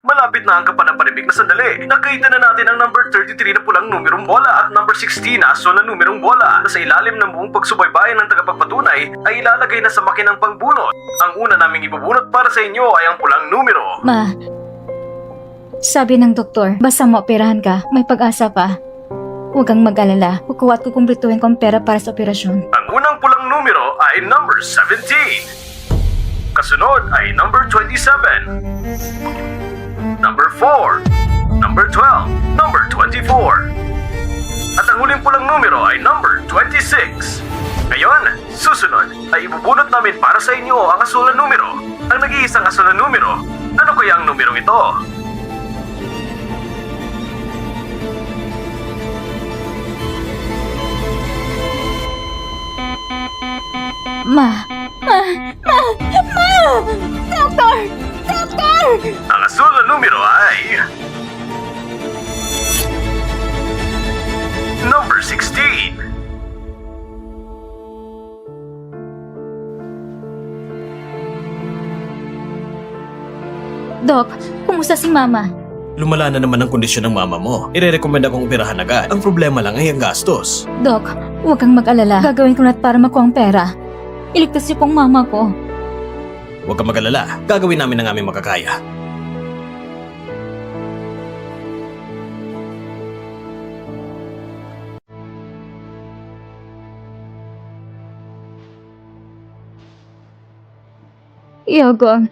Malapit na ang kapanapanibik na sandali. Nakita na natin ang number 33 na pulang numerong bola at number 16 na asul na numerong bola na sa ilalim ng buong pagsubaybayan ng tagapagpatunay ay ilalagay na sa makinang pangbunot. Ang una naming ibubunot para sa inyo ay ang pulang numero. Ma, sabi ng doktor, basta maoperahan ka, may pag-asa pa. Huwag kang mag-alala, kukuha at kukumplituhin ko ang pera para sa operasyon. Ang unang pulang numero ay number 17. Kasunod ay number 27. Number 4, number 12, number 24. At ang huling pulang numero ay number 26. Ngayon, susunod ay ibubunot namin para sa inyo ang asul na numero. Ang nag-iisang asul na numero. Ano kaya ang numerong ito? Ma! Doktor! Doktor! Ang asul na numero ay... number 16. Dok, kumusta si Mama? Lumala na naman ang kondisyon ng mama mo. Ire-recommend akong operahan agad. Ang problema lang ay ang gastos. Dok, huwag kang mag-alala. Gagawin ko lahat para makuha ang pera. Iligtas niyo pong mama ko. Huwag kang mag-alala. Gagawin namin ang aming makakaya. Yogong,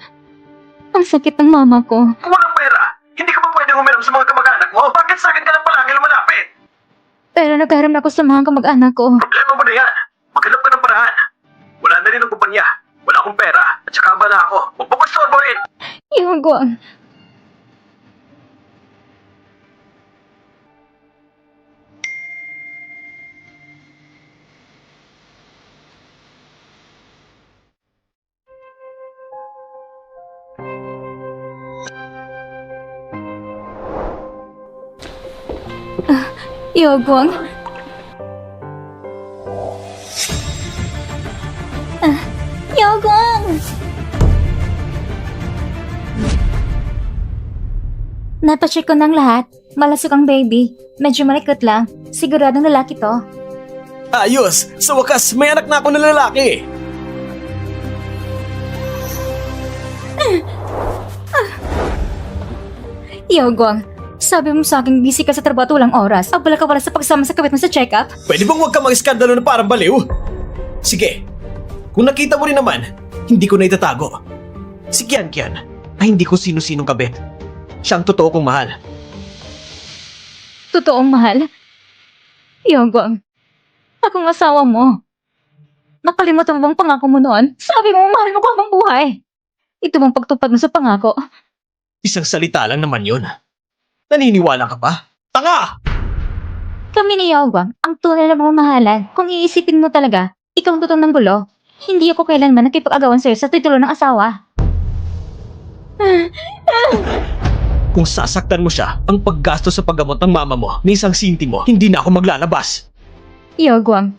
ang sakit ng mama ko. Walang pera. Hindi ka ba pwedeng umiram sa mga kamag-anak mo? Bakit sa akin ka lang palagi lumalapit? Pero nagharam na ako sa mga kamag-anak ko. Problema mo na yan. Maghanap ka ng paraan. Wala na rin ang kumpanya. Wala akong pera. At saka ba na ako? Huwag mo pastorbohin. Yogong, Yogong. Yogong! Napacheck ko ng lahat. Malasok ang baby. Medyo malikot lang. Siguradong lalaki to. Ayos! Sa wakas, may anak na ako na lalaki! Yogong, sabi mo sa akin busy ka sa trabaho at walang oras. Abala ka pala sa pagsama sa kabit mo sa check-up? Pwede bang huwag ka mag-iskandalo na parang baliw? Sige, kung nakita mo rin naman, hindi ko na itatago. Si Kian Kian ay hindi ko sino-sinong kabit. Siya ang totoo kong mahal. Totoong mahal? Yogong, akong asawa mo. Nakalimutan mo bang pangako mo noon? Sabi mo mahal mo ko habang buhay. Ito bang pagtupad mo sa pangako? Isang salita lang naman yun. Naniniwala ka pa? Tanga! Kami ni Yogong, ang tunay na mamahalan. Kung iisipin mo talaga, ikaw ang totoong ng gulo. Hindi ako kailanman nakipag-agawan sa'yo sa titulo ng asawa. Kung sasaktan mo siya, ang paggastos sa paggamot ng mama mo ni isang sintimo, hindi na ako maglalabas. Yogong,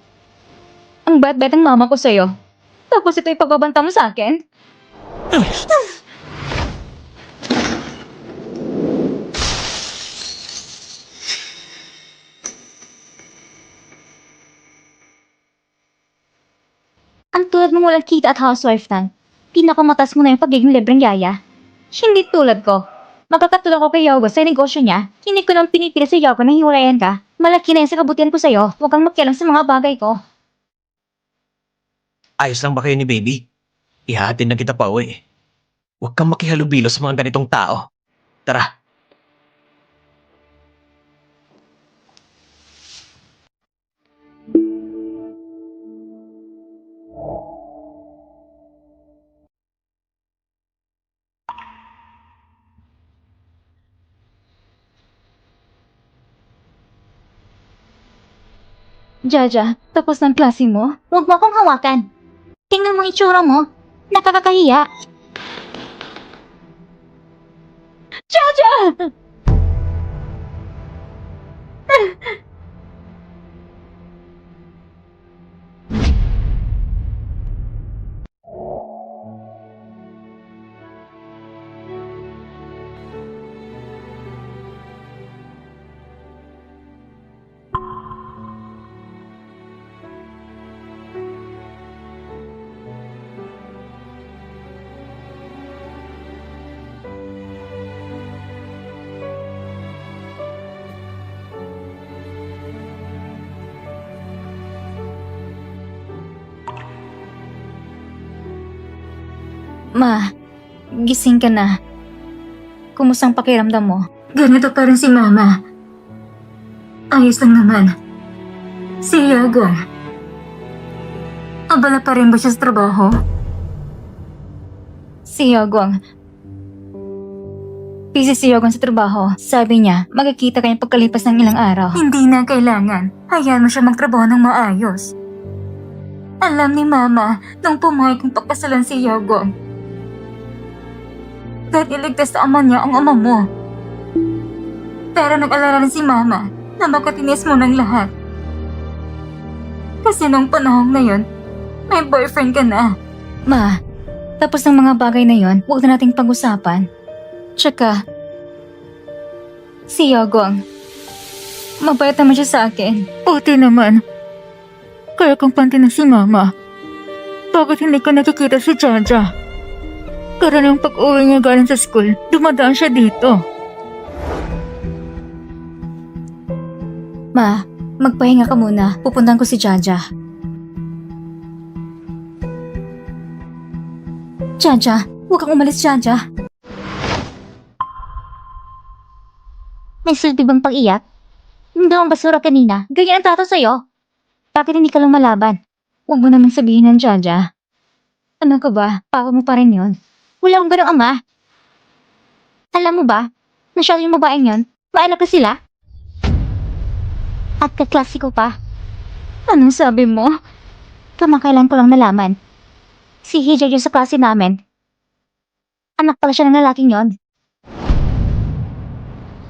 ang bait-bait ng mama ko sa'yo. Tapos ito ipagbabanta mo sa akin? Ang tulad mong walang kita at housewife lang, pinakamatas mo na yung pagiging libreng yaya. Hindi tulad ko. Magkakatulong ko kay Yogo sa negosyo niya. Hindi ko nang pinipili sa Yogo na hiwalayan ka. Malaki na yan sa kabutihan ko sa'yo. Huwag kang makialam sa mga bagay ko. Ayos lang ba kayo ni baby? Ihahatid na kita pa uwi. Huwag kang makihalubilo sa mga ganitong tao. Tara. Jaja, tapos ng klase mo? Huwag mo akong hawakan. Tingnan mo ang itsura mo. Nakakakahiya. Jaja! Ma, gising ka na. Kumusang pakiramdam mo? Ganito pa rin si Mama. Ayos lang naman. Si Yagong. Abala pa rin ba siya sa trabaho? Si Yagong. Busy si Yagong sa trabaho. Sabi niya, magkikita kayo pagkalipas ng ilang araw. Hindi na kailangan. Hayaan mo siya magtrabaho ng maayos. Alam ni Mama nung pumayag kong pagkasalan si Yagong. Dahil iligtas sa ama niya ang ama mo. Pero nag-alala rin si Mama na magkatinis mo ng lahat. Kasi nung panahon na yun, may boyfriend ka na. Ma, tapos ng mga bagay na yon, huwag na nating pag-usapan. Tsaka, si Yagong, mabait naman siya sa akin. Buti naman. Kaya kung panty na si Mama, bakit hindi ko nakikita si Jaja? Karanang pag-uwi niya galing sa school, dumadaan siya dito. Ma, magpahinga ka muna. Pupuntahan ko si Jaja. Jaja, huwag kang umalis, Jaja. May silbi bang pag-iyak? Hindi akong basura kanina. Ganyan ang tato sa'yo. Bakit hindi ka lumalaban? Huwag mo naman sabihin ng Jaja. Ano ka ba? Papa mo pa rin yun. Wala akong ganong ama. Alam mo ba, nasyado yung babaeng yun, maanak na sila. At kaklasiko pa. Anong sabi mo? Kamakailan ko lang nalaman. Si Hijay yung sa klase namin. Anak pala siya ng lalaking yon.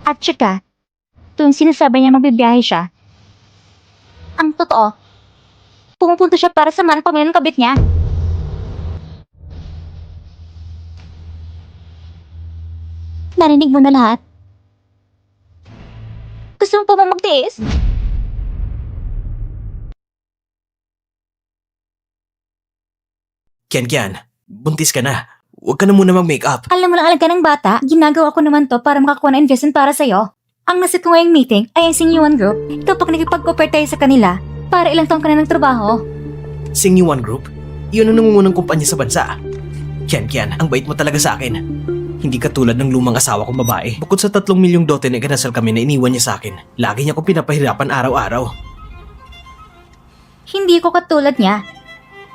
At tsaka, tuwing sinasabi niya magbibiyahe siya, ang totoo, pumupunta siya para sa manang pamilya ng kabit niya. Narinig mo na lahat? Gusto mo pa ba magtiis? Kian, buntis ka na. Huwag ka na muna mag-makeup. Alam mo lang alaga ng bata, ginagawa ko naman to para makakuha ng investment para sa'yo. Ang nasit ko ngayong meeting ay ang Sing-Yuan Group. Kapag nakipag-cooperate tayo sa kanila, para ilang taong ka na ng trabaho. Sing-Yuan Group? Yun ang nangungunang kumpanya sa bansa. Kian, ang bait mo talaga sa akin. Hindi katulad ng lumang asawa kong babae. Bukod sa 3 milyong dote na ikinasal kami na iniwan niya sa akin, lagi niya akong pinapahirapan araw-araw. Hindi ko katulad niya.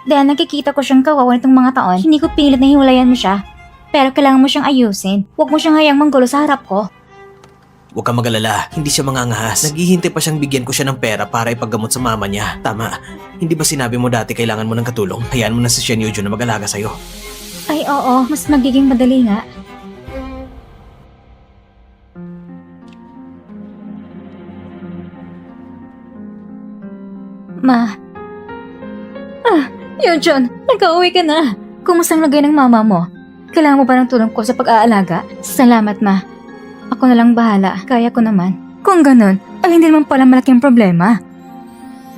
Dahil nakikita ko siyang kawawa nitong mga taon, hindi ko pilit na hiwalayan mo siya. Pero kailangan mo siyang ayusin. Huwag mo siyang hayang manggulo sa harap ko. Huwag kang magalala, hindi siya mangangahas. Naghihintay pa siyang bigyan ko siya ng pera para ipaggamot sa mama niya. Tama, hindi ba sinabi mo dati kailangan mo ng katulong? Hayaan mo na si Shen Yujo na mag-alaga sa'yo. Ay oo, mas magiging madali nga. Ma. Yun, nag-uwi ka na. Kumusang lagay ng mama mo? Kailangan mo ba ng tulong ko sa pag-aalaga? Salamat, Ma. Ako na lang bahala. Kaya ko naman. Kung ganun, ay hindi naman pala malaking problema.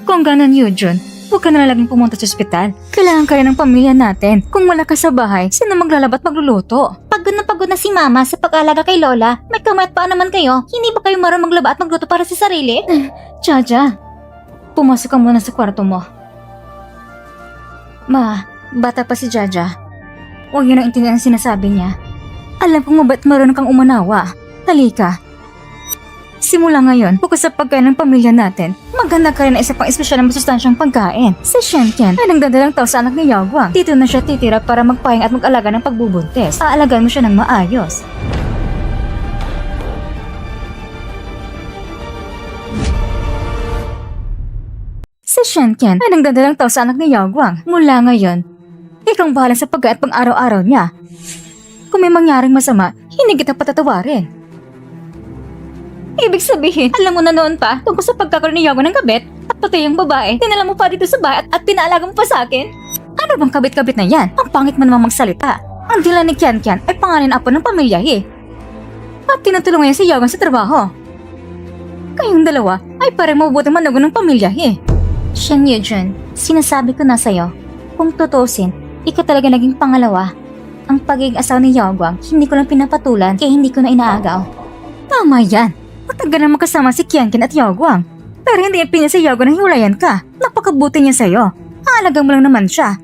Kung ganun, Yujun, huwag ka na laging pumunta sa ospital. Kailangan ka rin ng pamilya natin. Kung wala ka sa bahay, sino maglalabat magluluto? Pagod na si Mama sa pag-aalaga kay Lola. May kamay at paa naman kayo. Hindi ba kayo marunong maglaba at magluto para sa sarili? Jaja, pumasok ka muna sa kwarto mo. Ma, bata pa si Jaja. Huwag yun ang intindihan ang sinasabi niya. Alam kong mabait marunong kang umanawa. Halika. Simula ngayon, bukas sa pagkain ng pamilya natin, maghanap ka rin ng isa pang espesyal na masustansyang pagkain. Si Shenken ay nagdadalang tao sa anak ni Yagwang. Dito na siya titira para magpahing at mag-alaga ng pagbubuntis. Aalagaan mo siya ng maayos. Si Shenken ay nagdadalang tao sa anak ni Yagwang. Mula ngayon, ikaw ang bahala sa pagkain at pang-araw-araw niya. Kung may mangyaring masama, hindi kita patatawarin. Ibig sabihin, alam mo na noon pa tungkol sa pagkakaroon ni Yagwang ng kabit at pati yung babae, dinala mo pa dito sa bahay at pinaalaga mo pa sa akin? Ano bang kabit-kabit na yan? Ang pangit mo namang magsalita. Ang dila ni Kian ay pangalan apo ng pamilya At tinutulungan niya si Yagwang sa trabaho. Kayong dalawa ay parang mabubuting manugo ng pamilya Shen Yujun, sinasabi ko na sa'yo, kung tutusin, ikaw talaga naging pangalawa. Ang pagiging asawa ni Yagwang, hindi ko lang pinapatulan kaya hindi ko na inaagaw. Tama yan. Matagal na makasama si Kiankin at Yagwang. Pero hindi niya pinya si Yagwang na hiwalayan ka. Napakabuti niya sa'yo. Aalaga mo lang naman siya.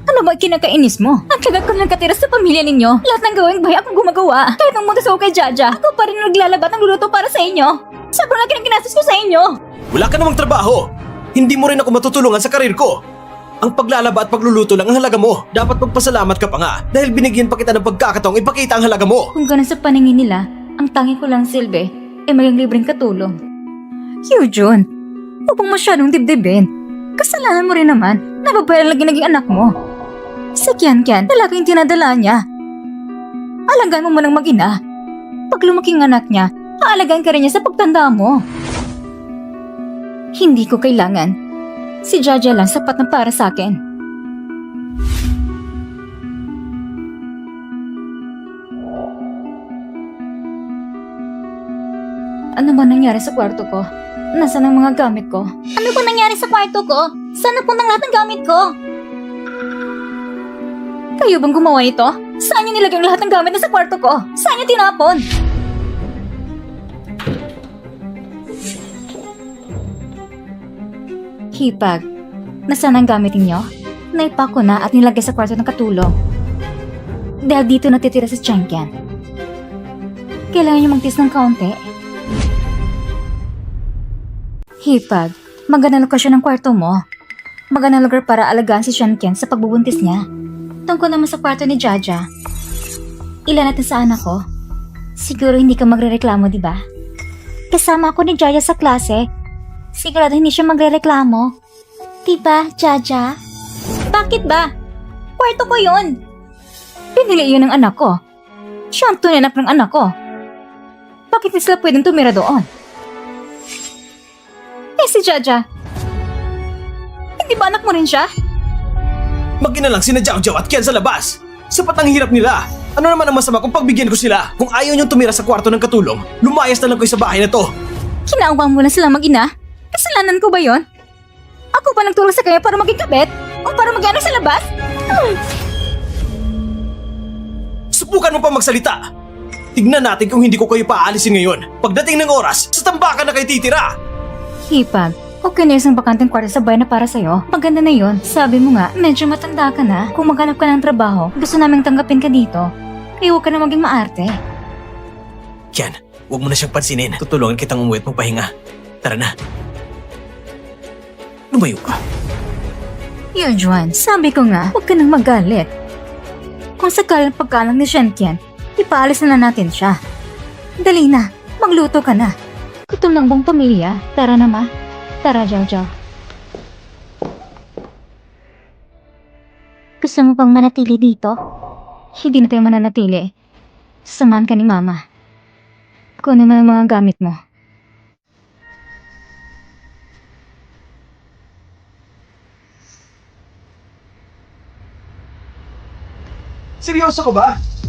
Ano Alam mo, kinakainis mo. Ang tagal ko nagkatira sa pamilya ninyo. Lahat ng gawing bahay akong gumagawa. Kahit nung muntas ako kay Jaja, ako pa rin naglalabat ng luluto para sa inyo. Sobrang laki ng ginastos ko sa inyo. Wala ka namang trabaho! Hindi mo rin ako matutulungan sa karir ko! Ang paglalaba at pagluluto lang ang halaga mo. Dapat magpasalamat ka pa nga dahil binigyan pa kita ng pagkakataong ipakita ang halaga mo. Kung ganun sa paningin nila, ang tangi ko lang silbi ay maging libreng katulong. Hyojun, huwag mong masyadong dibdibin. Kasalanan mo rin naman na babae lang naging anak mo. Si Kian-Kian, lalaking tinadala niya. Alagaan mo munang mag-ina. Pag lumaking anak niya, aalagaan ka rin niya sa pagtanda mo. Hindi ko kailangan. Si Jaja lang sapat na para sa akin. Ano ba nangyari sa kwarto ko? Nasaan ang mga gamit ko? Ano ba nangyari sa kwarto ko? Saan napunta lahat ng gamit ko? Kayo bang gumawa nito? Saan niyo nilagay ang lahat ng gamit na sa kwarto ko? Saan niyo tinapon? Hipag, nasaan ang gamit ninyo? Naipa ko na at nilagay sa kwarto ng katulong. Dahil dito natitira si Changkian. Kailangan niyo magtiis ng kaunti. Hipag, magandang lokasyon ng kwarto mo. Magandang lugar para alagaan si Changkian sa pagbubuntis niya. Tungkol naman sa kwarto ni Jaja. Ilan natin sa anak ko? Siguro hindi ka magrereklamo, di ba? Kasama ako ni Jaja sa klase. Sigurado hindi siya magrereklamo. Diba, Jaja? Bakit ba? Kwarto ko yun. Pinili yun ng anak ko. Siya ang tunay anak ng anak ko. Bakit hindi sila pwedeng tumira doon? Eh si Jaja, hindi ba anak mo rin siya? Mag-ina lang sina Jiao Jiao at Kian sa labas! Sapat ang hirap nila! Ano naman ang masama kung pagbigyan ko sila? Kung ayaw niyong tumira sa kwarto ng katulong, lumayas na lang kayo sa bahay na to! Kinaawang mo na sila mag-ina? Kasalanan ko ba yon? Ako ba nagtulong sa kanya para maging kabet? O para mag-anak sa labas? Subukan mo pa magsalita! Tignan natin kung hindi ko kayo paaalisin ngayon. Pagdating ng oras, sa tambakan na kayo titira! Hipag, okay na isang bakanteng kwarto sa bahay na para sa'yo. Maganda na yon. Sabi mo nga, medyo matanda ka na. Kung maghanap ka ng trabaho, gusto naming tanggapin ka dito. Kaya huwag ka na maging maarte. Kian, huwag mo na siyang pansinin. Tutulungan kitang umuwi at magpahinga. Tara na. Lumayo ka. Yujuan, sabi ko nga, huwag ka nang magalit. Kung sakaling pagkalang ni Shenkian, ipaalis na natin siya. Dali na, magluto ka na. Gutom ng buong pamilya. Tara na ma. Tara, Jiao Jiao. Gusto mo bang manatili dito? Hindi na tayo mananatili. Samahan ka ni Mama. Kunin mo ang mga gamit mo. Seryoso ka ba?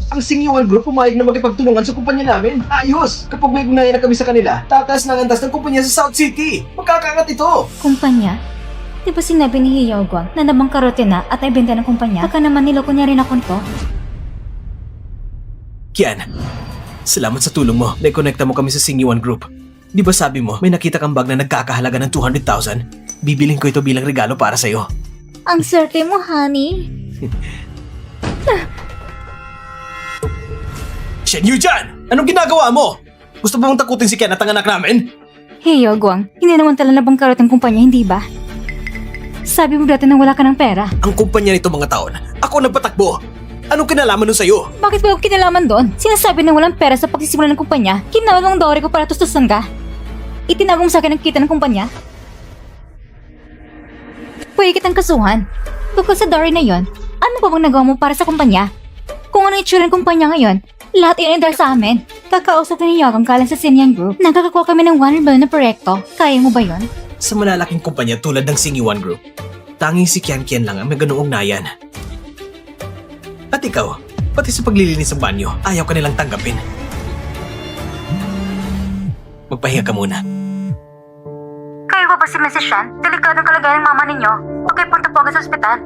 Ang Singyuan Group pumayag na makipagtulungan sa kumpanya namin. Ayos! Kapag may ugnayan na kami sa kanila, tataas ng antas ng kumpanya sa South City. Magkakaangat ito! Kumpanya? Di ba sinabi ni Hiyaw Guang na nabangkarote na at naibenta ng kumpanya? Baka naman niloko niya rin ako nito. Kian, salamat sa tulong mo. Naikonekta mo kami sa Singyuan Group. Di ba sabi mo, may nakita kang bag na nagkakahalaga ng 200,000? Bibiling ko ito bilang regalo para sa'yo. Ang swerte mo, honey. Shen Yujan! Anong ginagawa mo? Gusto ba mong takutin si Kian at ang anak namin? Hiyaw Guang, hindi naman tala nabangkarot ang kumpanya, hindi ba? Sabi mo dati na wala ka ng pera. Ang kumpanya nito mga taon, ako nagpatakbo. Anong kinalaman nun sa'yo? Bakit ba ako kinalaman doon? Sinasabi na walang pera sa pagsisimula ng kumpanya. Kinawag ang dowry ko para tustusan ka. Itinagong sa akin ang kita ng kumpanya. Pwede kitang kasuhan. Tungkol sa dowry na yon, ano ba bang nagawa mo para sa kumpanya? Kung ano itsura ng kumpanya ngayon, lahat yun ay dahil sa amin. Kakausap na ni Yogang Kalan sa Sinyan Group. Nakakakuha kami ng 1 billion na proyekto. Kaya mo ba yon? Sa malalaking kumpanya tulad ng Singyuan Group, tanging si Kian Kian lang ang may ganoong ugnayan. At ikaw, pati sa paglilinis ng banyo, ayaw ka nilang tanggapin. Magpahinga ka muna. Kayo ba si Mrs. Shan? Delikadong kalagayan ng mama ninyo. Okay, punta po agad sa ospital.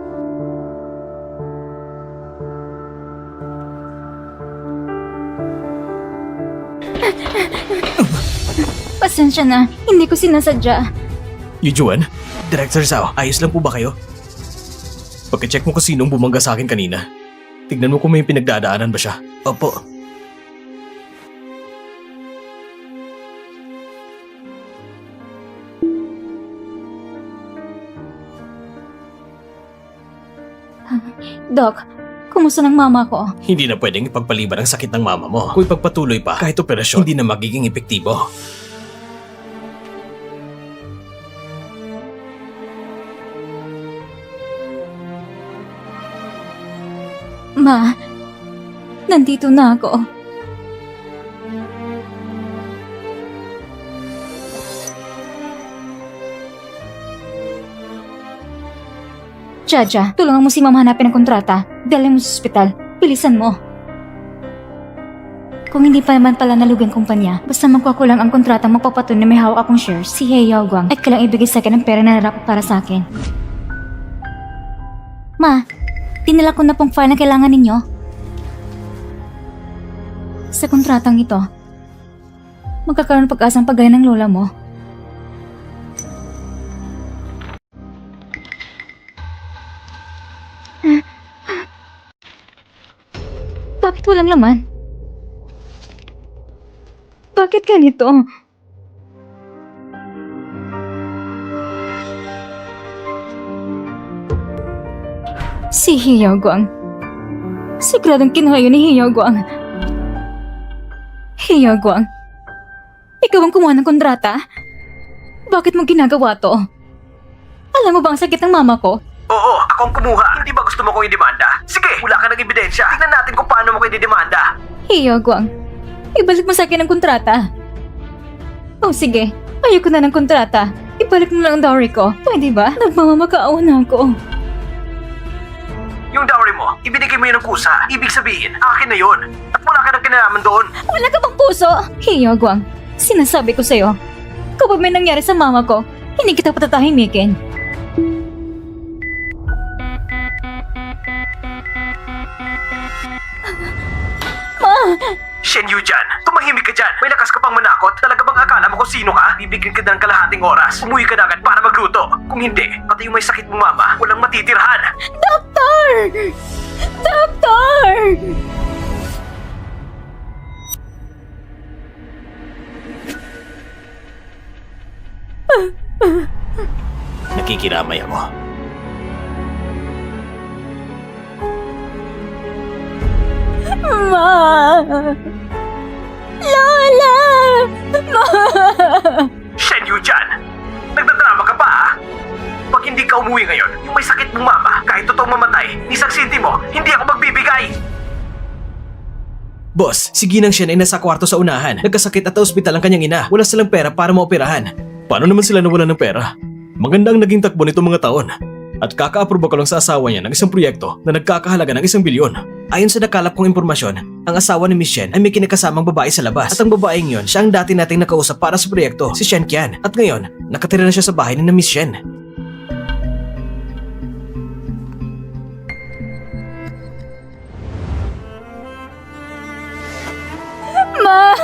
Pasensya na, hindi ko sinasadya. Yujuan? Director Zhao, ayos lang po ba kayo? Pagka-check mo kung sinong bumangga sa akin kanina. Tignan mo kung may pinagdadaanan ba siya. Opo. Doc, kumusta ng mama ko? Hindi na pwedeng ipagpaliban ang sakit ng mama mo. Kung ipagpatuloy pa, kahit operasyon, hindi na magiging epektibo. Ma, nandito na ako. Jaja, tulungan mo si Mama hanapin ang kontrata. Dalhin mo sa ospital. Bilisan mo. Kung hindi pa naman pala nalugan kumpanya, basta magkakulang ang kontrata magpapatunay na may hawak akong shares, si He Yaoguang ay kailang ibigay sa akin ang pera na narapot para sa akin. Ma, dinala ko na pong file na kailangan ninyo. Sa kontratang ito, magkakaroon pag-asang paggaling ng lola mo. Bakit walang laman? Bakit ganito? Si He Yaoguang. Siguradong kinuha yun ni He Yaoguang. He Yaoguang, ikaw ang kumuha ng kontrata? Bakit mo ginagawa to? Alam mo ba ang sakit ng mama ko? Oo, ako ang kumuha. Hindi ba gusto mo kong i-demanda? Sige, wala ka ng ebidensya. Tingnan natin kung paano mo ko i-demanda. He Yaoguang, ibalik mo sa akin ang kontrata. Oh sige, ayoko na ng kontrata. Ibalik mo lang ang dowry ko. Pwede ba? Nagmamamakaawa na ako. Yung dowry mo, ibinigay mo yun ng kusa. Ibig sabihin, akin na yun. At wala ka ng kinalaman doon. Wala ka bang puso? He Yaoguang, sinasabi ko sa'yo, kapag may nangyari sa mama ko, hindi kita patatahimikin. Ma! Shen Yujan, tumahimik ka dyan. May lakas ka pang manakot. Talaga bang akala mo kung sino ka? Bibigyan ka ng kalahating oras. Umuwi ka na agad para magluto. Kung hindi, pati yung may sakit mong mama, walang matitirhan. Doktor! Doktor! Nakikiramay ako. Ma! Lola! Ma! Shen Yujan, nagdadrama ka pa ha? Pag hindi ka umuwi ngayon, yung may sakit mong mama, kahit totoong mamatay, isang sintimo, hindi ako magbibigay. Boss, si Ginang Shen ay nasa kwarto sa unahan. Nagkasakit at ospital ang kanyang ina. Wala silang pera para maoperahan. Paano naman sila nawalan ng pera? Maganda ang naging takbo nito mga taon. At kaka-aproba ko lang sa asawa niya ng isang proyekto na nagkakahalaga ng 1 bilyon. Ayon sa nakalap kong impormasyon, ang asawa ni Miss Shen ay may kinakasamang babae sa labas. At ang babaeng yon, siya ang dati nating nakausap para sa proyekto, si Shen Qian. At ngayon, nakatira na siya sa bahay ni Miss Shen. Ma!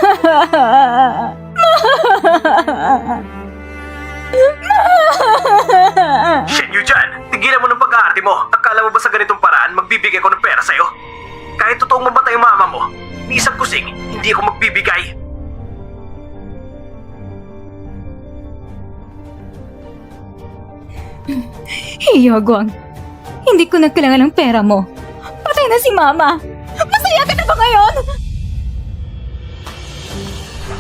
Shen Yujan, tigilan mo ng pag-aarte mo. Akala mo ba sa ganitong paraan magbibigay ko ng pera sa'yo? Kahit totoong mamatay ang mama mo, ni isang kusing, hindi ako magbibigay. He Yaoguang, hindi ko na kailangan ng pera mo. Patay na si Mama. Masaya ka na ba ngayon?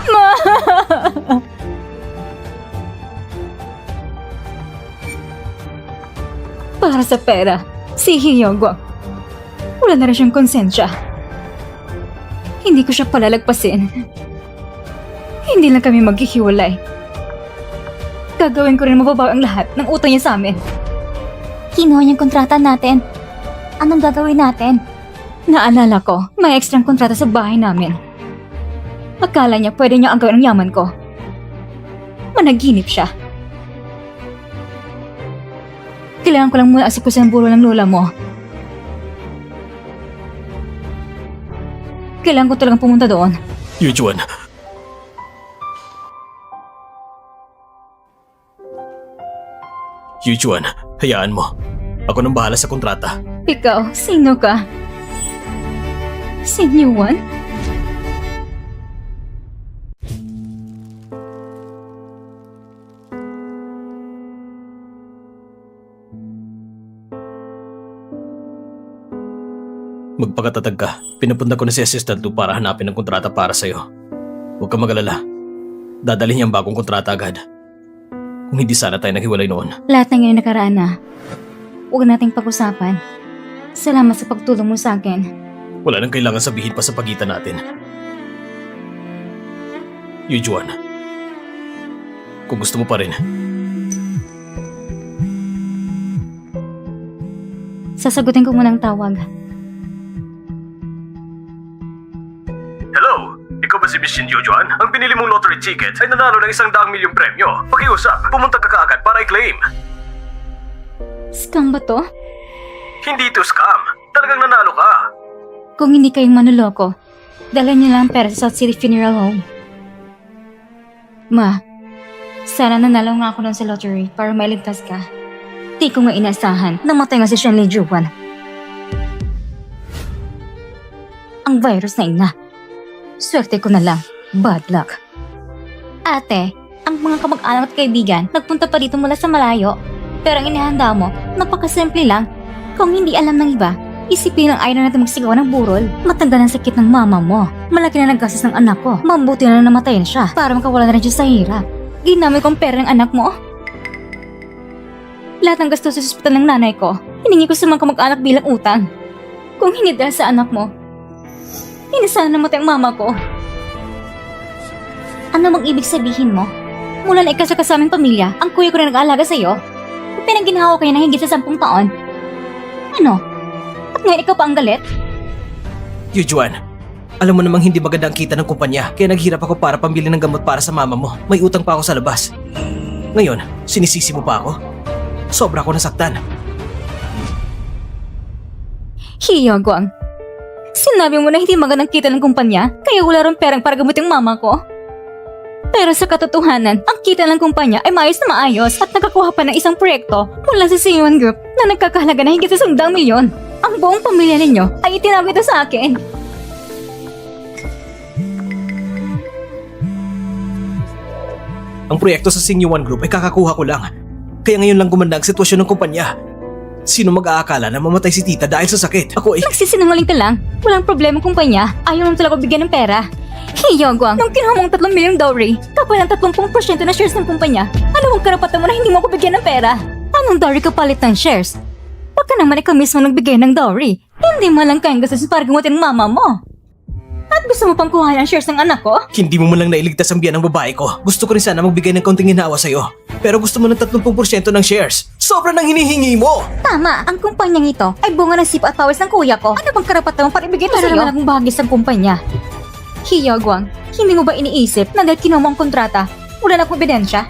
Ma! Para sa pera, si He Yaoguang, wala na rin siyang konsensya. Hindi ko siya palalagpasin. Hindi lang kami maghihiwalay. Gagawin ko rin mababaw ang lahat ng utang niya sa amin. Kinuha niyang kontrata natin. Anong gagawin natin? Naalala ko, may ekstrang kontrata sa bahay namin. Akala niya pwede niya ang gawin ang yaman ko. Managinip siya. Kailangan ko lang muna asikusin ang buro ng lola mo. Kailangan ko talagang pumunta doon. Yujuan. Yujuan, hayaan mo. Ako nang bahala sa kontrata. Ikaw, sino ka? Si New One? Magpakatatag ka. Pinapunta ko na si Assistant 2 para hanapin ang kontrata para sa'yo. Huwag kang mag-alala. Dadalhin niya ang bagong kontrata agad. Kung hindi sana tayo naghiwalay noon. Lahat ng ngayon nakaraan na. Huwag nating pag-usapan. Salamat sa pagtulong mo sa akin. Wala nang kailangan sabihin pa sa pagitan natin. Yujuan. Kung gusto mo pa rin. Sasagutin ko muna ang tawag. Hello? Ikaw ba si Miss Shin Yujuan? Ang binili mong lottery ticket ay nanalo ng 100 milyong premyo. Pakiusap, pumunta ka kaagad para i-claim. Scam ba to? Hindi to scam. Talagang nanalo ka. Kung hindi kayong manuloko, dalhin niyo lang ang pera sa South City Funeral Home. Ma, sana nanalo nga ako doon sa lottery para mailigtas ka. Di ko nga inasahan. Namatay nga si Shenlei Juwan. Ang virus na ina. Swerte ko na lang. Bad luck. Ate, ang mga kamag-anak at kaibigan nagpunta pa dito mula sa malayo. Pero ang inihanda mo, napakasimple lang. Kung hindi alam ng iba, isipin ang ayaw natin magsigaw ng burol. Matanda ng sakit ng mama mo. Malaki na naggastos ng anak ko. Mabuti na namatayin siya para makawala na rin siya sa hirap. Ginamit kong pera ng anak mo. Lahat ng gastos sa ospital ng nanay ko, hiningi ko sa mga kamag-anak bilang utang. Kung hindi dahil sa anak mo, hindi sana namatay ang mama ko. Ano bang ibig sabihin mo? Mula na ikasya ka sa aming pamilya, ang kuya ko na nag-aalaga sa'yo. Pinagginhawa kayo na higit sa 10 taon. Ano? At ngayon ikaw pa ang galit? Yujuan, alam mo namang hindi maganda ang kita ng kumpanya, kaya naghirap ako para pambili ng gamot para sa mama mo. May utang pa ako sa labas. Ngayon, sinisisi mo pa ako? Sobra ako nasaktan. Hiyagwang. Sinabi mo na hindi magandang kita ng kumpanya, kaya wala rin perang para gamutin mama ko. Pero sa katotohanan, ang kita ng kumpanya ay maayos na maayos at nakakuha pa ng isang proyekto mula sa C1 Group na nagkakahalaga na higit sa 100 milyon. Ang buong pamilya ninyo ay itinawag ito sa akin. Ang proyekto sa Sing-Yuan Group ay kakakuha ko lang. Kaya ngayon lang gumanda ang sitwasyon ng kumpanya. Sino mag-aakala na mamatay si tita dahil sa sakit? Ako eh. Nagsisinungaling ka lang. Walang problema kumpanya. Ayaw naman talaga bigyan ng pera. Hiyagwang, nung kinuha mong 3 milyong dowry, kapal ang 30% na shares ng kumpanya, ano ang karapatan mo na hindi mo ako bigyan ng pera? Anong dowry kapalit ng shares? Baka naman ikaw mismo nagbigay ng dowry. Hindi mo lang kayang gastos para gamutin ang mama mo. At gusto mo pang kuha ang shares ng anak ko? Hindi mo man lang nailigtas ang biyan ng babae ko. Gusto ko rin sana magbigay ng kaunting hinawa sa'yo. Pero gusto mo ng 30% ng shares. Sobra nang hinihingi mo! Tama, ang kumpanyang ito ay bunga ng sipa at pawis ng kuya ko. Ano bang karapatan mo para ibigay ito sa'yo? Para naman akong bahagi sa kumpanya. Hiyagwang, hindi mo ba iniisip na dahil kinuha mo ang kontrata, wala na akong ebidensya?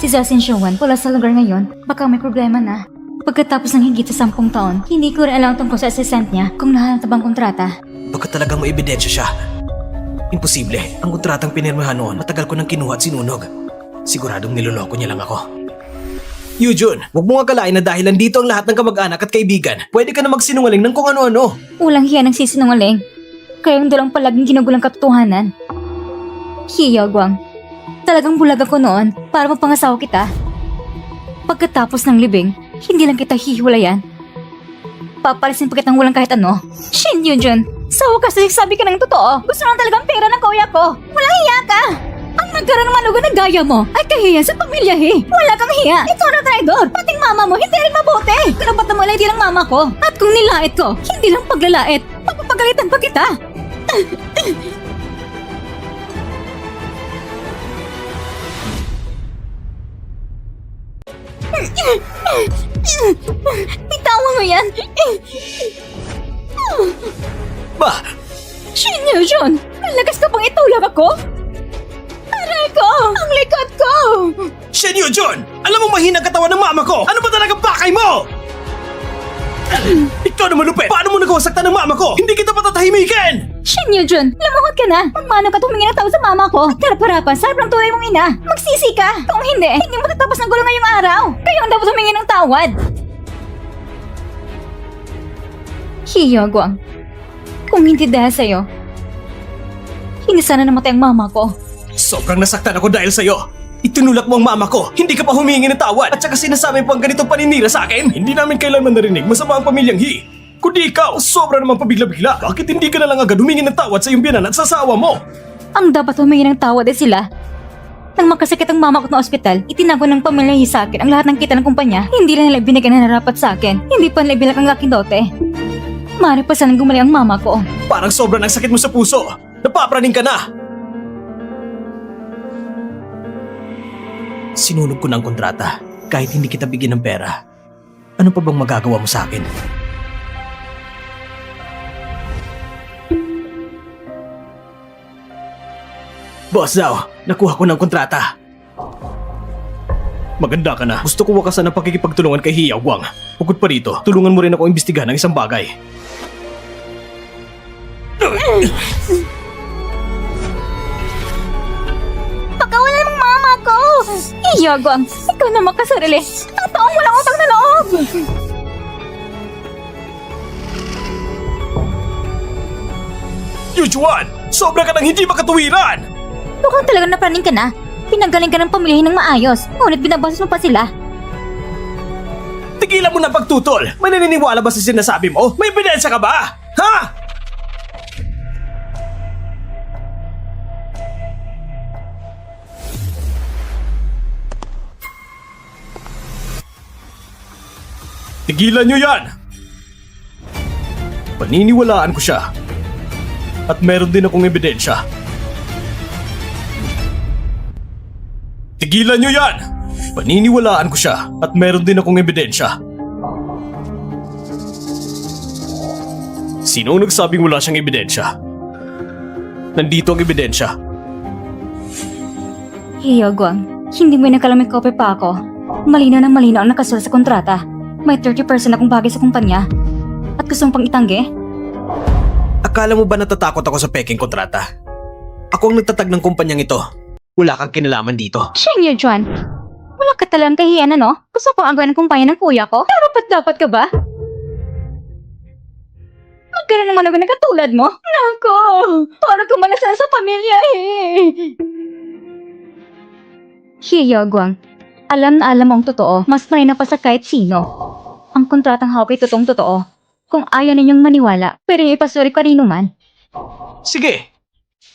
Si Zasin Showan, wala sa lugar ngayon. Baka may problema na. Pagkatapos ng higit sa 10 taon, hindi ko rin alam tungkol sa assistant niya kung nahanap bang kontrata. Baka talagang may ebidensya siya. Imposible. Ang kontratang pinirmahan noon, matagal ko nang kinuha at sinunog. Siguradong niloloko niya lang ako. Yujun, huwag mo akalain na dahil nandito ang lahat ng kamag-anak at kaibigan, pwede ka na magsinungaling ng kung ano-ano. Walang hiya ng sisinungaling. Kayong dalang palaging ginugulang katotohanan. Hiyagwang, talagang bulag ako noon para mapangasawa kita. Pagkatapos ng libing, hindi lang kita hihiwalayan. Papalisin pa kitang walang kahit ano. Shin Yujun, sa wakas nagsabi ka ng totoo. Gusto lang talagang pera ng kuya ko. Walang hiya ka! Ang nagkaroon ng manugan na gaya mo ay kahiyan sa pamilya Wala kang hiya. Ito na traidor. Pating mama mo, hindi rin mabuti. Karapatan mo lang mama ko. At kung nilait ko, hindi lang paglalait. Papapagalitan pa kita. Bitawan mo yan. Ba? Shin Yujun, malakas ka pang itulak ako? Aray ko! Ang likod ko! Shen Yujun! Alam mo mahina katawan ng mama ko! Ano ba talagang pakay mo? Ikaw naman lupit! Paano mo nagawa saktan ng mama ko? Hindi kita patatahimikin! Shin Yujun, lumuhod ka na. Magmano ka tumingin ng tao sa mama ko. At harap-harapan, sa harap ng tunay mong ina. Magsisi ka. Kung hindi matatapos ng gulo ngayong araw. Kayo ang dapat tumingin ng tawad. Hiyogwang, kung hindi dahil sa'yo, hindi sana namatay ang mama ko. Sobrang nasaktan ako dahil sa'yo. Itinulak mo ang mama ko. Hindi ka pa humingi ng tawad. At saka sinasabi po ang ganitong paninira sa akin. Hindi namin kailanman narinig masama ang pamilyang He. Kundi ikaw, sobra namang pabigla-bigla. Bakit hindi ka na lang agad humingi ng tawad sa iyong biyanan at sa asawa mo? Ang dapat humingi ng tawad ay sila. Nang magkasakit ang mama ko ng ospital, itinago ng pamilya niya sa akin ang lahat ng kita ng kumpanya. Hindi lang nila binigyan ng narapat sa akin. Hindi pa nila bilang ang laking dote. Maaari pa sanang gumaling ang mama ko. Parang sobrang ang sakit mo sa puso. Napapraning ka na. Sinunog ko ng kontrata kahit hindi kita bigyan ng pera. Ano pa bang magagawa mo sa akin? Boss Zhao, nakuha ko ng kontrata. Maganda ka na. Gusto ko wakasan ang pakikipagtulungan kay Hiyaw Wang. Bukod pa rito, tulungan mo rin ako imbestigahan ng isang bagay. Pagkawalan ng mama ko! Iyagwang, ikaw na makasarili. Ang taong walang utang na loob! Yujuan! Sobra ka nang hindi makatuwiran! Mukhang talaga napraning ka na. Pinanggaling ka ng pamilyahin ng maayos, ngunit binabasos mo pa sila. Tigilan mo na pagtutol! May naniniwala ba sa sinasabi mo? May ebidensya ka ba? Ha? Tigilan nyo yan! Paniniwalaan ko siya. At meron din akong ebidensya. Tigilan nyo yan! Paniniwalaan ko siya at meron din akong ebidensya. Sino ang nagsabing wala siyang ebidensya? Nandito ang ebidensya. Iyagwang, hindi mo nakalamig kope pa ako. Malinaw na malinaw ang nakasulat sa kontrata. May 30% akong bagay sa kumpanya. At gusto mong pang itanggi? Akala mo ba natatakot ako sa peking kontrata? Ako ang nagtatag ng kumpanyang ito. Wala kang kinalaman dito. Shin Yujuan, wala ka talagang kahiyan ano? Gusto ko ang gawin ng kumpanya ng kuya ko? Pero dapat ka ba? Magkano naman ako na katulad mo? Nako, parang kumalasan sa pamilya eh. Hiyagwang, alam na alam mo ang totoo, mas marina pa sa kahit sino. Ang kontratang hawak ay totoong totoo. Kung ayaw ninyong maniwala, pero yung ipasuri ka rin naman. Sige,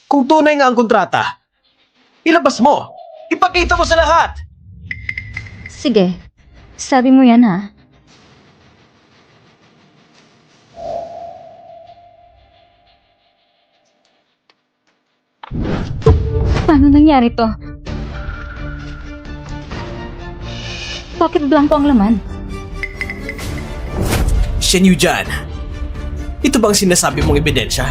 kung tunay nga ang kontrata, ilabas mo! Ipakita mo sa lahat! Sige, sabi mo yan ha. Paano nangyari to? Bakit blanco ang laman? Shen Yujan, ito bang sinasabi mong ebidensya?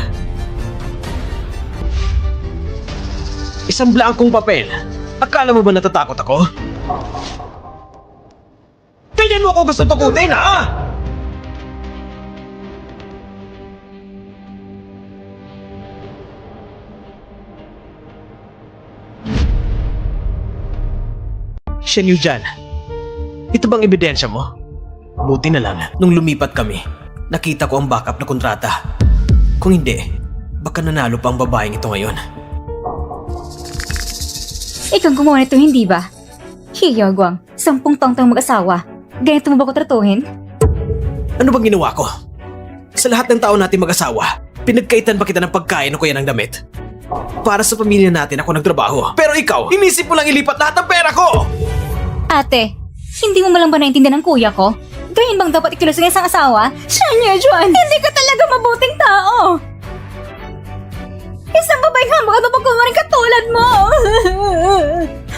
Isang blankong papel. Akala mo ba natatakot ako? Ganyan mo ako gusto takutin, ha? Shen Yujan, ito bang ebidensya mo? Buti na lang, nung lumipat kami, nakita ko ang backup na kontrata. Kung hindi, baka nanalo pa ang babaeng ito ngayon. Ikaw gumawa nito, hindi ba? Hiyagwang, 10 taong tayong mag-asawa. Ganito mo ba ko tratuhin? Ano bang ginawa ko? Sa lahat ng taon natin mag-asawa, pinagkaitan pa kita ng pagkain o kaya ng damit. Para sa pamilya natin ako nagtrabaho. Pero ikaw, inisip mo lang ilipat lahat ng pera ko! Ate, hindi mo malang ba naintindihan ng kuya ko? Ganyan bang dapat ikilos ng isang asawa? Shania Juan, hindi ka talaga mabuting tao! Isang babaeng hambak at mapagkumaring katulad mo!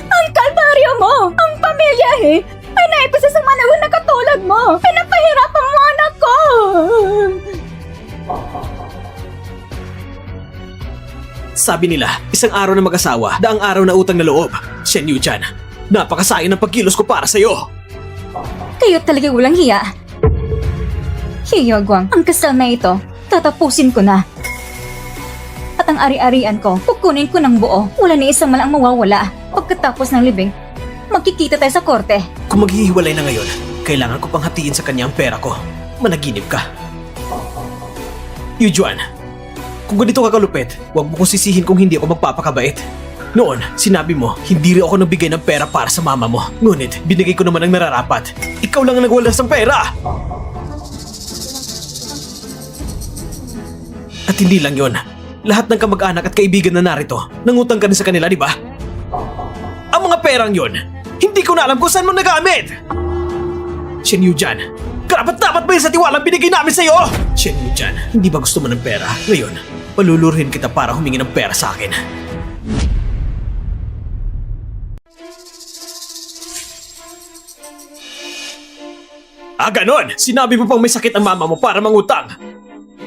Ang kalbaryo mo, ang pamilya ay naipisa sa managon na katulad mo! Pinapahirapan mo anak ko! Sabi nila, isang araw na mag-asawa, daang araw na utang na loob. Shen Yuchan, napakasayang ng pagkilos ko para sa'yo. Kayo talaga walang hiya. Hiyagwang, ang kasal na ito, tatapusin ko na. At ang ari-arian ko, kukunin ko ng buo. Wala ni isang man ang mawawala. Pagkatapos ng libing, magkikita tayo sa korte. Kung maghihiwalay na ngayon, kailangan ko pang hatiin sa kanya ang pera ko. Managinip ka. Yujuan, kung ganito ka kalupit, huwag mo kong sisihin kung hindi ako magpapakabait. Noon, sinabi mo, hindi rin ako nagbigay ng pera para sa mama mo. Ngunit, binigay ko naman ang nararapat. Ikaw lang ang nagwalas ng pera! At hindi lang yon. Lahat ng kamag-anak at kaibigan na narito, nangutang ka rin sa kanila, di ba? Ang mga perang yon, hindi ko na alam kung saan mo nagamit! Shen Yujan, karapat-dapat ba yun sa tiwalang binigay namin sa'yo? Shen Yujan, hindi ba gusto mo ng pera? Ngayon, palulurhin kita para humingi ng pera sa akin. Ah, ganon! Sinabi mo pang may sakit ang mama mo para mangutang.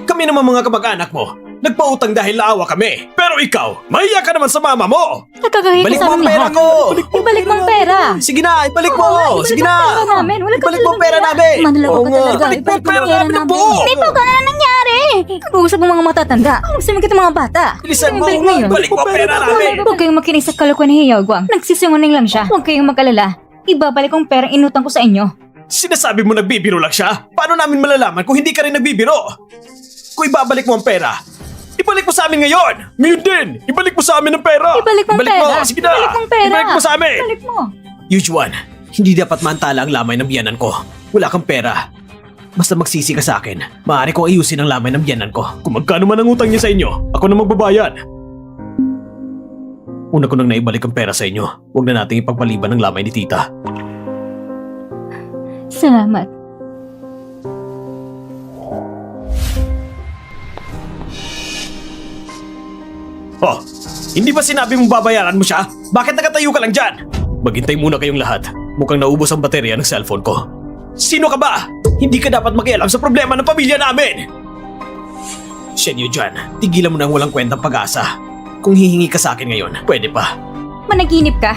Kami naman mga kamag-anak mo, nagpautang dahil naawa kami. Pero ikaw, mahiya ka naman sa mama mo! Nakakahit Balik sa mo ang aming pera lahat. ko! Ibalik mo ang pera! Sige na, ibalik mo! Oo, Sige ibalik mo ang na! pera namin. Wala ka Ibalik mo ang talagang pera namin! Manloko Oo ka nga. talaga. Ibalik mo ang pera namin na po! Dito ka na nangyari! Kag-uusap ng mga matatanda. Kag-uusap ng mga bata. Bilisan mo! Ibalik ngayon. Ibalik mo ang pera namin! Huwag kayong makinig sa kalokohan ni Hiyaw Guang. Nagsisinungaling lang siya. Huwag kayong mag-alala. Ibabalik kong perang inutang ko sa inyo. Sinasabi mo nagbibiro lang siya? Paano namin malalaman kung hindi ka rin nagbibiro? Kung ibabalik mo ang pera, ibalik mo sa amin ngayon! Ngayon din! Ibalik mo sa amin ang pera! Ibalik mo ang pera. mo! Sige na! Ibalik mo ang pera. Ibalik mo sa amin! Ibalik mo. Yujuan, hindi dapat maantala ang lamay ng biyanan ko. Wala kang pera. Basta magsisi ka sa akin, maaari kong ayusin ang lamay ng biyanan ko. Kung magkano man ang utang niya sa inyo, ako na magbabayad. Una ko nang naibalik ang pera sa inyo. Huwag na nating ipagpaliban ang lamay ni tita. Salamat. Oh, hindi ba sinabi mong babayaran mo siya? Bakit nakatayo ka lang dyan? Maghintay muna kayong lahat. Mukhang naubos ang baterya ng cellphone ko. Sino ka ba? Hindi ka dapat makialam sa problema ng pamilya namin! Shen Yujan, tigilan mo na ang walang kwentang pag-asa. Kung hihingi ka sa akin ngayon, pwede pa. Managinip ka.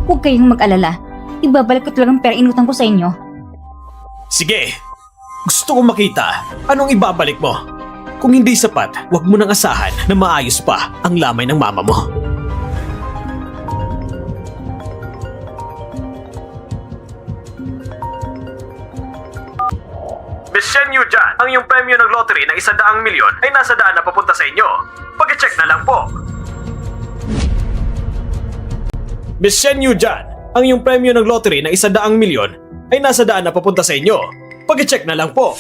Huwag kayong mag-alala. Ibabalik ko talagang pera inutang ko sa inyo. Sige, gusto kong makita anong ibabalik mo. Kung hindi sapat, huwag mo nang asahan na maayos pa ang lamay ng mama mo. Miss Shen Yujan, ang iyong premyo ng lottery na 100 milyon ay nasa daan na papunta sa inyo. Pag-check na lang po. Miss Shen Yujan, ang iyong premyo ng lottery na 100 milyon ay nasa daan na papunta sa inyo. Pag-check na lang po.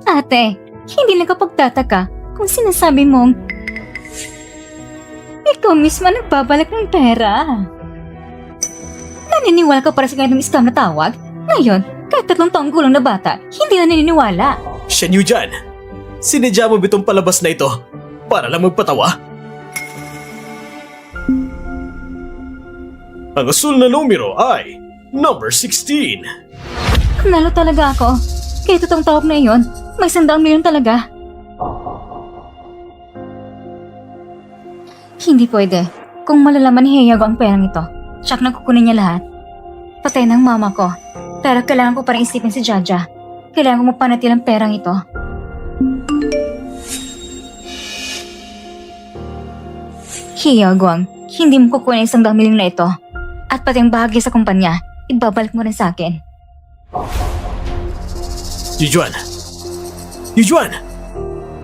Ate, hindi nakapagtataka kung sinasabi mong ikaw mismo nagbabalik ng pera. Naniniwala ka para sa ganitong scam na tawag? Ngayon, kahit 3 taong gulang na bata, hindi na naniniwala. Shen Yujan, sinadya mo bitong palabas na ito para lang magpatawa? Ang asul na numero ay number 16. Nalo talaga ako. Kaya totoong tawag na iyon, may 100 milyon talaga. Hindi pwede. Kung malalaman ni Heyago ang perang ito, siyak na kukunin niya lahat. Patay ng mama ko. Pero kailangan ko pa rin isipin si Jaja. Kailangan ko mapanatil ang perang ito. Heyago, hindi mo kukunin 100 milyon na ito. At pati ang bahagi sa kumpanya, ibabalik mo rin sa akin. Yujuan! Yujuan!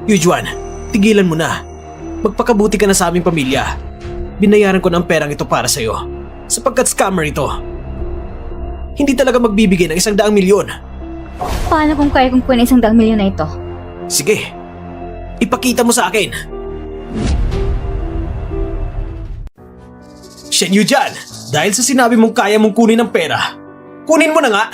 Yujuan, tigilan mo na. Magpakabuti ka na sa aming pamilya. Binayaran ko na ang perang ito para sa'yo. Sapagkat scammer ito. Hindi talaga magbibigay ng 100 milyon. Paano kung kaya kong kunin 100 milyon na ito? Sige, ipakita mo sa akin. Shen Yujan, dahil sa sinabi mong kaya mong kunin ang pera, kunin mo na nga.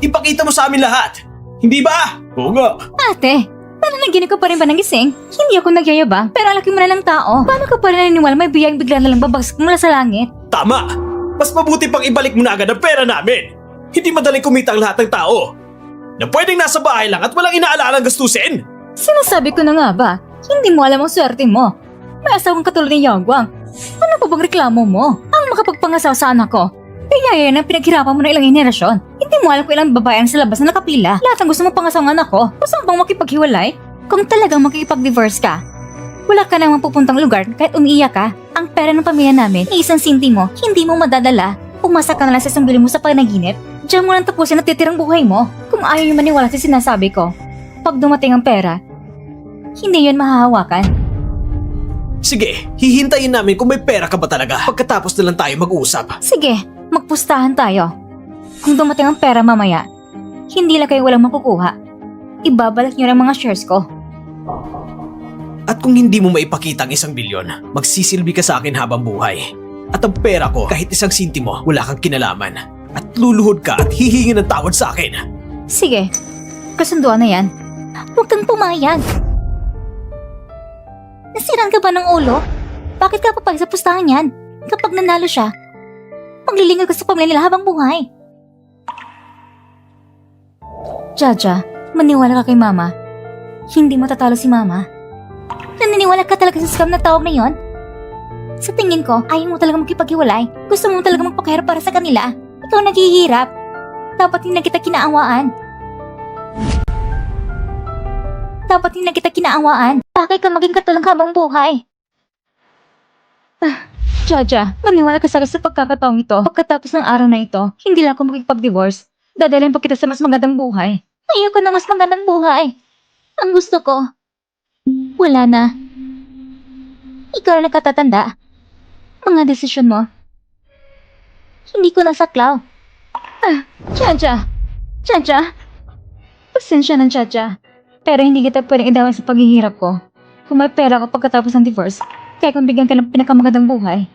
Ipakita mo sa amin lahat. Hindi ba? Oo nga. Ate, nananaginip ka pa rin ba ng gising? Hindi ako nagyayabang, pero alaki mo na lang tao. Paano ka pa rin naniniwala may biyayang bigla na lang babagsak mula sa langit? Tama! Mas mabuti pang ibalik mo na agad ang pera namin. Hindi madaling kumita ang lahat ng tao. Na pwedeng nasa bahay lang at walang inaalalang gastusin. Sinasabi ko na nga ba, hindi mo alam ang swerte mo. May asawang katulad ni Yagwang. Ano pa bang reklamo mo? Ang makapagpangasawa sa anak ko. Kaya yan ang pinaghirapan mo na ilang henerasyon. Hindi Hindi mo alam kung ilang babae ang sa labas na nakapila. Lahat ang gusto mo pangasawangan ako. Gusto mo bang makipaghiwalay? Kung talagang makikipag-divorce ka, wala ka namang pupuntang lugar kahit umiiyak ka. Ang pera ng pamilya namin, ni isang sinti mo, hindi mo madadala. Umasa ka na lang sa isang bili mo sa panaginip. Diyan mo lang tapusin at titirang buhay mo. Kung ayaw yung maniwala sa sinasabi ko, pag dumating ang pera, hindi yun mahahawakan. Sige, hihintayin namin kung may pera ka ba talaga. Pagkatapos na lang tayo mag-uusap. Sige, magpustahan tayo. Kung dumating ang pera mamaya, hindi lang kayo walang makukuha. Ibabalik niyo ang mga shares ko. At kung hindi mo maipakita ang 1 bilyon, magsisilbi ka sa akin habang buhay. At ang pera ko, kahit isang sintimo, wala kang kinalaman. At luluhod ka at hihingi ng tawad sa akin. Sige, kasunduan na yan. Huwag kang pumayag. Nasiraan ka ba ng ulo? Bakit ka papayag sa pustahan yan? Kapag nanalo siya, maglilingkod ka sa pamilya nila habang buhay. Jaja, maniwala ka kay Mama. Hindi matatalo si Mama. Naniniwala ka talaga sa scam na tawag na yon? Sa tingin ko, ayaw mo talaga magkipaghiwalay. Gusto mo talaga magpakahirap para sa kanila. Ikaw naghihirap. Dapat hindi na kita kinaawaan. Bakit ka maging katulang habang buhay? Jaja, maniwala ka sa akin sa pagkakataong ito. Pagkatapos ng araw na ito, hindi lang ako makikipag-divorce. Dadalhin pa kita sa mas magandang buhay. Ayoko na mas magandang buhay. Ang gusto ko, wala na. Ikaw na nakatatanda. Mga desisyon mo, hindi ko nasaklaw. Jaja. Pasensya ng Jaja. Pero hindi kita pwedeng idawin sa paghihirap ko. Kung may pera ka pagkatapos ng divorce, kaya kung bigyan ka ng pinakamagandang buhay.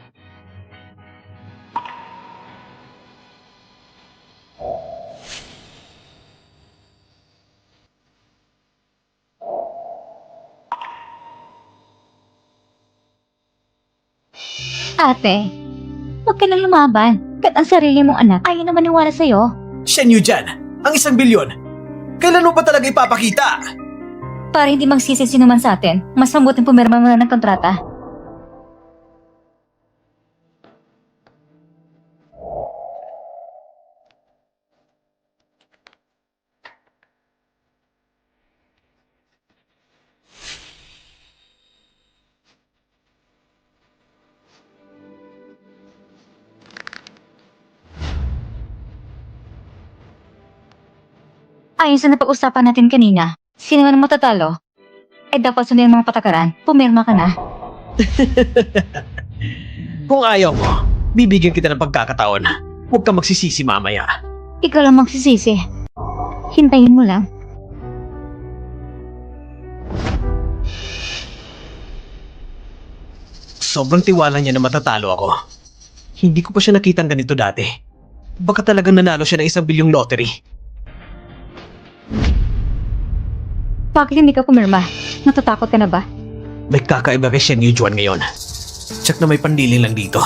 Ate, huwag ka nang lumaban. Kahit ang sarili mong anak, ayaw na maniwala sa'yo. Shen Yu dyan, ang 1 bilyon. Kailan mo pa talaga ipapakita? Para hindi magsisi sino man sa atin, mas mabuting pumirma muna ng kontrata. Ayon sa napag-usapan natin kanina, sino man ang matatalo, ay dapat sundin ang mga patakaran. Pumirma ka na. Kung ayaw mo, bibigyan kita ng pagkakataon. Huwag kang magsisisi mamaya. Ikaw lang magsisisi. Hintayin mo lang. Sobrang tiwala niya na matatalo ako. Hindi ko pa siya nakitang ganito dati. Baka talagang nanalo siya ng 1 bilyong lottery. Bakit hindi ka pumirma? Natatakot ka na ba? May kakaiba kay Shen Yujuan ngayon. Tsak na may pandiling lang dito.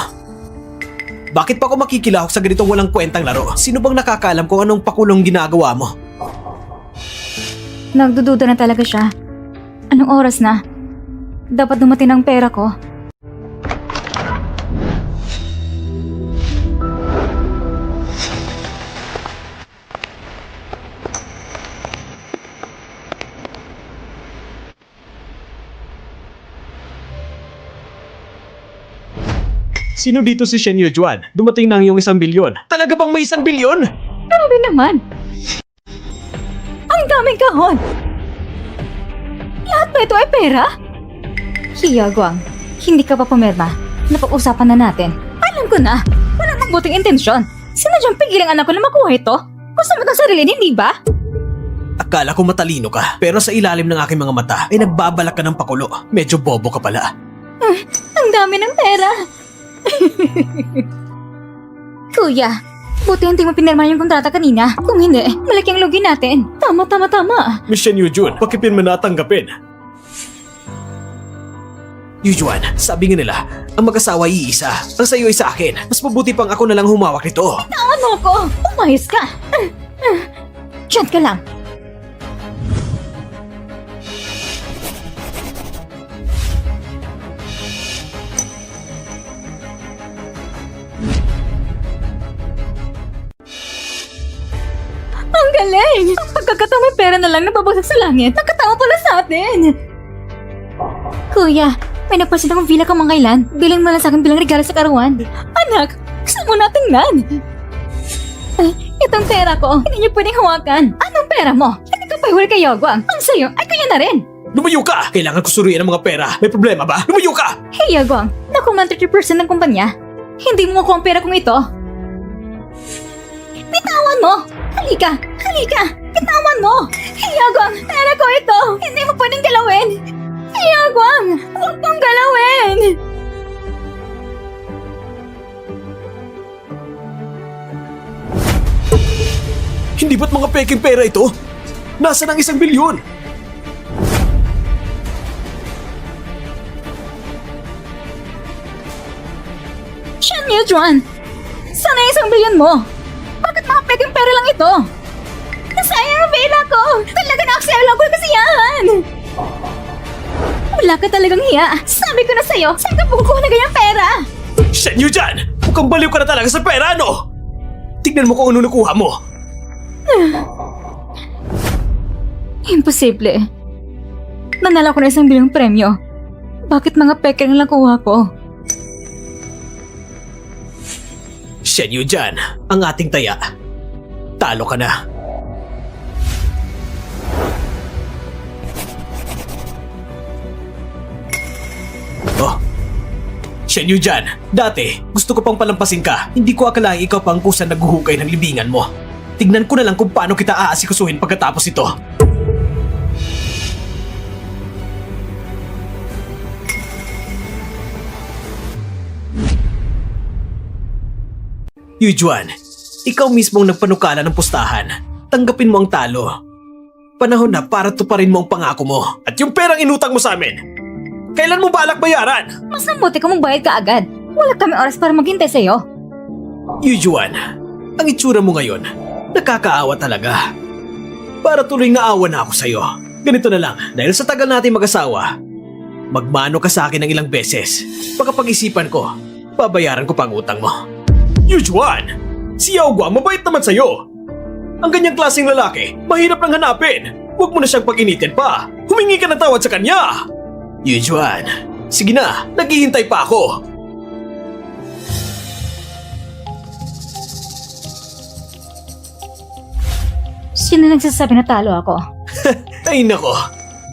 Bakit pa ako makikilahok sa ganitong walang kwentang laro? Sino bang nakakaalam kung anong pakulong ginagawa mo? Nagdududa na talaga siya. Anong oras na? Dapat dumating ang pera ko. Sino dito si Shen Yujuan? Dumating na yung 1 bilyon. Talaga bang may 1 bilyon? Grabe naman! Ang daming kahon! Lahat ba ito ay pera? Hiya, Guang. Hindi ka pa pumirma. Napag-usapan na natin. Alam ko na. Wala nang buting intensyon. Sinadyang pigilang anak ko na makuha ito. Gusto mo ng sarili, hindi ba? Akala ko matalino ka, pero sa ilalim ng aking mga mata ay nagbabalak ka ng pakulo. Medyo bobo ka pala. Ang dami ng pera. Kuya, buti hindi mo pinirma yung kontrata kanina. Kung hindi, malaki ang lugi natin. Tama. Miss Shen Yujun, bakit mo natanggapin? Yujuan, sabi nga nila, ang mag-asawa iisa. Ang sa'yo ay sa akin. Mas mabuti pang ako na lang humawak nito. Ano ko? Umayos ka. Diyan ka lang. pagkakataon may pera na lang nababagsak sa langit, nakatawa pala sa atin. Kuya, may napansin akong villa kamangailan. Bilhin mo lang sa akin bilang regalo sa karawan. Anak, gusto mo natin nan? Itong pera ko, hindi niyo pwedeng hawakan. Anong pera mo? Hindi ka pahuli kay Yogwang. Ang sayo ay kanya na rin. Lumayo ka! Kailangan ko suriin ang mga pera. May problema ba? Lumayo ka! Hey Yogwang, naku man 30% ng kumpanya. Hindi mo makuha ang pera kong ito. Bitawan mo! Halika! Halika! Bitawan mo! Hey Yogwang, pera ko ito! Hindi mo pwedeng galawin! Hey Yogwang, huwag mong galawin! Hindi ba't mga peking pera ito? Nasaan ang 1 bilyon? Shan Yujuan! Sana 1 bilyon mo! Bakit mga peking pera lang ito? Nasayang ang villa ko! Talaga na-aksaya ko kasi yan! Wala ka talagang hiya! Sabi ko na sa'yo, saan ka pukukuha na ganyang pera? Shen Yu Jan! Mukhang baliw ka na talaga sa pera, no? Tignan mo kung ano nakuha mo. Imposible. Nanalo ko na 1 bilyong premyo. Bakit mga peke lang kuha ko? Shen Yu Jan, ang ating taya. Talo ka na. Oh, Shen Yu Jan, dati gusto ko pang palampasin ka. Hindi ko akalaing ikaw pang kusa naghuhukay ng libingan mo. Tignan ko na lang kung paano kita aasikasuhin pagkatapos ito. Yujuan, ikaw mismong nagpanukala ng pustahan. Tanggapin mo ang talo. Panahon na para tuparin mo ang pangako mo. At yung perang inutang mo sa amin, kailan mo balak bayaran? Mas mabuti ka magbayad ka agad. Wala kami oras para maghintay sa'yo. Yujuan, ang itsura mo ngayon, nakakaawa talaga. Para tuloy naawa na ako sa'yo. Ganito na lang, dahil sa tagal natin mag-asawa, magmano ka sa akin ng ilang beses. Pagkapag-isipan ko, babayaran ko pa ang utang mo. Yujuan, si Yao Guang mabait naman sa'yo. Ang ganyang klaseng lalaki, mahirap lang hanapin. Huwag mo na siyang pag-initin pa. Humingi ka ng tawad sa kanya. Yujuan, sige na, naghihintay pa ako. Sino nagsasabi na talo ako? Ay nako,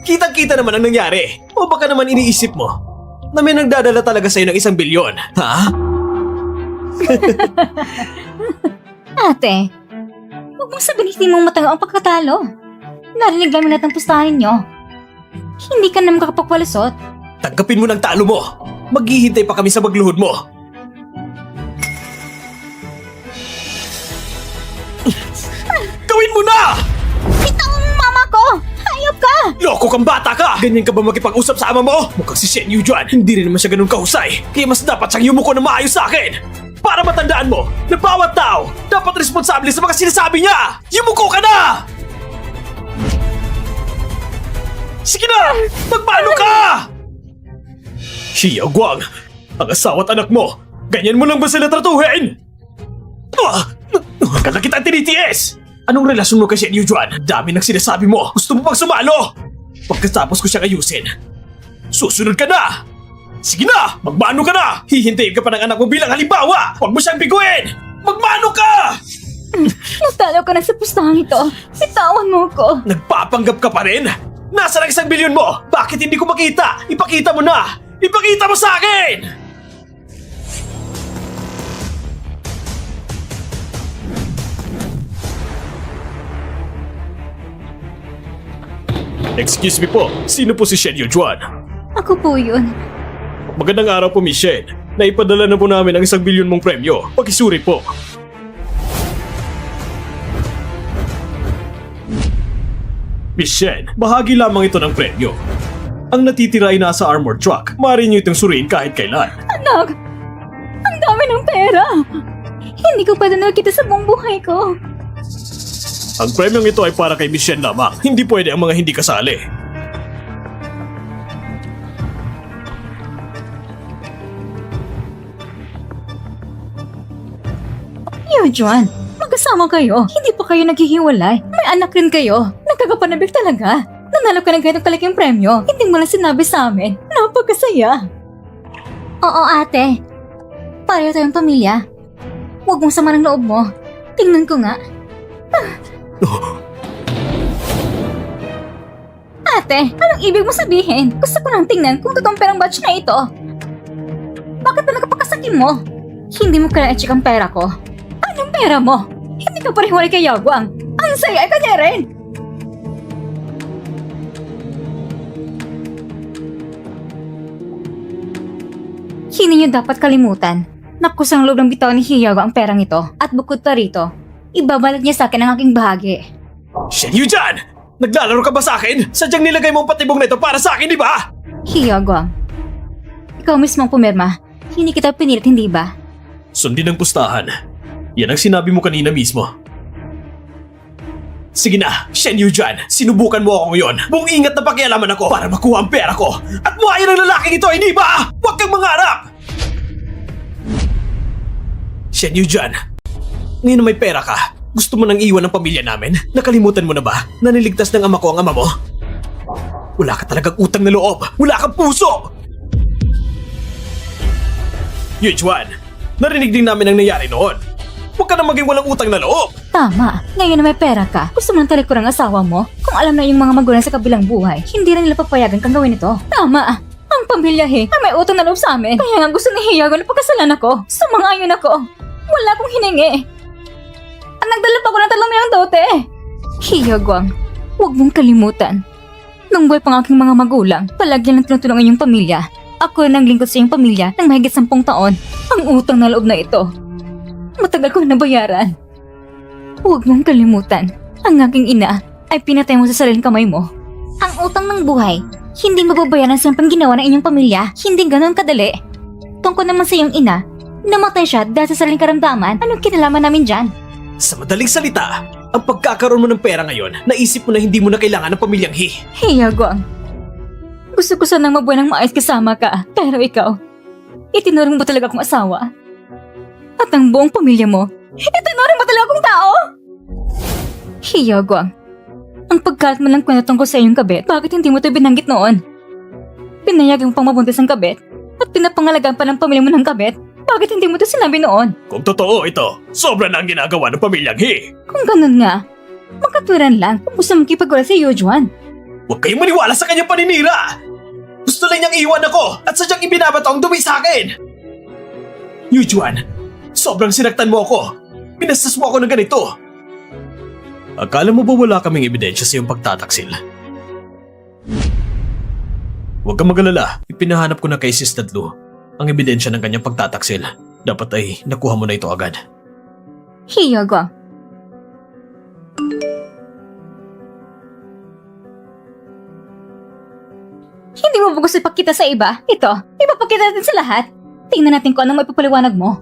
kitang-kita naman ang nangyari. O baka naman iniisip mo na may nagdadala talaga sa'yo ng 1 bilyon, ha? Ate, huwag mong sabihin hindi mong matanggap ang pagkatalo. Narinig namin lahat ng pustahan ninyo. Hindi ka naman makapagpalusot. Tanggapin mo ng talo mo. Maghihintay pa kami sa magluhod mo. Gawin mo na! Bitaw ang mama ko! Hayop ka! Loko kang bata ka! Ganyan ka ba makipag-usap sa ama mo? Mukhang si Shen Yujuan, hindi rin naman siya ganun kahusay. Kaya mas dapat siyang yumuko na maayos sa akin. Para matandaan mo na bawat tao dapat responsable sa mga sinasabi niya! Yumuko ka na! Sige na! Magmano ka! Xiao Guang, ang asawa at anak mo, ganyan mo lang ba sila tratuhin? Kaya kita tinitiis! Anong relasyon mo kay Shen Yujuan? Dami ng sinasabi mo. Gusto mo pang sumalo? Pagkatapos ko siyang ayusin, susunod ka na! Sige na! Magmano ka na! Hihintayin ka pa ng anak mo bilang halimbawa! Huwag mo siyang biguin! Magmano ka! Natalo ka na sa pustahan ito. Bitawan mo ko. Nagpapanggap ka pa rin? Nasaan ang 1 bilyon mo? Bakit hindi ko makita? Ipakita mo na! Ipakita mo sa akin! Excuse me po, sino po si Shen Yujuan? Ako po yun. Magandang araw po, Miss Shen. Naipadala na po namin ang 1 bilyon mong premyo. Pakisuri po. Miss Shen, bahagi lamang ito ng premyo. Ang natitira ay nasa armored truck. Maaari niyo itong suriin kahit kailan. Anak! Ang dami ng pera! Hindi ko pa nakita sa buong buhay ko. Ang premyong ito ay para kay Miss Shen lamang. Hindi pwede ang mga hindi kasali. Yujuan, magkasama kayo. Hindi pa kayo naghihiwalay. May May anak rin kayo. Nagkakapanabik talaga. Nanalo ka ng ganitong kalaking premyo. Hindi mo lang sinabi sa amin. Napakasaya. Oo, ate. Pareho tayong pamilya. Huwag mong sama ng loob mo. Tingnan ko nga. Ate, anong ibig mo sabihin? Gusto ko nang tingnan kung totoong perang batch na ito. Bakit ba nakapagkasakin mo? Hindi mo kailangan i-check ang pera ko. Anong pera mo? Hindi ka parehiwalay kay Yaguang. Ang saya ay kanya rin. Hindi niyo dapat kalimutan na kusang loob ng bitaw ni Hiyago ang perang ito. At bukod pa rito, ibabalik niya sa akin ang aking bahagi. Shen Yujan! Naglalaro ka ba sa akin? Sadyang nilagay mo ang patibong na ito para sa akin, di ba? Hiyago, ikaw mismo ang pumirma. Hindi kita pinilit, hindi ba? Sundin ang pustahan. Yan ang sinabi mo kanina mismo. Sige na, Shen Yujan, sinubukan mo ako ngayon. Buong ingat na pakialaman ako para makuha ang pera ko. At buhayin ang lalaking ito, hindi ba? Huwag kang mangarap! Shen Yujan, ngayon na may pera ka, gusto mo nang iwan ang pamilya namin? Nakalimutan mo na ba na niligtas ng ama ko ang ama mo? Wala ka talagang utang na loob. Wala kang puso! Yujuan, narinig din namin ang nangyari noon. Huwag ka na maging walang utang na loob. Tama. Ngayon na may pera ka, gusto mo nang talikuran ang asawa mo? Kung alam na yung mga magulang sa kabilang buhay, hindi na nila papayagan kang gawin ito. Tama. Ang pamilya ang may utang na loob sa amin. Kaya nga gusto ni Hiyago na pagkasalan ako. Sumangayon ako. Wala akong hiningi. At nagdala pa ko ng 3 milyong dote. Hiyaguang, huwag mong kalimutan. Nung buhay pang aking mga magulang, palagi lang tinutulungan yung pamilya. Ako nang lingkod sa iyong pamilya ng mahigit 10 taon. Ang utang na loob na ito, matagal ko na nabayaran. Huwag mong kalimutan, ang aking ina ay pinatay mo sa sariling kamay mo. Ang utang ng buhay, hindi mababayaran sa pang ginawa ng inyong pamilya. Hindi ganoon kadali. Tungkol naman sa iyong ina, namatay siya dahil sa sariling karamdaman. Anong kinalaman namin dyan? Sa madaling salita, ang pagkakaroon mo ng pera ngayon, naisip mo na hindi mo na kailangan ng pamilyang Hiyaguang, gusto ko sanang mabuhay ng maayos kasama ka. Pero ikaw, itinuring mo talaga akong asawa. At ang buong pamilya mo, itinuring mo talaga akong tao! Hiyaguang, ang pagkalat mo lang kwento tungkol sa iyong kabit, bakit hindi mo ito binanggit noon? Pinayagan mo pang mabuntis ang kabit at pinapangalagaan pa ng pamilya mo ng kabit, bakit hindi mo ito sinabi noon? Kung totoo ito, sobra na ang ginagawa ng pamilyang Kung ganun nga, magkatuwiran lang kung gusto makipagwala si Yujuan. Huwag kayong maniwala sa kanyang paninira! Gusto lang niyang iwan ako at sadyang ibinabato ang dumi sa akin! Yujuan, sobrang sinaktan mo ako! Pinastas mo ako ng ganito! Akala mo ba wala kaming ebidensya sa iyong pagtataksil? Huwag kang mag-alala, ipinahanap ko na kay Sis Tadlu ang ebidensya ng kanyang pagtataksil. Dapat ay nakuha mo na ito agad. Hiyaguang, hindi mo ba gusto ipakita sa iba? Ito, ipapakita natin sa lahat. Tingnan natin kung anong maipapaliwanag mo.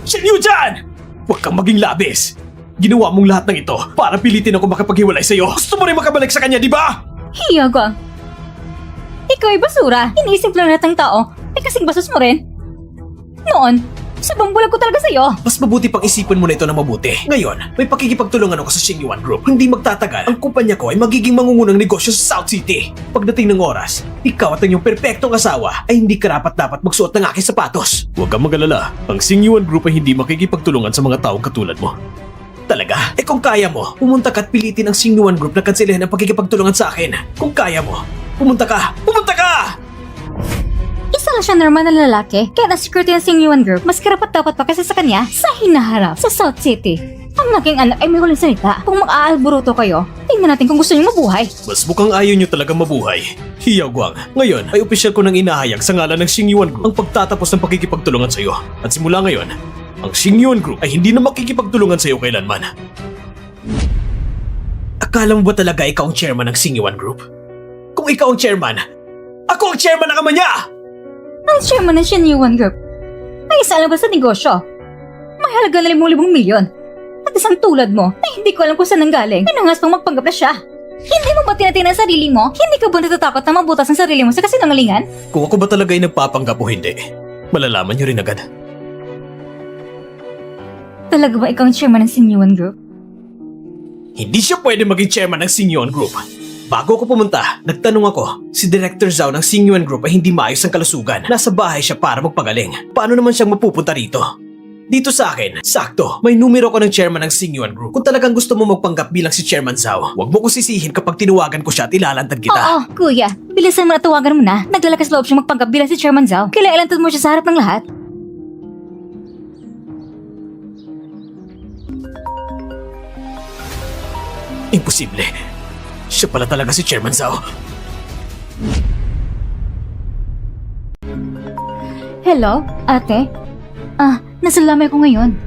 Shen Yujan! Huwag kang maging labis! Ginawa mong lahat ng ito para pilitin ako makapaghiwalay sa'yo. Gusto mo rin makabalik sa kanya, di ba? Hiyaguang, ikaw ay basura. Iniisip lang lahat ng tao ay kasing basos mo rin. Noon, sabang bulag ko talaga sa'yo. Mas mabuti pang isipan mo na ito na mabuti. Ngayon, may pakikipagtulungan ako sa Xingyuan Group. Hindi magtatagal, ang kumpanya ko ay magiging mangungunang negosyo sa South City. Pagdating ng oras, ikaw at ang iyong perpektong asawa ay hindi karapat-dapat magsuot ng aking sapatos. Huwag kang mag-alala, ang Xingyuan Group ay hindi makikipagtulungan sa mga taong katulad mo. Talaga? Eh kung kaya mo, pumunta ka at pilitin ang Xingyuan Group na kansilahin ang pakikipagtulungan sa akin. Kung kaya mo, pumunta ka! Pumunta ka! Isa lang siya normal na lalaki, kaya ang security ng Xingyuan Group mas karapat-dapat pa kasi sa kanya sa hinaharap sa South City. Ang aking anak ay may huling salita. Kung mag-aalburuto kayo, tingnan natin kung gusto niyo mabuhay. Mas mukhang ayaw nyo talagang mabuhay. Hiyaguang, ngayon ay opisyal ko nang inahayag sa ngalan ng Xingyuan Group ang pagtatapos ng pakikipagtulungan sa iyo. At simula ngayon, ang Xingyuan Group ay hindi na makikipagtulungan sa iyo kailanman. Akala mo ba talaga ikaw ang chairman ng Xingyuan Group? Kung ikaw ang chairman, ako ang chairman ng ama niya! Ang chairman ng Xingyuan Group ay isa lang ba sa negosyo? May halaga na 5,000 milyon. At isang tulad mo na hindi ko alam kung saan nanggaling, pinangas pang magpanggap na siya. Hindi mo ba tinatingnan ang sarili mo? Hindi ka ba natatakot na mabutas ang sarili mo sa kasinungalingan? Kung ako ba talaga ay nagpapanggap o hindi, malalaman niyo rin agad. Talaga ba ikaw ang chairman ng Sinyuan Group? Hindi siya pwede maging chairman ng Singyuan Group. Bago ako pumunta, nagtanong ako, si Director Zhao ng Singyuan Group ay hindi maayos ang kalusugan. Nasa bahay siya para magpagaling. Paano naman siyang mapupunta rito? Dito sa akin, sakto, may numero ko ng chairman ng Singyuan Group. Kung talagang gusto mo magpanggap bilang si Chairman Zhao, huwag mo ko sisihin kapag tinuwagan ko siya at ilalantad kita. Oo, kuya. Bilisan mo na tawagan mo na. Naglalakas loob siya magpanggap bilang si Chairman Zhao. Kailangan mo siya sa harap ng lahat. Imposible. Siya pala talaga si Chairman Zhao. Hello, ate? Nasa lamay ko ngayon.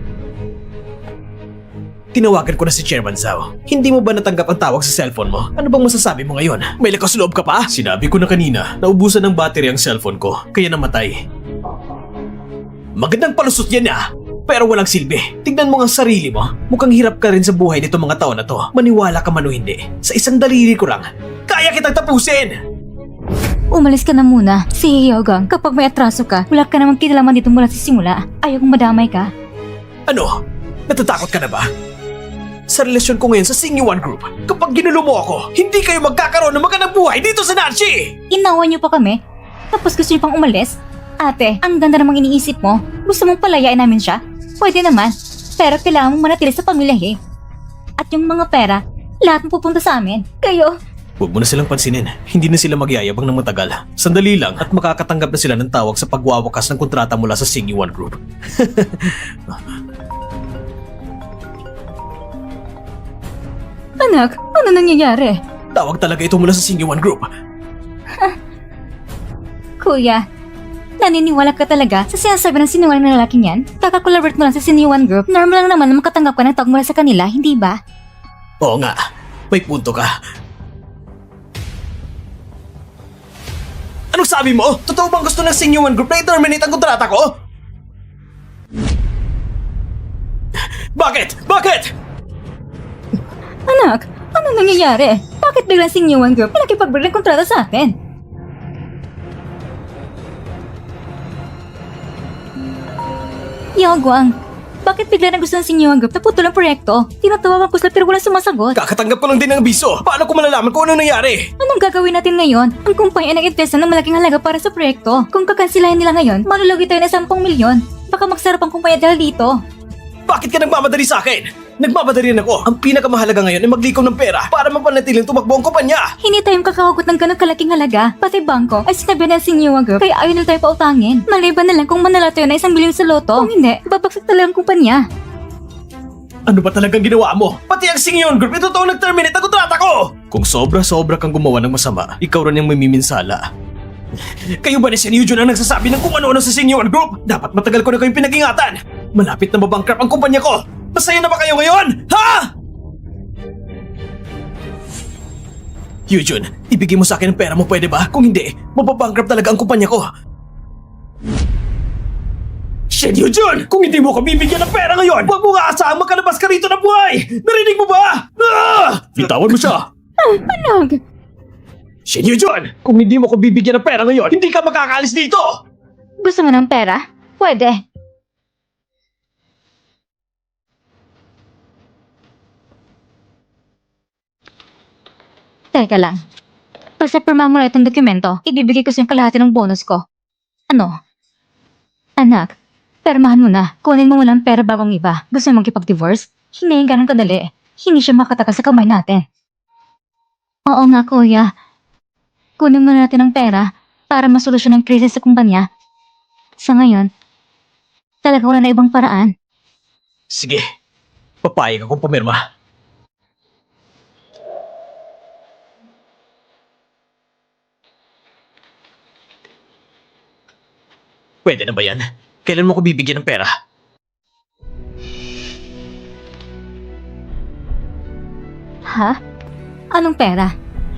Tinawagan ko na si Chairman Zhao. Hindi mo ba natanggap ang tawag sa cellphone mo? Ano bang masasabi mo ngayon? May lakas loob ka pa? Sinabi ko na kanina, naubusan ng battery ang cellphone ko, kaya namatay. Magandang palusot yan pero walang silbi. Tignan mo ang sarili mo. Mukhang hirap ka rin sa buhay nito mga taon na to. Maniwala ka man o hindi. Sa isang daliri ko lang, kaya kitang tapusin! Umalis ka na muna. Si Hyogang, kapag may atraso ka, wala ka namang kinalaman dito mula sa simula. Ayaw kong madamay ka. Ano? Natatakot ka na ba? Sa relasyon ko ngayon sa Singyuan Group, kapag ginulo mo ako, hindi kayo magkakaroon ng magandang buhay dito sa Nachi! Inawan niyo pa kami? Tapos gusto niyo pang umalis? Ate, ang ganda namang iniisip mo. Gusto mong palayain namin siya? Pwede naman. Pero kailangan mong manatili sa pamilya At yung mga pera, lahat mo pupunta sa amin. Kayo, Huwag mo na silang pansinin. Hindi na sila magyayabang ng matagal. Sandali lang at makakatanggap na sila ng tawag sa pagwawakas ng kontrata mula sa Singyuan Group. anak, ano nangyayari? Tawag talaga ito mula sa Singyuan Group. Kuya, naniniwala ka talaga sa sinasabi ng sinungaling na lalaking yan? Kakakollaborate mo lang sa Sinyuan Group. Normal lang naman na makatanggap ka ng tawag mula sa kanila, hindi ba? Oo nga, may punto ka. Anong sabi mo? Totoo bang gusto ng Singyuan Group na i-terminate ang kontrata ko? Bakit? Bakit? Anak, ano nangyayari? Bakit biglang Sinyuan Group nakipag-break ng kontrata sa atin? Yaguang, bakit bigla na gusto ng Sinyuan Group na putol ang proyekto? Tinatawagan ko sila pero walang sumasagot. Kakatanggap ko lang din ng abiso. Paano ko malalaman kung ano nangyari? Anong gagawin natin ngayon? Ang kumpanya ay nag-invest ng malaking halaga para sa proyekto. Kung kakansilahin nila ngayon, malulugi tayo ng 10 milyon. Baka magsarap ang kumpanya dahil dito. Bakit ka nagmamadali sa akin? Nagmamadali rin ako. Ang pinakamahalaga ngayon ay maglikom ng pera para mapanatiling tumakbo ang kumpanya. Hindi tayo kakahugot ng ganong kalaking halaga. Pati bangko ay sinabi ng Sinyuan Group kaya ayaw nila tayo pautangin. Maliban na lang kung manala tayo na 1 milyon sa loto. Kung hindi, babagsak talaga ang kumpanya. Ano ba talagang ginawa mo? Pati ang Singyuan Group, ito toong nag-terminate ang kontrata ko! Kung sobra-sobra kang gumawa ng masama, ikaw rin yung may miminsala. Kayo ba ni Shen Yujun ang nagsasabi ng kung ano-ano sa Singyuan Group? Dapat matagal ko na kayong pinag-ingatan. Malapit na mabankrupt ang kumpanya ko. Masaya na ba kayo ngayon? Ha? Yujun, ibigay mo sa akin ang pera mo, pwede ba? Kung hindi, mababankrupt talaga ang kumpanya ko. Shen Yujun! Kung hindi mo ko bibigyan ng pera ngayon, huwag mo nga asahang magkalabas ka rito na buhay! Narinig mo ba? Bitawan mo siya! Anak! Shen Yujun! Kung hindi mo ko bibigyan ng pera ngayon, hindi ka makakaalis dito! Gusto mo ng pera? Pwede. Teka lang. Pag sa pirma mo na itong dokumento, ibibigay ko sa yung kalahati ng bonus ko. Ano? Anak, permahan mo na. Kunin mo muna ang pera bagong iba. Gusto mo magkipag-divorce? Hindi yung ganun kadali. Hindi siya makatagal sa kamay natin. Oo nga, kuya. Kunin mo natin ang pera para masolusyon ang krisis sa kumpanya. Sa ngayon, talaga wala na ibang paraan. Sige, papayag akong pumirma. Pwede na ba yan? Kailan mo ko bibigyan ng pera? Ha? Anong pera?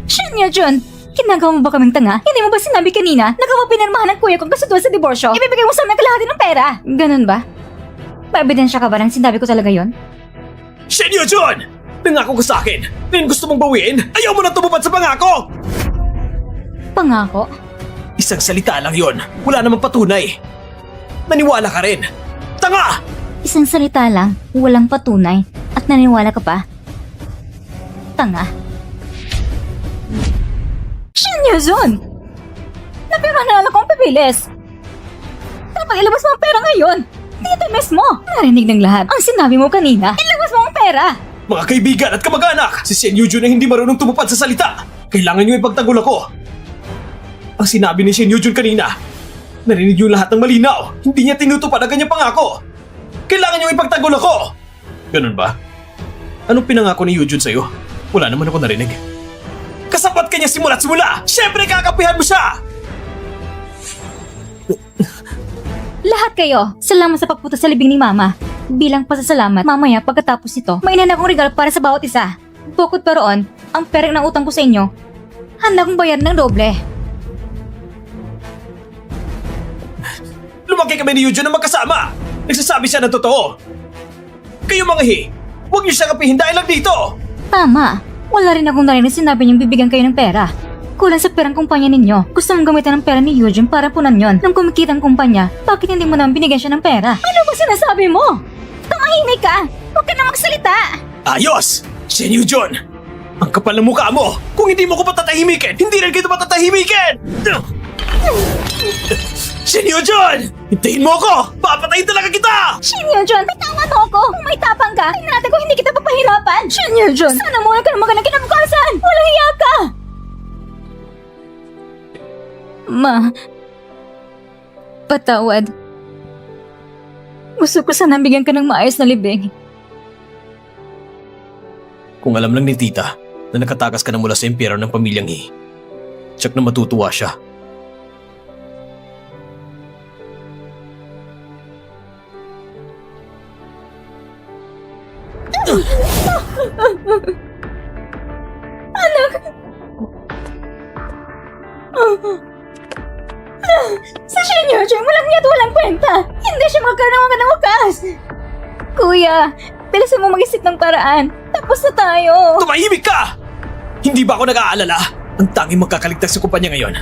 Shinya Jun! Ginagawa mo ba kaming tanga? Hindi mo ba sinabi kanina na kapag pinirmahan ng kuya kong kasunduan sa diborsyo, ibibigay mo sa amin ang kalahati ng pera? Ganun ba? Paebidensya ka ba nang sinabi ko talaga yon? Shen Yujun! Nangako ka sa akin! Ngayon gusto mong bawiin? Ayaw mo na tumupad sa pangako! Pangako? Isang salita lang yon. Wala namang patunay. Naniwala ka rin. Tanga! Isang salita lang, walang patunay, at naniniwala ka pa? Tanga. Shin Yuzun! Napira na lang akong papilis! Dapat ilabas mo ang pera ngayon! Dito mismo! Narinig ng lahat ang sinabi mo kanina. Ilabas mo ang pera! Mga kaibigan at kamag-anak, si Shen Yujun ay hindi marunong tumupad sa salita. Kailangan niyo ipagtanggol ako. Ang sinabi ni Shen Yujun kanina, narinig niyo lahat ng malinaw. Hindi niya tinutupad ang kanyang pangako. Kailangan niyo ipagtanggol ako. Ganun ba? Anong pinangako ni Yujun sa'yo? Wala naman ako narinig. Kasapat ka niya simula't simula! Siyempre kakapihan mo siya! Lahat kayo, salamat sa pagpunta sa libing ni Mama. Bilang pasasalamat, mamaya pagkatapos nito, may inan akong regalo para sa bawat isa. Bukod pa roon, ang pera ng utang ko sa inyo, handa kong bayaran ng doble. Lumaki kami ni Yujun na magkasama! Nagsasabi siya ng totoo! Kayo mga huwag niyo siya kapihin dahil lang dito! Tama, wala rin akong narinig sinabi niyong bibigyan kayo ng pera. Kulang sa perang kumpanya ninyo. Gusto mong gamitan ng pera ni Eugene para punan yon. Nung kumikita ang kumpanya, bakit hindi mo naman binigyan siya ng pera? Ano ba sinasabi mo? Tumahimik ka! Huwag ka na magsalita! Ayos! Shen Yujun! Ang kapal ng mukha mo! Kung hindi mo ko patatahimikin, hindi rin kita patatahimikin! Shen Yujun! Hintayin mo ako! Papatayin talaga kita! Shin Yujun, bitawan mo ako! Kung may tapang ka, tingnan ko hindi kita papahirapan! Shin Yujun, sana muna ka na magandang kinabukasan! Walang hiya ka! Ma, patawad. Gusto ko sanang bigyan ka ng maayos na libing. Kung alam lang ni tita na nakatakas ka na mula sa impyerno ng pamilyang tsak na matutuwa siya. Sa Shin Yujun, walang niya't walang kwenta. Hindi siya magkaroon ng magandang wakas. Kuya, bilisan mo mag-isip ng paraan. Tapos na tayo. Tumahimik ka! Hindi ba ako nag-aalala? Ang tanging magkakaligtas sa kumpanya ngayon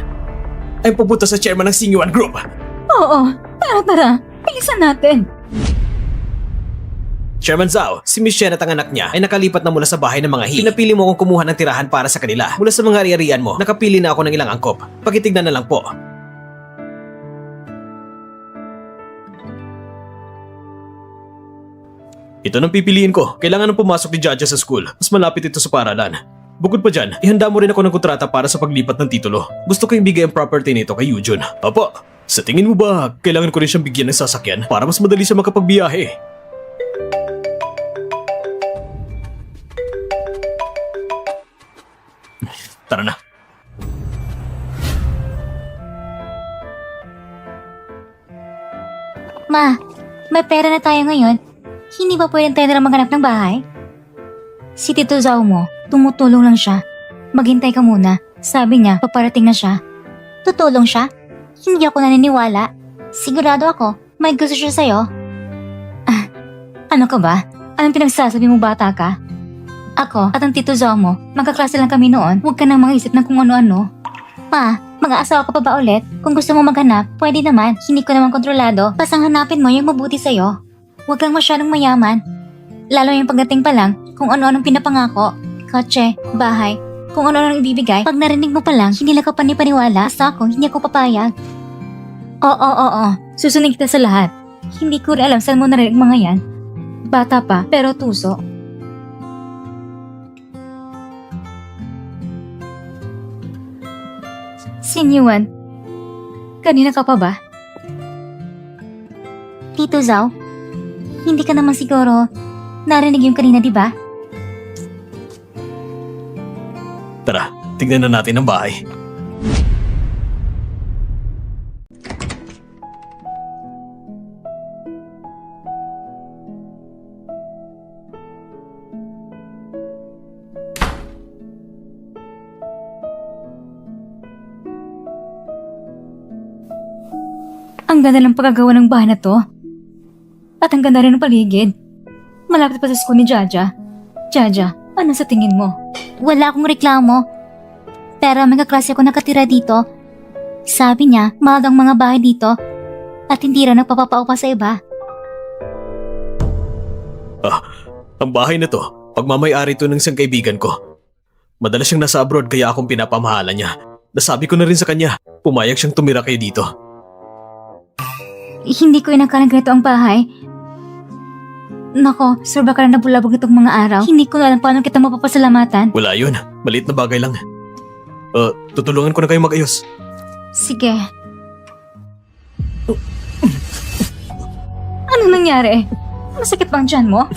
ay pupunta sa chairman ng Xingyuan Group. Oo, tara. Bilisan natin. Chairman Zhao, si Miss Shen at ang anak niya ay nakalipat na mula sa bahay ng mga Pinapili mo akong kumuha ng tirahan para sa kanila. Mula sa mga ari-arian mo, nakapili na ako ng ilang angkop. Pakitignan na lang po. Ito nang pipiliin ko. Kailangan nang pumasok ni Jaja sa school. Mas malapit ito sa paralan. Bukod pa dyan, ihanda mo rin ako ng kontrata para sa paglipat ng titulo. Gusto ko yung bigay ang property nito kay Yujun. Papa, sa tingin mo ba kailangan ko rin siyang bigyan ng sasakyan para mas madali siya makapagbiyahe? Tara na. Ma, may pera na tayo ngayon. Hindi ba pwedeng tayo na lang maghanap ng bahay? Si Tito Zhao mo, tumutulong lang siya. Maghintay ka muna. Sabi niya, paparating na siya. Tutulong siya? Hindi ako naniniwala. Sigurado ako, may gusto siya sa'yo. Ah, ano ka ba? Anong pinagsasabi mo, bata ka? Ako at ang Tito Zhao mo, magkaklase lang kami noon. Huwag ka nang mag-isip ng kung ano-ano. Ma, mag-aasawa ka pa ba ulit? Kung gusto mo maghanap, pwede naman. Hindi ko naman kontrolado. Basta hanapin mo yung mabuti sa'yo. Huwag kang masyadong mayaman. Lalo yung pagdating pa lang, kung ano-anong pinapangako. Kotse, bahay, kung ano-anong ibibigay. Pag narinig mo pa lang, hindi lang ka panipaniwala. Basta ako, hindi ako papayag. Oo. Susunod kita sa lahat. Hindi ko rin alam saan mo narinig mga yan. Bata pa, pero tuso. Sinyuan, kanina ka pa ba? Tito Zhao, hindi ka naman siguro narinig yung kanina, di ba? Tara, tignan na natin ang bahay. Ang ganda ng pagkagawa ng bahay na to. At ang ganda rin ng paligid. Malapit pa sa school ni Jaja. Jaja, ano sa tingin mo? Wala akong reklamo. Pero may kaklase ako nakatira dito. Sabi niya, mahal ang mga bahay dito. At hindi rin nagpapapaupa sa iba. Ang bahay na to, pagmamayari to ng isang kaibigan ko. Madalas siyang nasa abroad kaya akong pinapamahalan niya. Nasabi ko na rin sa kanya, pumayag siyang tumira kayo dito. Hindi ko inakalang ganito ang bahay. Nako, sobra ka na nabulabog itong mga araw. Hindi ko na alam paano kita mapapasalamatan. Wala yun, maliit na bagay lang. Tutulungan ko na kayo mag-ayos. Sige. Anong nangyari? Masakit bang tiyan mo?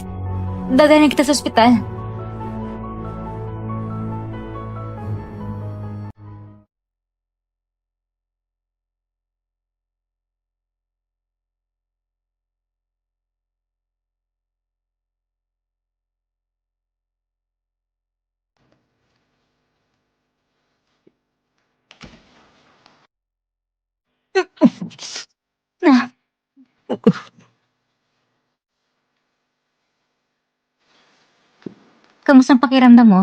Dadalhin kita sa ospital. Na. Kamusta ang pakiramdam mo?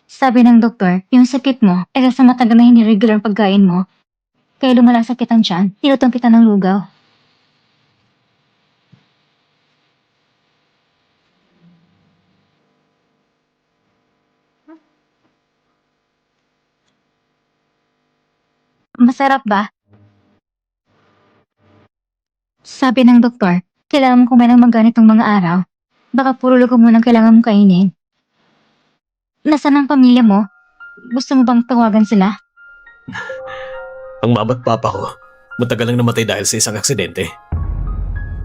Sabi ng doktor, yung sakit mo ay sa matagal na hindi regular ang pagkain mo. Kaya lumalang sakit ang tiyan, tinutong kita ng lugaw. Masarap ba? Sabi ng doktor, kailangan mo kumain ng mga ganitong mga araw. Baka puro lugaw mo lang kailangan mong kainin. Nasaan ang pamilya mo? Gusto mo bang tawagan sila? Ang mama at papa ko, matagal lang namatay dahil sa isang aksidente.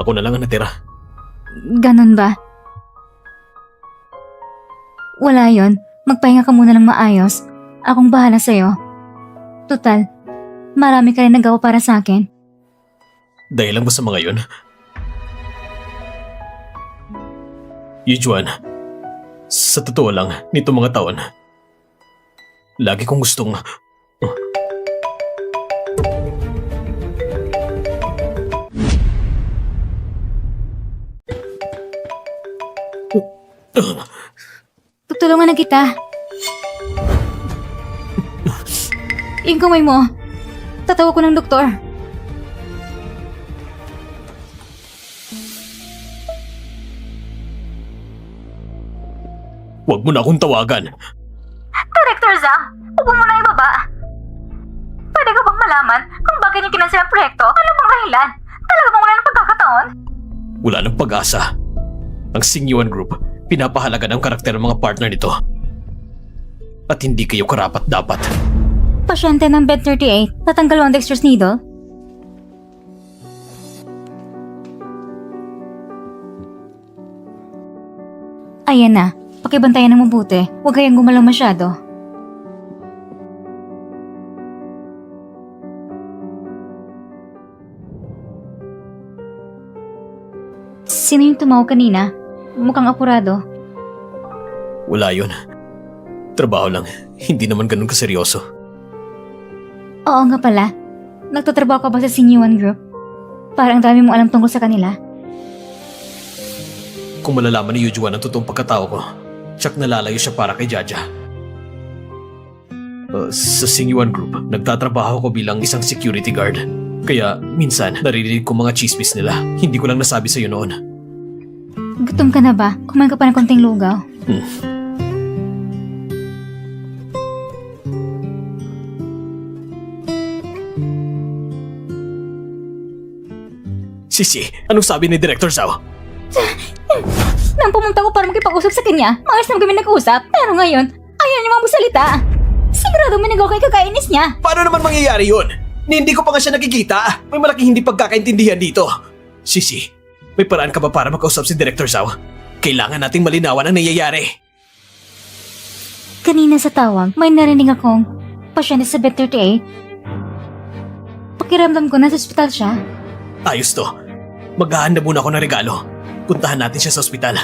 Ako na lang ang natira. Ganon ba? Wala yon. Magpahinga ka muna ng maayos. Akong bahala sa'yo. Tutal, marami ka rin nagawa para sa akin. Dahil lang ba sa mga yun? Yujuan, sa totoo lang, nito mga taon, lagi kong gustong... Tutulungan na kita. Yung kamay mo. Tatawag ko ng doktor. Huwag mo na akong tawagan. Director Zhang, huwag mo na ibaba. Pwede ka bang malaman kung bakit niya kinansel ang proyekto? Ano bang dahilan? Talaga bang wala ng pagkakataon? Wala ng pag-asa. Ang Singyuan Group, pinapahalaga ng karakter ng mga partner nito. At hindi kayo karapat-dapat. Pasyente ng bed 38, natanggal ang dextrose needle. Ayan na, pakibantayan ng mabuti. Huwag kayong gumalaw masyado. Sino yung tumawag kanina? Mukhang apurado. Wala yun. Trabaho lang, hindi naman ganun kaseryoso. Oo nga pala. Nagtatrabaho ka ba sa Sinyuan Group? Parang dami mong alam tungkol sa kanila. Kung malalaman ni Yujuan ang totoong pagkatao ko, tsak nalalayo siya para kay Jaja. Sa Singyuan Group, nagtatrabaho ko bilang isang security guard. Kaya minsan, naririnig ko mga chismis nila. Hindi ko lang nasabi sa'yo noon. Gutom ka na ba? Kumain ka pa ng konting lugaw. Sisi, anong sabi ni Director Zhao? Nang pumunta ko para makipag-usap sa kanya, maayos naman kami nag-usap. Pero ngayon, ayaw niya magsalita. Sigurado may nagawa kay kakainis niya. Paano naman mangyayari yun? Hindi ko pa nga siya nakikita. May malaking hindi pagkakaintindihan dito. Sisi, may paraan ka ba para makausap si Director Zhao? Kailangan nating malinawan ang nangyayari. Kanina sa tawag, may narinig akong pasyente sa bed 38. Pakiramdam ko nasa ospital siya. Ayos to. Maghahanda muna ako ng regalo. Puntahan natin siya sa ospital.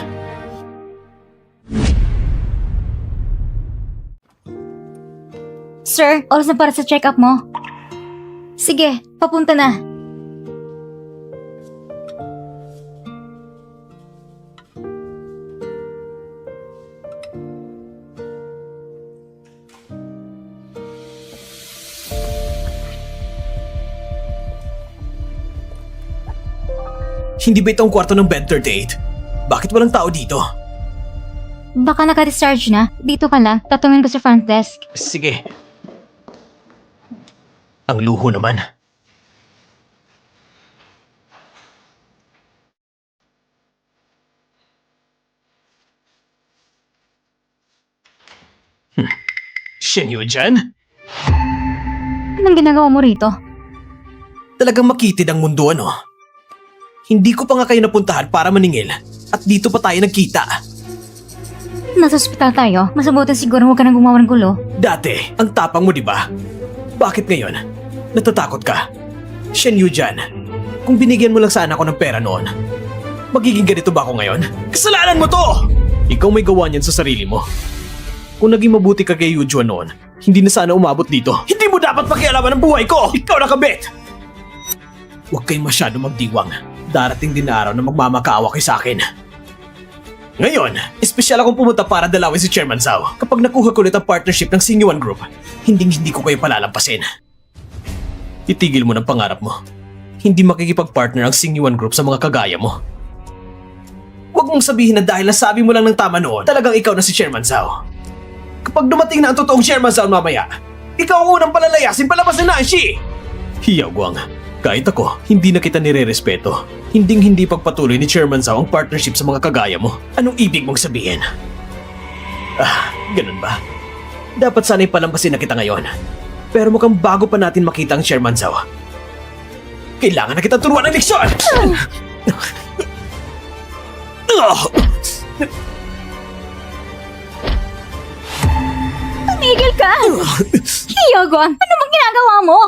Sir, oras na para sa check-up mo. Sige, papunta na. Hindi ba ito ang kwarto ng Bed 38? Bakit walang tao dito? Baka naka-discharge na. Dito ka lang. Tatungin ko sa front desk. Sige. Ang luho naman. Shenyu dyan? Anong ginagawa mo rito? Talagang makitid ang mundo, ano? Hindi ko pa nga kayo napuntahan para maningil at dito pa tayo nagkita. Nasa ospital tayo. Mas mabuti siguro huwag ka nang gumawa ng gulo. Dati, ang tapang mo, di ba? Bakit ngayon? Natatakot ka? Shenyu dyan. Kung binigyan mo lang sana ako ng pera noon, magiging ganito ba ako ngayon? Kasalanan mo to! Ikaw may gawa niyan sa sarili mo. Kung naging mabuti ka kay Yujuan noon, hindi na sana umabot dito. Hindi mo dapat pakialaman ang buhay ko! Ikaw nakabit! Huwag kayong masyado magdiwang. Darating din na araw na magmamakaawa kayo sa akin. Ngayon, espesyal akong pumunta para dalawin si Chairman Zhao. Kapag nakuha ko ulit ang partnership ng Xingyuan Group, hindi ko kayo palalampasin. Itigil mo ng pangarap mo. Hindi makikipag-partner ang Xingyuan Group sa mga kagaya mo. Huwag mong sabihin na dahil nasabi mo lang ng tama noon, talagang ikaw na si Chairman Zhao. Kapag dumating na ang totoong Chairman Zhao mamaya, ikaw ang unang palalayasin palabas na Nanshi! Hiyaw Guang, kahit ako, hindi na kita nire-respeto. Hindi pagpatuloy ni Chairman Zhao ang partnership sa mga kagaya mo. Anong ibig mong sabihin? Ganun ba? Dapat sana'y palampasin na kita ngayon. Pero mukhang bago pa natin makita ang Chairman Zhao. Kailangan na kita turuan ng leksyon! Tumigil ka! Hiyogwang, ano bang ginagawa mo?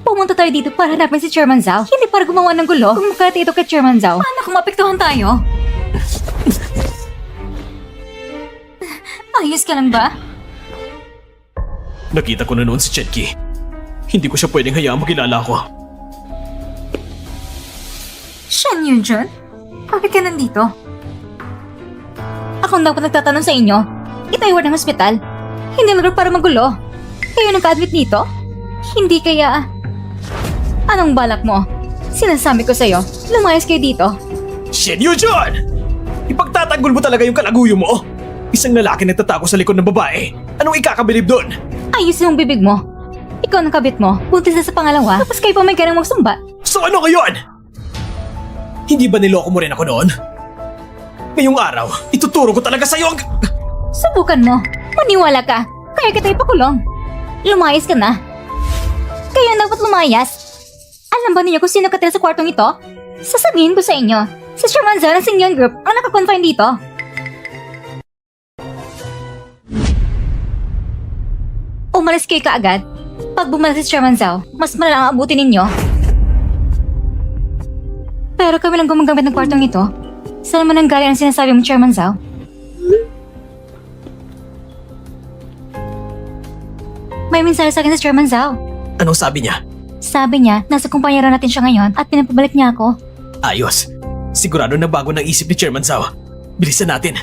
Pumunta tayo dito para hanapin si Chairman Zhao. Hindi para gumawa ng gulo. Kung makati ito kay Chairman Zhao, paano kung mapektuhan tayo? Ayos ka lang ba? Nakita ko na noon si Chetki. Hindi ko siya pwedeng hayaang makilala ko. Shen Yunjun? Bakit ka nandito? Ako ang dapat nagtatanong sa inyo. Ito'y ward ng hospital. Hindi lugar para magulo. Kayo nagka-admit dito? Hindi kaya... Anong balak mo? Sinasabi ko sa'yo, lumayas kayo dito. Shen Yujun! Ipagtatanggol mo talaga yung kalaguyo mo? Isang lalaki nagtatago sa likod ng babae. Anong ikakabilib doon? Ayusin mong bibig mo. Ikaw ang kabit mo, buntis na sa pangalawa, tapos kayo pa may ganang magsumba. So ano ngayon? Hindi ba niloko mo rin ako noon? Ngayong araw, ituturo ko talaga sa'yo ang... Subukan mo. Maniwala ka. Kaya kita ipakulong. Lumayas ka na. Kayo ang dapat lumayas. Alam ba ninyo kung sino katira sa kwartong ito? Sasabihin ko sa inyo. Si Chairman Zhao ng Xingyuan Group ang nakakonfine dito. Umalis kayo kaagad. Pag bumalik si Chairman Zhao, mas malala ang abutin ninyo. Pero kami lang gumagamit ng kwartong ito. Saan man ang galing ang sinasabi mo, Chairman Zhao? May mensahe sa akin si Chairman Zhao. Anong sabi niya? Sabi niya, nasa kumpanyero natin siya ngayon at pinapabalik niya ako. Ayos. Sigurado na bago ng isip ni Chairman Zhao. Bilisan natin.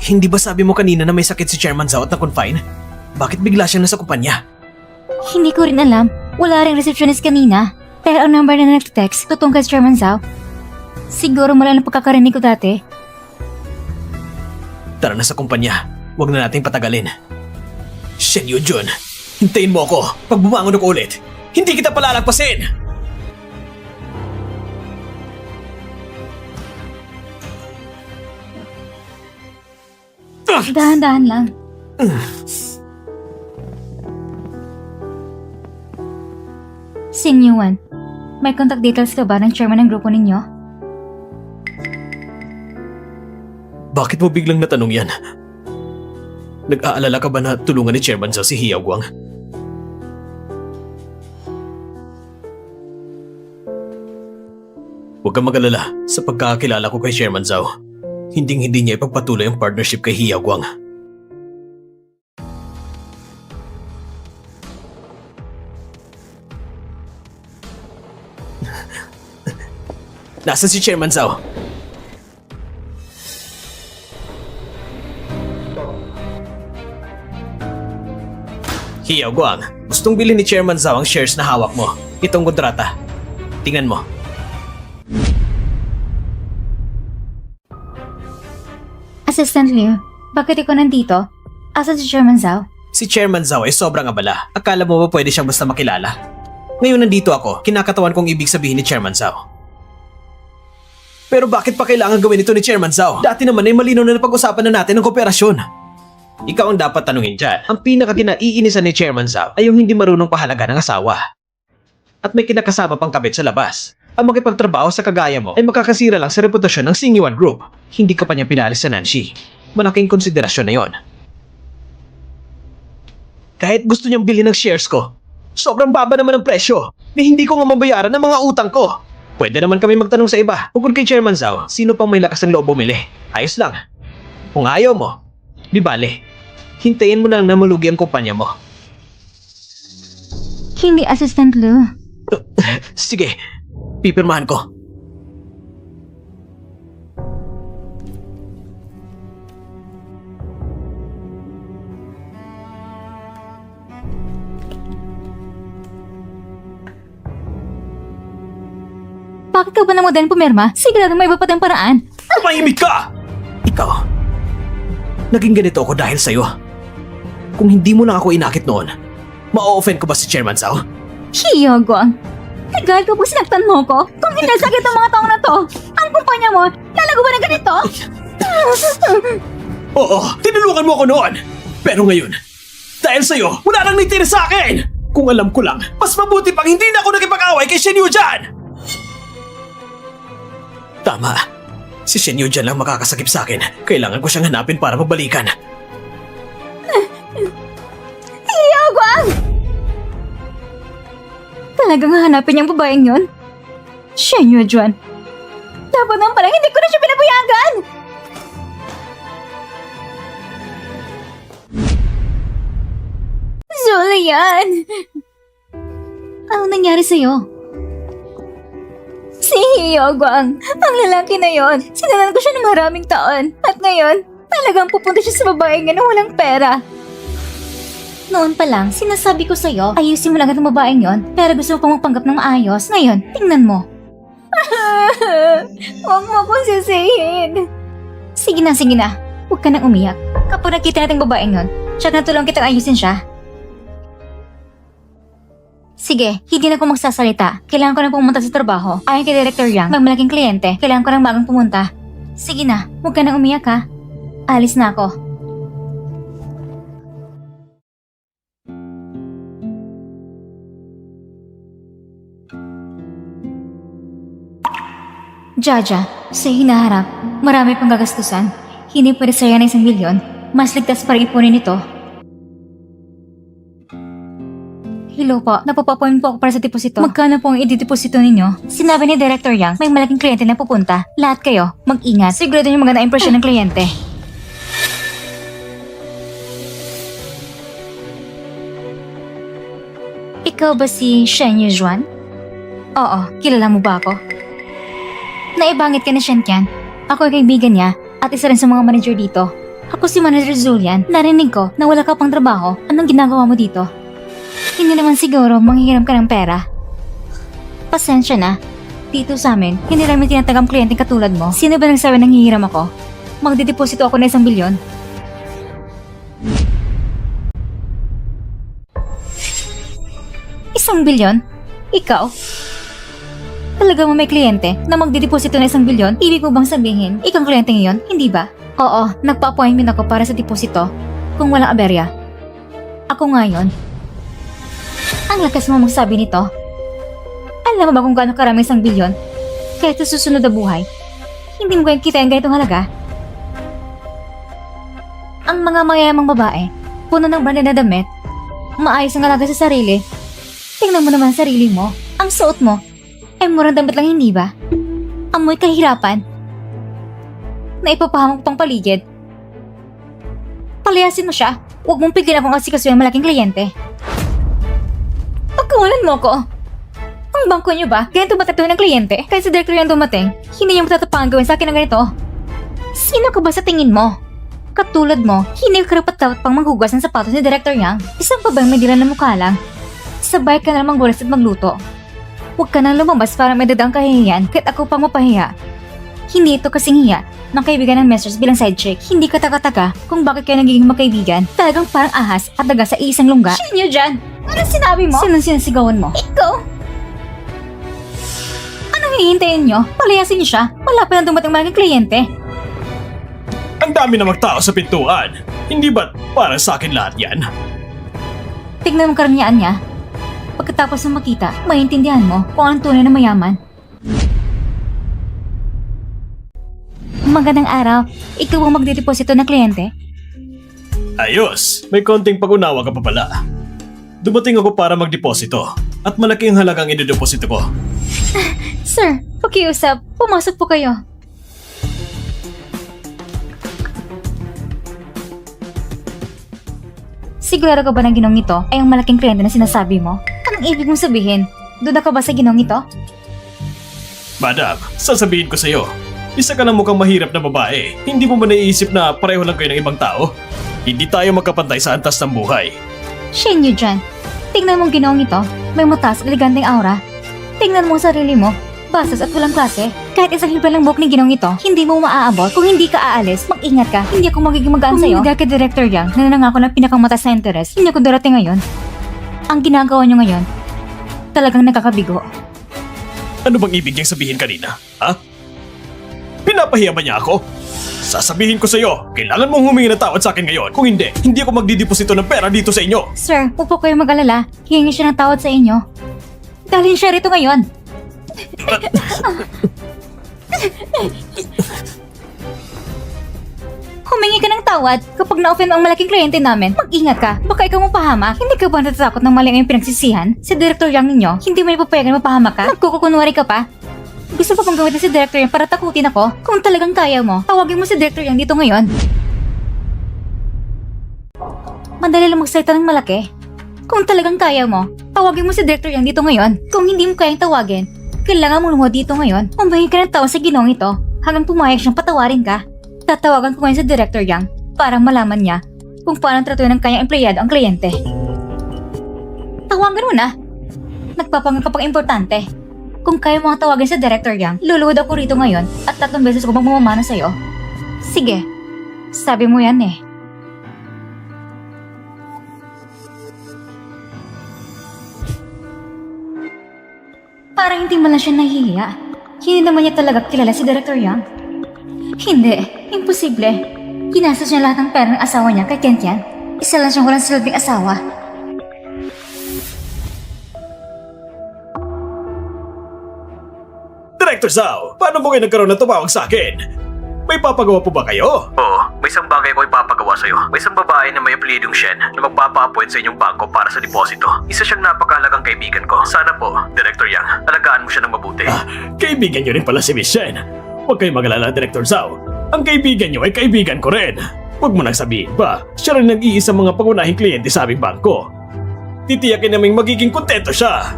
Hindi ba sabi mo kanina na may sakit si Chairman Zhao at na-confine? Bakit bigla siyang nasa kumpanya? Hindi ko rin alam. Wala rin receptionist kanina. Pero ang number na nag-text, totoong kay Chairman Zhao. Siguro mula ng pagkakarinig ko dati. Tara na sa kumpanya. Huwag na nating patagalin. Shen Yujun, hintayin mo ako. Pag bumangon ako ulit, hindi kita palalagpasin! Dahan-dahan lang. Sinyuan, may contact details ka ba ng chairman ng grupo ninyo? Bakit mo biglang natanong yan? Nag-aalala ka ba na tulungan ni Chairman Zhao si Hiyaw Guang? Huwag kang mag-alala sa pagkakakilala ko kay Chairman Zhao. Hinding-hindi niya ipagpatuloy ang partnership kay Hiyaw Guang. Nasaan si Chairman Zhao? Hiyaw Guang, Gustong bilhin ni Chairman Zhao ang shares na hawak mo. Itong kontrata. Tingnan mo. Assistant Liu, bakit ikaw nandito? Asan si Chairman Zhao? Si Chairman Zhao ay sobrang abala. Akala mo ba pwede siyang basta makilala? Ngayon nandito ako, kinakatawan kong ibig sabihin ni Chairman Zhao. Pero bakit pa kailangan gawin ito ni Chairman Zhao? Dati naman ay malinaw na napag-usapan na natin ng kooperasyon. Ikaw ang dapat tanungin dyan. Ang pinaka-kinaiinisan ni Chairman Zhao ay yung hindi marunong pahalaga ng asawa. At may kinakasama pang kabit sa labas. Ang makipagtrabaho sa kagaya mo ay makakasira lang sa reputasyon ng Xingyuan Group. Hindi ka pa niya pinalis sa Nanxi. Malaking konsiderasyon na yon. Kahit gusto niyang bilhin ng shares ko, sobrang baba naman ang presyo na hindi ko nga mabayaran ng mga utang ko. Pwede naman kami magtanong sa iba. Bukod kay Chairman Zhao, sino pang may lakas ng loob bumili? Ayos lang. Kung ayaw mo, di bale. Hintayin mo na lang na malugi ang kumpanya mo. Hindi, Assistant Liu. Sige, pipirmahan ko. Bakit ka ba naman din pumirma? Sigurado may iba pa tayong paraan. Tumahimik ka! Ikaw, naging ganito ako dahil sa'yo. Kung hindi mo lang ako inakit noon, ma-offend ko ba si Chairman Zhao? Hiyogwang, nagagal ka po sinaktan mo ko? Kung hinasakit ang mga tao na to, ang kumpanya mo, lalago ba na ganito? Oo, tinulungan mo ako noon. Pero ngayon, dahil sa'yo, wala nang nitira sa akin! Kung alam ko lang, mas mabuti pang hindi na ako nakipag-away kay Shen Yujian! Tama. Si Shen Yujian lang makakasakip sa akin. Kailangan ko siyang hanapin para magbalikan. Hiyogwang! Talagang hahanapin niyang babaeng yun? Shen Yujian. Dapat naman palang hindi ko na siya pinapayagan! Zulian! Anong nangyari sa'yo? Si Hiyogwang, ang lalaki na yon. Sinalan ko siya ng maraming taon. At ngayon, talagang pupunta siya sa babaeng yan na walang pera. Noon pa lang, sinasabi ko sa'yo, ayusin mo lang ang babaeng yon. Pero gusto mo pang magpanggap ng maayos. Ngayon, tingnan mo. Huwag mo akong sisihin. Sige na. Huwag ka nang umiyak. Kapag nakita natin babaeng yon, siya natulong kitang ayusin siya. Sige, hindi na ako magsasalita. Kailangan ko na pumunta sa trabaho. Ayon kay Director Yang, may malaking kliyente. Kailangan ko nang bagang pumunta. Sige na, huwag ka nang umiyak ha. Alis na ako. Jaja, sa hinaharap, marami pang gagastusan. Hindi pwede sayang ng 1 milyon. Mas ligtas pa rin ipunin ito. Hello po, napapapoint po ako para sa deposito. Magkano po ang i-deposito ninyo? Sinabi ni Director Yang, may malaking kliyente na pupunta. Lahat kayo, mag-ingat. Sigurado niyo maganda impression ng kliyente. Ikaw ba si Shen Yujian? Oo, kilala mo ba ako? Naibangit ka ni Shen Qian. Ako ay kaibigan niya at isa rin sa mga manager dito. Ako si Manager Zulian. Narinig ko na wala ka pang trabaho. Anong ginagawa mo dito? Hindi naman siguro manghihiram ka ng pera. Pasensya na. Dito sa amin, hindi namin tinatagam kliyenteng katulad mo. Sino ba nagsabi nang hihiram ako? Magdideposito ako na 1 bilyon. Isang bilyon? Ikaw? Talaga mo may kliyente na magdideposito na 1 bilyon? Ibig mo bang sabihin, ikaw ang kliyente ngayon? Hindi ba? Oo, nagpa-appointment ako para sa deposito kung walang aberya. Ako ngayon. Ang lakas mo magsabi nito. Alam mo ba kung gaano karami 1 bilyon? Kahit sa susunod na buhay, hindi mo kayang kita ang ganitong halaga? Ang mga mayayamang babae, puno ng branded na damit, maayos ang alaga sa sarili. Tingnan mo naman ang sarili mo. Ang suot mo, ay murang damit lang, hindi ba? Amoy kahirapan. Na ipapahamok pang paligid. Palayasin mo siya. Huwag mong pigilan kung asikasuhin ang malaking kliyente. Pagkawalan mo ko. Ang bangko niyo ba? Ganito ba tatuhin ng kliyente? Kahit sa director yung dumating, hindi niyo matatapangan gawin sa akin ng ganito. Sino ka ba sa tingin mo? Katulad mo, hindi ka karapat-dapat pang maghugas ng sapatos ni Director Yang. Isang pa bang may dila na mukha lang? Sabay ka na namang gulas at magluto. Huwag ka nang lumabas para may dadang kahihiyan kahit ako pang mapahiya. Hindi ito kasing hiya ng kaibigan ng Mesters bilang side chick. Hindi ka taga-taga kung bakit kayo nagiging magkaibigan. Talagang parang ahas at daga sa isang lungga. Sino dyan? Anong sinabi mo? Sinong sinasigawan mo? Ikaw? Anong hinihintayin nyo? Palayasin niyo siya. Wala pa nang dumating malaking kliyente. Ang dami namang tao sa pintuan. Hindi ba't para sa akin lahat yan? Tignan mo karangyaan niya. Pagkatapos ng makita, maintindihan mo kung anong tunay na mayaman. Magandang araw. Ikaw ang magdedeposito ng kliyente? Ayos, may konting pag-unawa ka pa pala. Dumating ako para magdeposito at malaki ang halagang idedeposito ko. Sir, pakiusap. Pumasok po kayo. Sigurado ka ba ng ginong ito ay ang malaking kliyente na sinasabi mo? Anong ibig mong sabihin? Duda ka ba sa ginong ito? Madam, sasabihin ko sa'yo, isa ka na mukhang mahirap na babae. Hindi mo ba naiisip na pareho lang kayo ng ibang tao? Hindi tayo magkapantay sa antas ng buhay. Shane nyo dyan. Tingnan mong ginong ito. May mataas, eleganteng aura. Tingnan mo ang sarili mo. Bastos at walang klase. Kahit isang hibla lang buhok ni ginong ito, hindi mo maaabot. Kung hindi ka aalis, mag-ingat ka. Hindi ako magiging magaan sa'yo. Kung hindi ka Director Yang, na nangako ng pinakamataas na interes, hindi ako darating ngayon. Ang ginagawa nyo ngayon, talagang nakakabigo. Ano bang ibig niyang sabihin kanina? Ha? Pinapahiya ba niya ako? Sasabihin ko sa'yo, kailangan mong humingi ng tawad sa akin ngayon. Kung hindi, hindi ako magdideposito ng pera dito sa inyo. Sir, huwag po kayo mag-alala. Hihingi siya ng tawad sa inyo. Dalhin siya rito ngayon. Humingi ka ng tawad kapag na-offend ang malaking kliyente namin. Mag-ingat ka. Baka ikaw mapahamak. Hindi ka ba natatakot ng mali ang iyong pinagsisihan? Si Director Yang ninyo, hindi mo ipapayagan mapahamak ka? Nagkukunwari ka pa? Gusto pa bang gawin si Director Yang para takutin ako? Kung talagang kaya mo, tawagin mo si Director Yang dito ngayon. Madali lang magsalita ng malaki. Kung talagang kaya mo, tawagin mo si Director Yang dito ngayon. Kung hindi mo kayang tawagin, kailangan mo lumuha dito ngayon. Humingi ka ng tawad sa ginong ito hanggang pumayag siyang patawarin ka. Tatawagan ko ngayon si Director Yang para malaman niya kung paano tratuhin ng kanyang empleyado ang kliyente. Tawagan mo na. Nagpapanggap ka pang importante. Kung kaya mo nga tawagin sa Director Yang, luluhod ako rito ngayon at 3 beses ko magmamamana sa'yo. Sige, sabi mo yan eh. Parang hindi mo lang siya nahihiya. Hindi naman niya talaga kilala si Director Yang. Hindi, imposible. Ginastos niya lahat ng pera ng asawa niya kay Kentian. Isa lang siyang walang silbing asawa. Director Zhao, paano mo kayo nagkaroon ng tumawag sa akin? May papagawa po ba kayo? Oo, may isang bagay ko ipapagawa sa'yo. May isang babae na may apelidong Shen na magpapa-appoint sa inyong bangko para sa deposito. Isa siyang napakahalagang kaibigan ko. Sana po, Director Yang, alagaan mo siya ng mabuti. Kaibigan niyo rin pala si Miss Shen. Huwag kayong mag-alala, Director Zhao. Ang kaibigan niyo ay kaibigan ko rin. Huwag mo nang sabihin pa, siya rin nag-iisang mga pangunahing kliyente sa aming bangko. Titiyakin naming magiging kontento siya.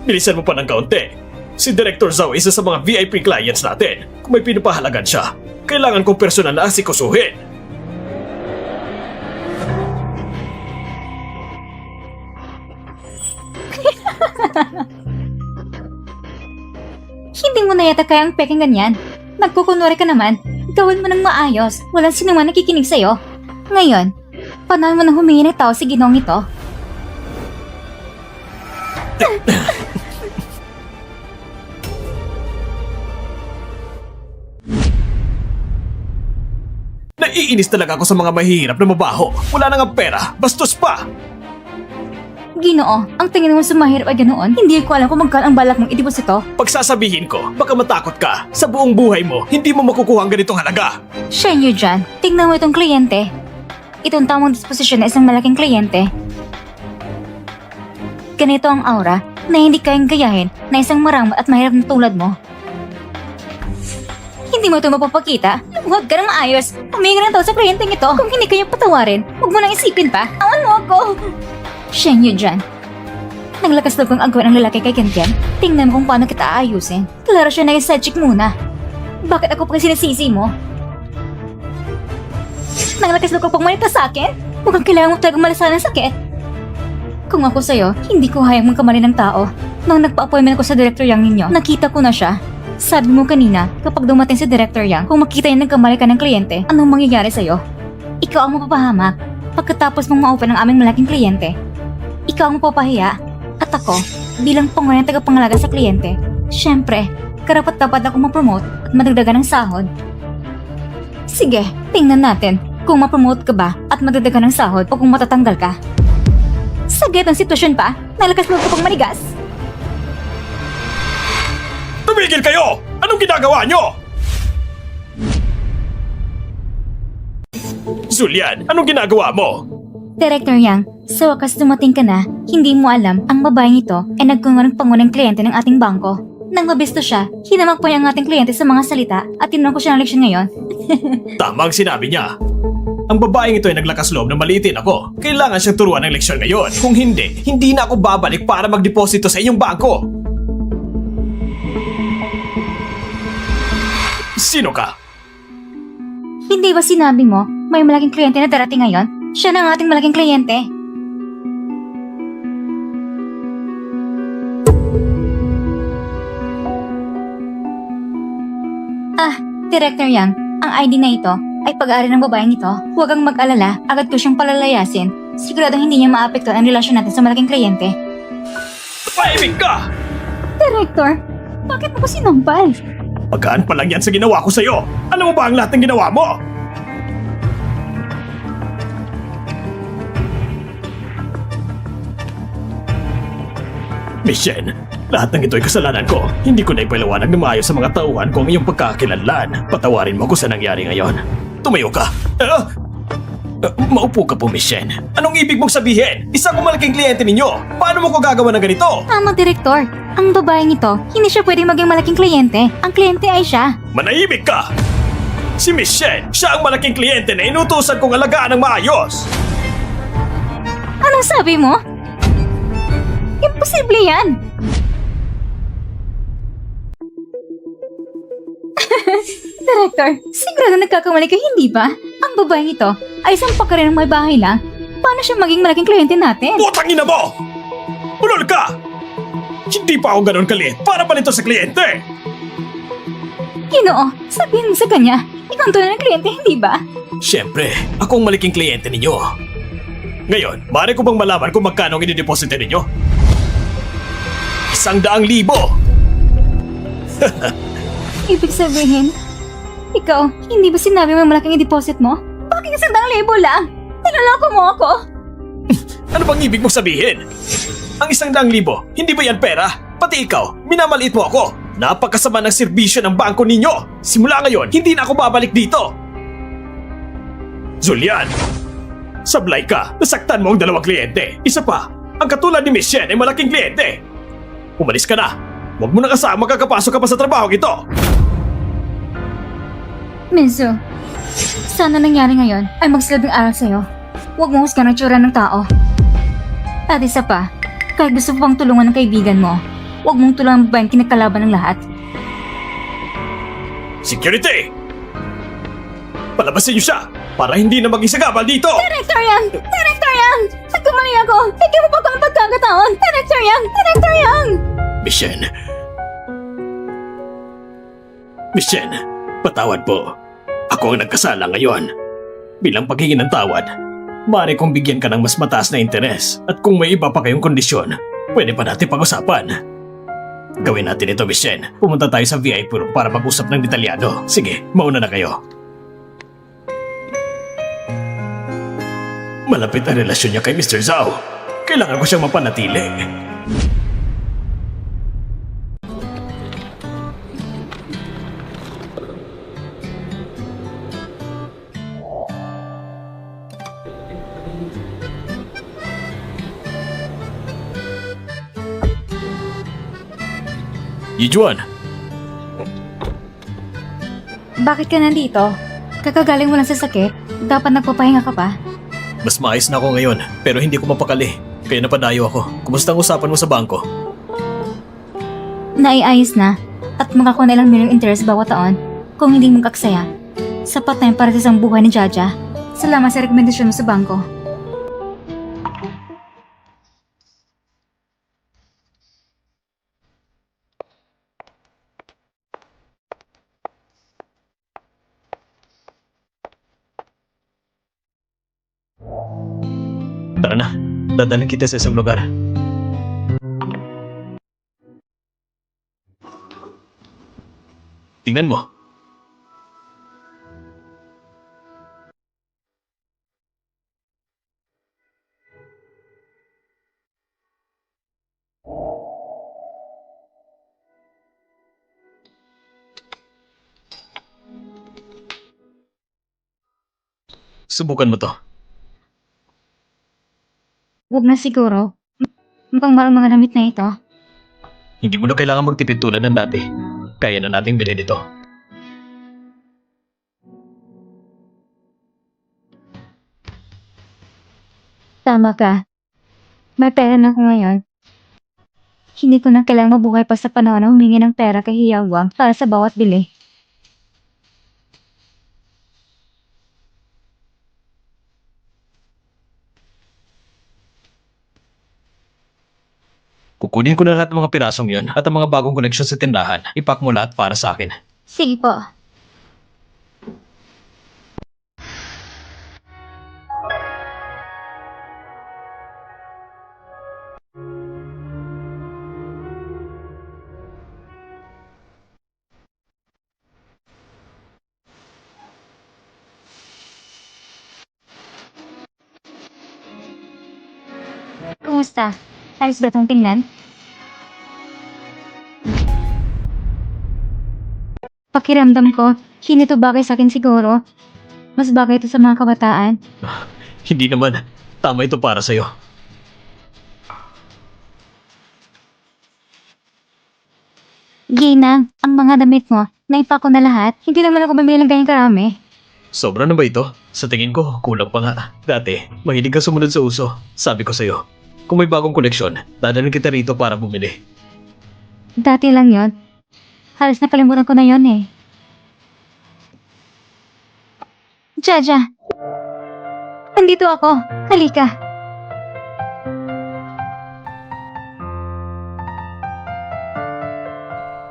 Bilisan mo pa ng kaunti. Si Director Zhao ay isa sa mga VIP clients natin. Kung may pinapahalagan siya, kailangan kong personal na asikusuhin. Hindi mo na yata kayang peking ganyan. Nagkukunwari ka naman. Gawin mo ng maayos. Walang sino man nakikinig sa'yo. Ngayon, panahon mo nang humingi ng tao sa ginong ito. Naiinis talaga ako sa mga mahihirap na mabaho. Wala na nga pera, bastos pa! Ginoo, ang tingin mo sa mahirap ay ganoon. Hindi ko alam kung magkano ang balak mong ideposito. Pagsasabihin ko, baka matakot ka. Sa buong buhay mo, hindi mo makukuha ang ganitong halaga. Shane nyo dyan. Tingnan mo itong kliyente. Itong tamang disposisyon na isang malaking kliyente. Ganito ang aura na hindi kayang gayahin na isang maramot at mahirap na tulad mo. Hindi mo ito mapapakita. Huwag ka na maayos. Humingi ka ng tao sa kliyenteng ito. Kung hindi kayo patawarin, huwag mo nang isipin pa. Awan mo ako. Shane yun dyan. Naglakas loob kang agawin ang lalaki kay Kentian. Tingnan mo kung paano kita aayusin. Klaro siya na yung side chick muna. Bakit ako pa sinisisi mo? Naglakas loob kang pumunta sa akin? Mukhang kailangan mo talaga malasanan ng sakit. Kung ako sa'yo, hindi ko hayang magkamali ng tao. Nung nagpa-appointment ako sa Director Yang ninyo, nakita ko na siya. Sabi mo kanina, kapag dumating si Director Yang, kung makita niya nagkamali ka ng kliyente, anong mangyayari sa'yo? Ikaw ang mapapahamak pagkatapos mong ma-open ang aming malaking kliyente. Ikaw ang mapapahiya. At ako, bilang pangunahing tagapangalaga sa kliyente, syempre, karapat-dapat ako ma-promote at madagdagan ng sahod. Sige, tingnan natin kung ma-promote ka ba at madagdagan ng sahod o kung matatanggal ka. Sa gitnang sitwasyon pa, nalakas mo ka pang manigas. Tumigil kayo! Anong ginagawa nyo? Julian, anong ginagawa mo? Director Yang, sa wakas dumating ka na, hindi mo alam ang babaeng ito ay nagkunwari ng pangunang kliyente ng ating bangko. Nang mabisto siya, hinamag po niya ang ating kliyente sa mga salita at tinanong ko siya ng leksyon ngayon. Tama ang sinabi niya. Ang babaeng ito ay naglakas loob na maliitin ako. Kailangan siyang turuan ng leksyon ngayon. Kung hindi, hindi na ako babalik para magdeposito sa inyong bangko. Sino ka? Hindi ba sinabi mo, may malaking kliyente na darating ngayon? Siya na ang ating malaking kliyente. Director Yang, ang ID na ito ay pag-aari ng babaeng ito. Huwag kang mag-alala, agad ko siyang palalayasin. Siguradong hindi niya maapektuhan ang relasyon natin sa malaking kliyente. Paimig ka! Director, bakit mo ko sinampal? Pagkaan pa lang yan sa ginawa ko sa'yo. Alam mo ba ang lahat ng ginawa mo? Miss Shen, lahat ng ito'y kasalanan ko. Hindi ko na ipaliwanag na maayos sa mga tauhan ko ang iyong pagkakakilanlan. Patawarin mo ko sa nangyari ngayon. Tumayo ka. Maupo ka po, Miss Shen. Anong ibig mong sabihin? Isa kong malaking kliyente ninyo. Paano mo ko gagawa ng ganito? Tama, Director. Ang babaeng ito, hindi siya pwedeng maging malaking kliyente. Ang kliyente ay siya. Manahimik ka! Si Miss Shen, siya ang malaking kliyente na inutusan kong alagaan ng maayos. Anong sabi mo? Imposible yan! Director, sigurado nagkakamali ka, hindi ba? Ang babaeng ito ay isang pagkarin ng may bahay lang. Paano siya maging malaking kliyente natin? Putang ina mo! Ulol ka! Hindi pa ako ganun kaliit para pa nito sa kliyente! Ginoo, sabihin mo sa kanya, ikaw ang tunay ng kliyente, hindi ba? Siyempre, ako ang malaking kliyente ninyo. Ngayon, maaari ko bang malaman kung magkano ang inideposite ninyo? 100,000! Ibig sabihin, ikaw, hindi ba sinabi mo yung malaking i-deposit mo? Bakit 100,000 lang? Niloloko mo ako? Ano bang ibig mong sabihin? Ang 100,000, hindi ba yan pera? Pati ikaw, minamaliit mo ako. Napakasama ng serbisyo ng bangko ninyo. Simula ngayon, hindi na ako babalik dito. Julian, sablay ka, nasaktan mo ang 2 kliyente. Isa pa, ang katulad ni Miss Shen ay malaking kliyente. Umalis ka na. Huwag mo na kasama kakapasok ka pa sa trabaho ito. Minzu, sana nangyari ngayon ay magsilbing aral sa'yo. Huwag mong husgan ang tsura ng tao. At isa pa, kahit gusto mo pang tulungan ng kaibigan mo, huwag mong tulungan ba yung kinakalaban ng lahat? Security! Palabasin niyo siya para hindi na maging sagabal dito! Director Yang! Director Yang! Nagkamali ako! Bigyan mo pa ako ng pagkakataon! Director Yang! Director Yang! Miss Shen. Miss Shen, patawad po. Ako ang nagkasala ngayon. Bilang paghingi ng tawad, maaari kong bigyan ka ng mas mataas na interes at kung may iba pa kayong kondisyon, pwede pa natin pag-usapan. Gawin natin ito, Miss Shen. Pumunta tayo sa VIP room para mag-usap ng detalyado. Sige, mauna na kayo. Malapit ang relasyon niya kay Mr. Zhao. Kailangan ko siyang mapanatili. Yijuan, Bakit ka nandito? Kakagaling mo lang sa sakit? Dapat nagpapahinga ka pa? Mas maayos na ako ngayon, pero hindi ko mapakali. Kaya napadayo ako. Kumusta ang usapan mo sa bangko? Naiayos na at makakuha na ilang milyong interest bawat taon kung hindi mo kaksaya. Sapat na yun para sa isang buhay ni Jaja. Salamat sa rekomendasyon mo sa bangko. Dadalhin kita sa isang lugar. Tingnan mo. Subukan mo to. Huwag na siguro. Mukhang mahal ang mga damit na ito. Hindi mo na kailangan magtipid tulad ng dati. Kaya na nating bilhin ito. Tama ka. May pera na ako ngayon. Hindi ko na kailangang mabuhay pa sa panahon na humingi ng pera kay Hiyawang para sa bawat bili. Kukunin ko na lahat ng mga pirasong yon at ang mga bagong koleksyon sa tindahan. Ipak mo lahat para sa akin. Sige po. Kumusta? Ayos ba itong tingnan? Pakiramdam ko, hindi ito bagay sa akin siguro. Mas bagay ito sa mga kabataan. Hindi naman. Tama ito para sa'yo. Gina, ang mga damit mo, naipa ko na lahat. Hindi naman ako bumili ng ganyang karami. Sobra na ba ito? Sa tingin ko, kulang pa nga. Dati, mahilig ka sumunod sa uso. Sabi ko sa'yo, kung may bagong koleksyon, dadalhin kita rito para bumili. Dati lang yon. Halos nakalimutan ko na yon eh. Jaja. Nandito ako. Halika.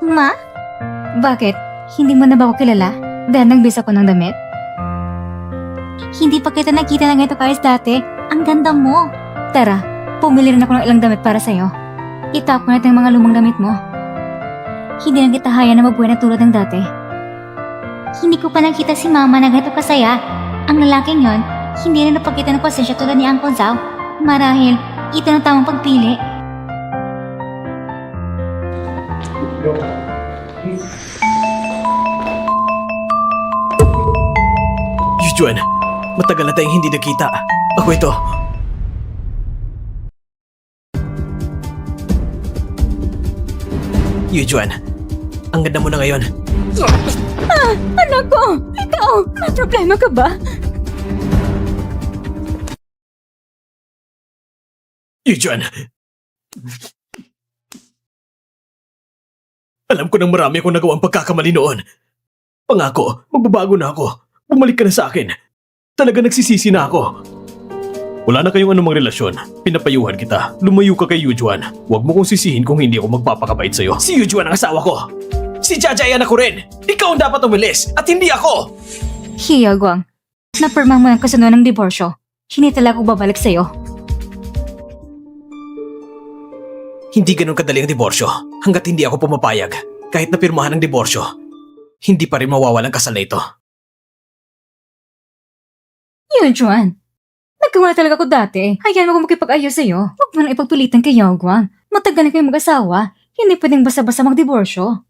Ma? Bakit? Hindi mo na ba ako kilala? Dahil nagbisa ko ng damit? Hindi pa kita nakita na ganito kayos dati. Ang ganda mo. Tara, pumili rin ako ng ilang damit para sa'yo. Itap mo natin ang mga lumang damit mo. Hindi na kita haya na mabuhay na tulad ng dati. Hindi ko pa nakita si Mama na ganito kasaya. Ang lalaking yon, hindi na napakita ng pasensya tulad ni Uncle Zhao. Marahil, ito na tamang pagpili. Yujuan, matagal na tayong hindi nakita. Ako ito. Yujuan, ang ganda mo na ngayon. Anak ko! Ikaw! May problema ka ba? Yujuan! Alam ko nang marami akong nagawang pagkakamali noon. Pangako, magbabago na ako. Bumalik ka na sa akin. Talaga nagsisisi na ako. Wala na kayong anumang relasyon. Pinapayuhan kita. Lumayo ka kay Yujuan. Huwag mo kong sisihin kung hindi ako magpapakabait sa'yo. Si Yujuan ang asawa ko. Si Jaja ay anak ko rin. Ikaw ang dapat umalis at hindi ako. Hiyagwang, napirma mo ang kasunod ng diborsyo. Hindi talaga ako babalik sa'yo. Hindi ganun kadali ang diborsyo hanggat hindi ako pumapayag. Kahit napirmahan ang diborsyo, hindi pa rin mawawalang kasal na ito. Yujuan, nagkawa talaga ako dati. Hayaan mo kung makipag-ayos sa'yo. Huwag mo nang ipagpilitan kay Yagwang. Matagal na kayong mag-asawa. Hindi pwedeng basta-basta magdiborsyo.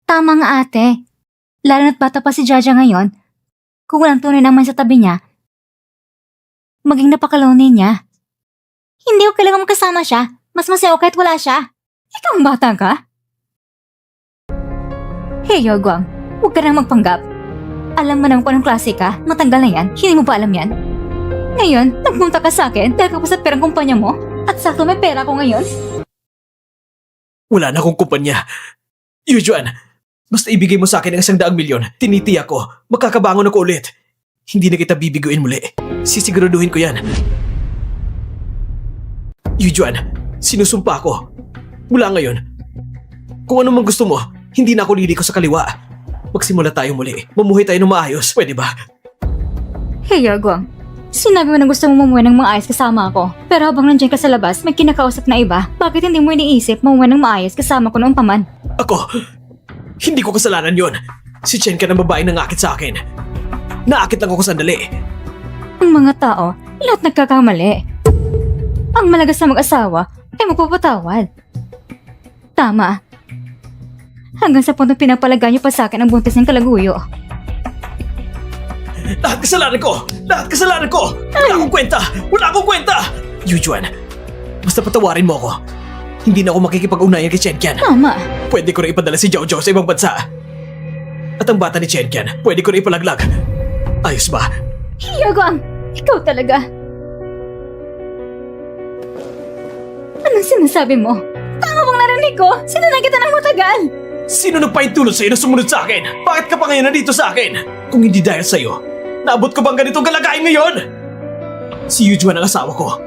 Tama nga ate. Lalo na't bata pa si Jaja ngayon. Kung walang tunay naman sa tabi niya, maging napakalone niya. Hindi ko kailangan makasama siya. Mas masaya kahit wala siya. Ikaw ang bata ka? Hey Yagwang, huwag ka nang magpanggap. Alam mo naman kung anong klase ka. Matanggal na yan. Hindi mo ba alam yan? Ngayon, nagpunta ka sa akin dahil ka pa sa perang kumpanya mo. At sakto may pera ko ngayon. Wala na akong kumpanya. Yujuan, basta ibigay mo sa akin ang 100 milyon, tinitiyak ko, makakabangon ako ulit. Hindi na kita bibiguin muli. Sisiguraduhin ko yan. Yujuan, sinusumpa ko. Mula ngayon, kung ano man gusto mo, hindi na ako liliko sa kaliwa. Magsimula tayo muli. Mamuhay tayo ng maayos, pwede ba? Hey Yagwang, Sinabi mo na gusto mo mumuwi ng maayos kasama ako. Pero habang nandiyan ka sa labas, may kinakausap na iba. Bakit hindi mo iniisip mumuwi ng maayos kasama ko noong paman? Ako, hindi ko kasalanan yon. Si Chen ka ng babaeng nangakit sa akin. Naakit lang ako sandali. Ang mga tao, lahat nagkakamali. Ang malagas na mag-asawa ay magpapatawad. Tama. Hanggang sa puntong pinapalaga niyo pa sa akin ang buntis ng kalaguyo. Lahat kasalanan ko! Lahat kasalanan ko! Wala akong kwenta! Wala akong kwenta! Yujuan, basta patawarin mo ako. Hindi na ako makikipag-ugnayan kay Chenkian. Tama. Pwede ko rin ipadala si Jojo sa ibang bansa. At ang bata ni Chenkian, pwede ko rin ipalaglag. Ayos ba? Hiyagwang, ikaw talaga. Anong sinasabi mo? Tama bang narinig ko? Sinunod kita ng matagal. Sino nagpaintulot sa'yo na sumunod sa akin? Bakit ka pa ngayon nandito sa akin? Kung hindi dahil sa'yo, naabot ko bang ganitong kalagayan ngayon? Si Yujuan ang asawa ko.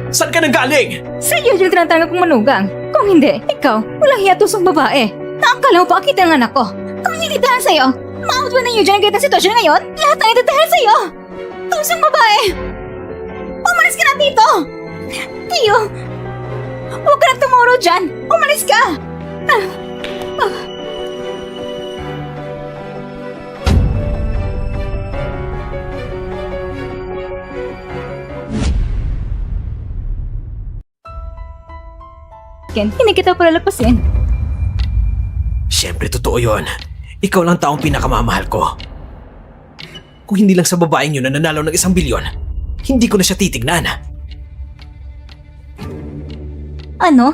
Saan ka nang galing? Sa iyo yung tinatanggap kong manugang. Kung hindi, ikaw, walang hiyatusong babae. Naangkala mo pa kita ng anak ko. Kung hindi dahil sa'yo, maabot mo na yung Yujuan ang ganitong sitwasyon ngayon? Lahat na ito dahil sa'yo. Tusong babae. Umalis ka na dito. Tiyo, huwag ka nang tumuro dyan. Umalis ka. Hindi kita palalapasin. Siyempre, totoo yon. Ikaw lang taong pinakamamahal ko. Kung hindi lang sa babaeng yun na nanalo ng 1 bilyon, hindi ko na siya titignan. Ano?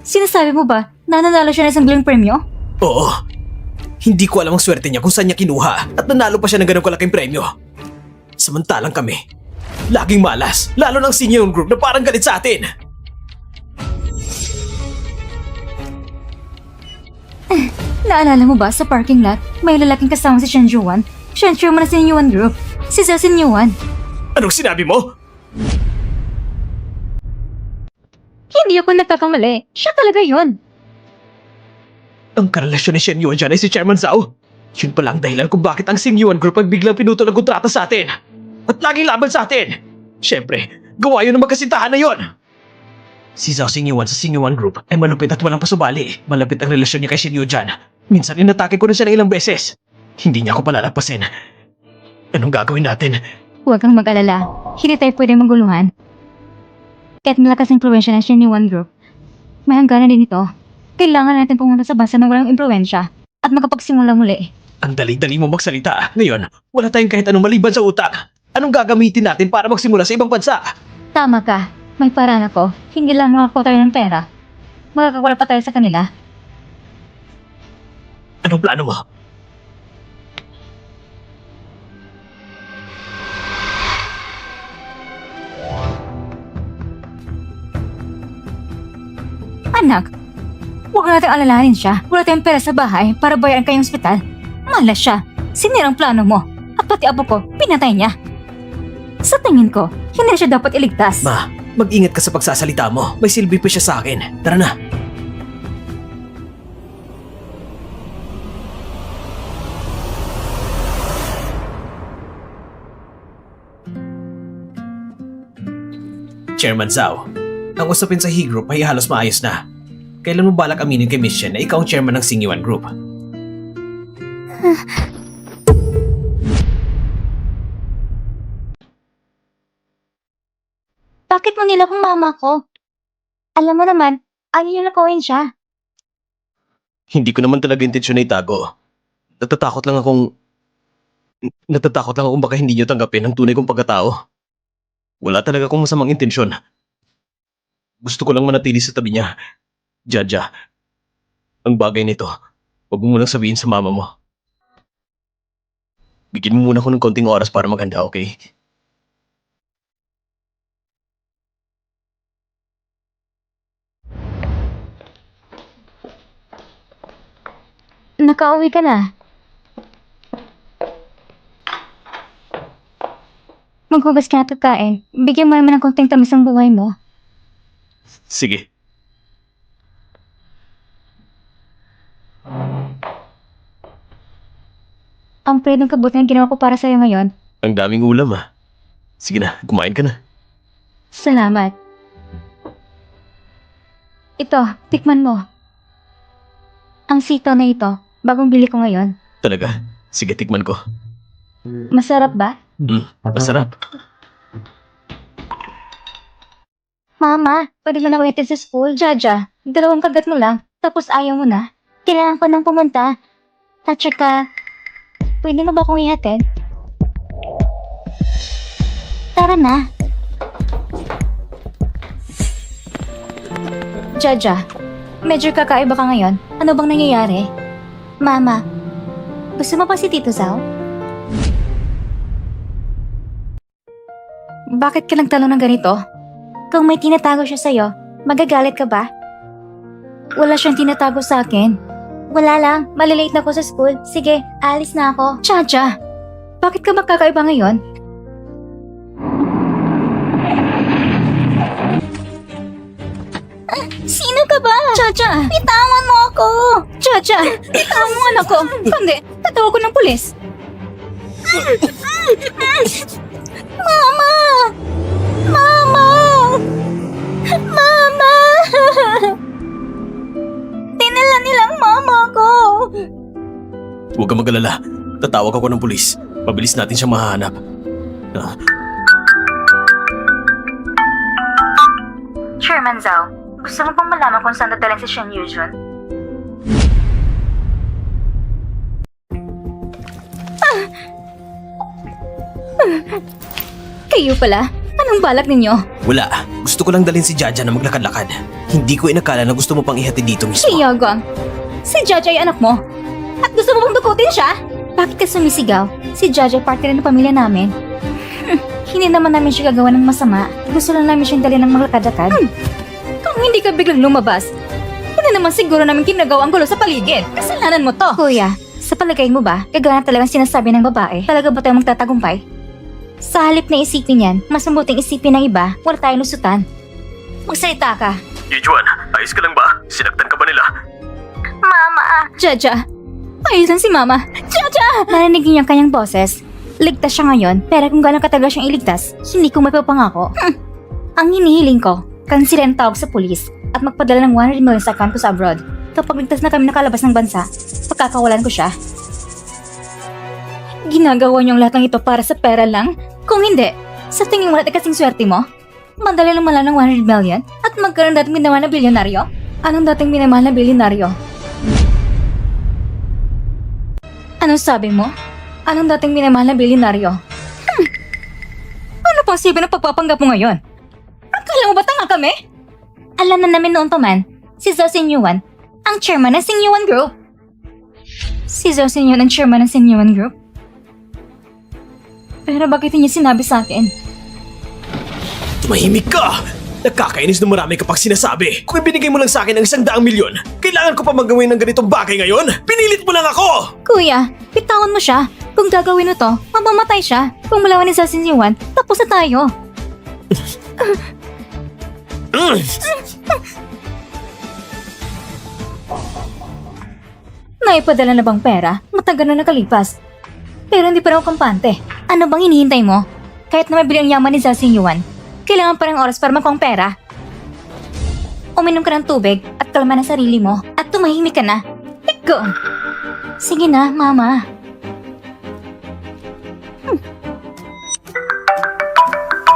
Sinasabi mo ba na nanalo siya ng 1 bilyong premyo? Oo. Hindi ko alam ang swerte niya kung saan niya kinuha at nanalo pa siya ng ganong kalaking premyo. Samantalang kami, laging malas, lalo ng senior group na parang galit sa atin. Naalala mo ba sa parking lot, may lalaking kasama si Shen Yuan? Shen Yuan na Senior Group. Si Senior Yuan. Anong sinabi mo? Hindi ako nagkakamali. Siya talaga yun. Ang karelasyon ni Shen Yuan dyan ay si Chairman Zhao. Yun pala ang dahilan kung bakit ang Sing Yuan Group ay biglang pinutol ang kontrata sa atin. At laging laban sa atin. Siyempre, gawa yun ng magkasintahan na yun. Si Zhao Sing Yuan sa Sing Yuan Group ay malupit at walang pasubali. Malapit ang relasyon niya kay Shen Yuan. Minsan inatake ko na siya ng ilang beses. Hindi niya ako palalagpasin. Anong gagawin natin? Huwag kang mag-alala. Hindi tayo pwede maguluhan. Kahit malakas ang impluensya ng Shen Yuan Group, may hangganan din ito. Kailangan natin pumunta sa bansa na walang impluensya at makapagsimula muli. Ang dali-dali mo magsalita. Ngayon, wala tayong kahit anong maliban sa utak. Anong gagamitin natin para magsimula sa ibang bansa? Tama ka. May paraan ako. Hindi lang makakuha tayo ng pera. Makakakuha pa tayo sa kanila. Anong plano mo? Anak, huwag natin alalahanin siya. Wala tayong pera sa bahay para bayaran kayong ospital. Malas siya. Sinirang plano mo. At pati apo ko, pinatay niya. Sa tingin ko, hindi na siya dapat iligtas. Ma, mag-ingat ka sa pagsasalita mo. May silbi pa siya sa akin. Tara na. Chairman Zhao, ang usapin sa He Group ay halos maayos na. Kailan mo balak aminin kay Miss Shen na ikaw ang chairman ng Sing Yuan Group? Bakit mo nilakong mama ko? Alam mo naman, ayaw niyo nakuhin siya. Hindi ko naman talaga intensyon na itago. Natatakot lang akong baka hindi niyo tanggapin ang tunay kong pagkatao. Wala talaga akong masamang intensyon. Gusto ko lang manatili sa tabi niya. Jaja, ang bagay nito, huwag mo munang sabihin sa mama mo. Bigyan mo muna ako ng konting oras para maganda, okay? Nakauwi ka na. Maghugas ka at kain. Bigyan mo naman ng konting tamis ang buhay mo. Sige. Ang pwedeng kabuti ang ginawa ko para sa'yo ngayon. Ang daming ulam ah. Sige na, kumain ka na. Salamat. Ito, tikman mo. Ang sitaw na ito, bagong bili ko ngayon. Talaga? Sige, tikman ko. Masarap ba? Masarap. Mama, pwede mo na ako itin sa school. Jaja, 2 kagat mo lang, tapos ayaw mo na. Kailangan ko nang pumunta. At saka, pwede mo ba akong ihatid? Tara na. Jaja, medyo kakaiba ka ngayon. Ano bang nangyayari? Mama, gusto mo pa si Tito Zao? Bakit ka nagtanong ng ganito? Kung may tinatago siya sa'yo, magagalit ka ba? Wala siyang tinatago sa akin. Wala lang, malilate na ako sa school. Sige, alis na ako. Chacha, bakit ka magkakaiba ngayon? Sino ka ba? Chacha, bitawan mo ako! Chacha, bitawan mo anak ko. Kundi, tatawag ko ng pulis. Mama! Mama! Mama! Dinala nilang mama ko! Huwag ka mag-alala. Tatawag ako ng pulis. Mabilis natin siya mahanap. Chairman Zhao, gusto mo bang malaman kung saan dadalhin si Shen Yujun? Kayo pala? Anong balak ninyo? Wala. Gusto ko lang dalhin si Jaja na maglakad-lakad. Hindi ko inakala na gusto mo pang ihatid dito mismo. Si Yogang, si Jaja ay anak mo. At gusto mo bang dukutin siya? Bakit ka sumisigaw? Si Jaja ay parte rin ng pamilya namin. Hindi naman namin siya gagawa ng masama. Gusto lang namin siyang dalhin ng maglakad-lakad. Kung hindi ka biglang lumabas, hindi naman siguro namin kinagawa ang gulo sa paligid. Kasalanan mo to. Kuya, sa palagay mo ba, gagawa na talagang sinasabi ng babae? Talaga ba tayo magtatagumpay? Sa halip na isipin yan, mas mabuting isipin ng iba, wala tayong lusutan. Magsalita ka. Yujuan, ayos ka lang ba? Sinaktan ka ba nila? Mama! Jaja! Ayos lang si Mama. Jaja! Narinig niyo yung kanyang boses. Ligtas siya ngayon, pero kung gano'ng katagal siyang iligtas, hindi ko mapapangako. Ang hinihiling ko, kansilan tawag sa pulis at magpadala ng 100 million sa account ko sa abroad. Kapag ligtas na kami nakalabas ng bansa, pagkakawalan ko siya. Ginagawa niyong lahat ng ito para sa pera lang? Kung hindi, sa tingin mo natin kasing swerte mo? Madali lang mala ng 100 million at magkaroon dating minamahal na bilyonaryo? Anong dating minamahal na bilyonaryo? Anong sabi mo? Anong dating minamahal na bilyonaryo? Ano pang sabi ng pagpapanggap mo ngayon? Akala mo ba tanga kami? Alam na namin noon pa man, si Zhao Xinyuan, ang chairman ng Xinyuan Group. Si Zhao Xinyuan ang chairman ng Xinyuan Group? Pero bakit niya sinabi sa akin? Tumahimik ka! Nakakainis na marami kapag sinasabi. Kung ibinigay mo lang sa akin ang 100 milyon, kailangan ko pa magawin ng ganitong bagay ngayon? Pinilit mo lang ako! Kuya, bitawan mo siya. Kung gagawin mo to, mamamatay siya. Kung malawan ni Zhao Xinyuan, tapos na tayo. Naipadala na bang pera? Matagal na nakalipas. Pero hindi pa raw kampante. Ano bang hinihintay mo? Kahit na mabili ang yaman ni Zhao Xinyuan, kailangan pa ng oras para makuha ang pera. Uminom ka ng tubig at kalma ng sarili mo at tumahimik ka na. Go! Sige na, Mama.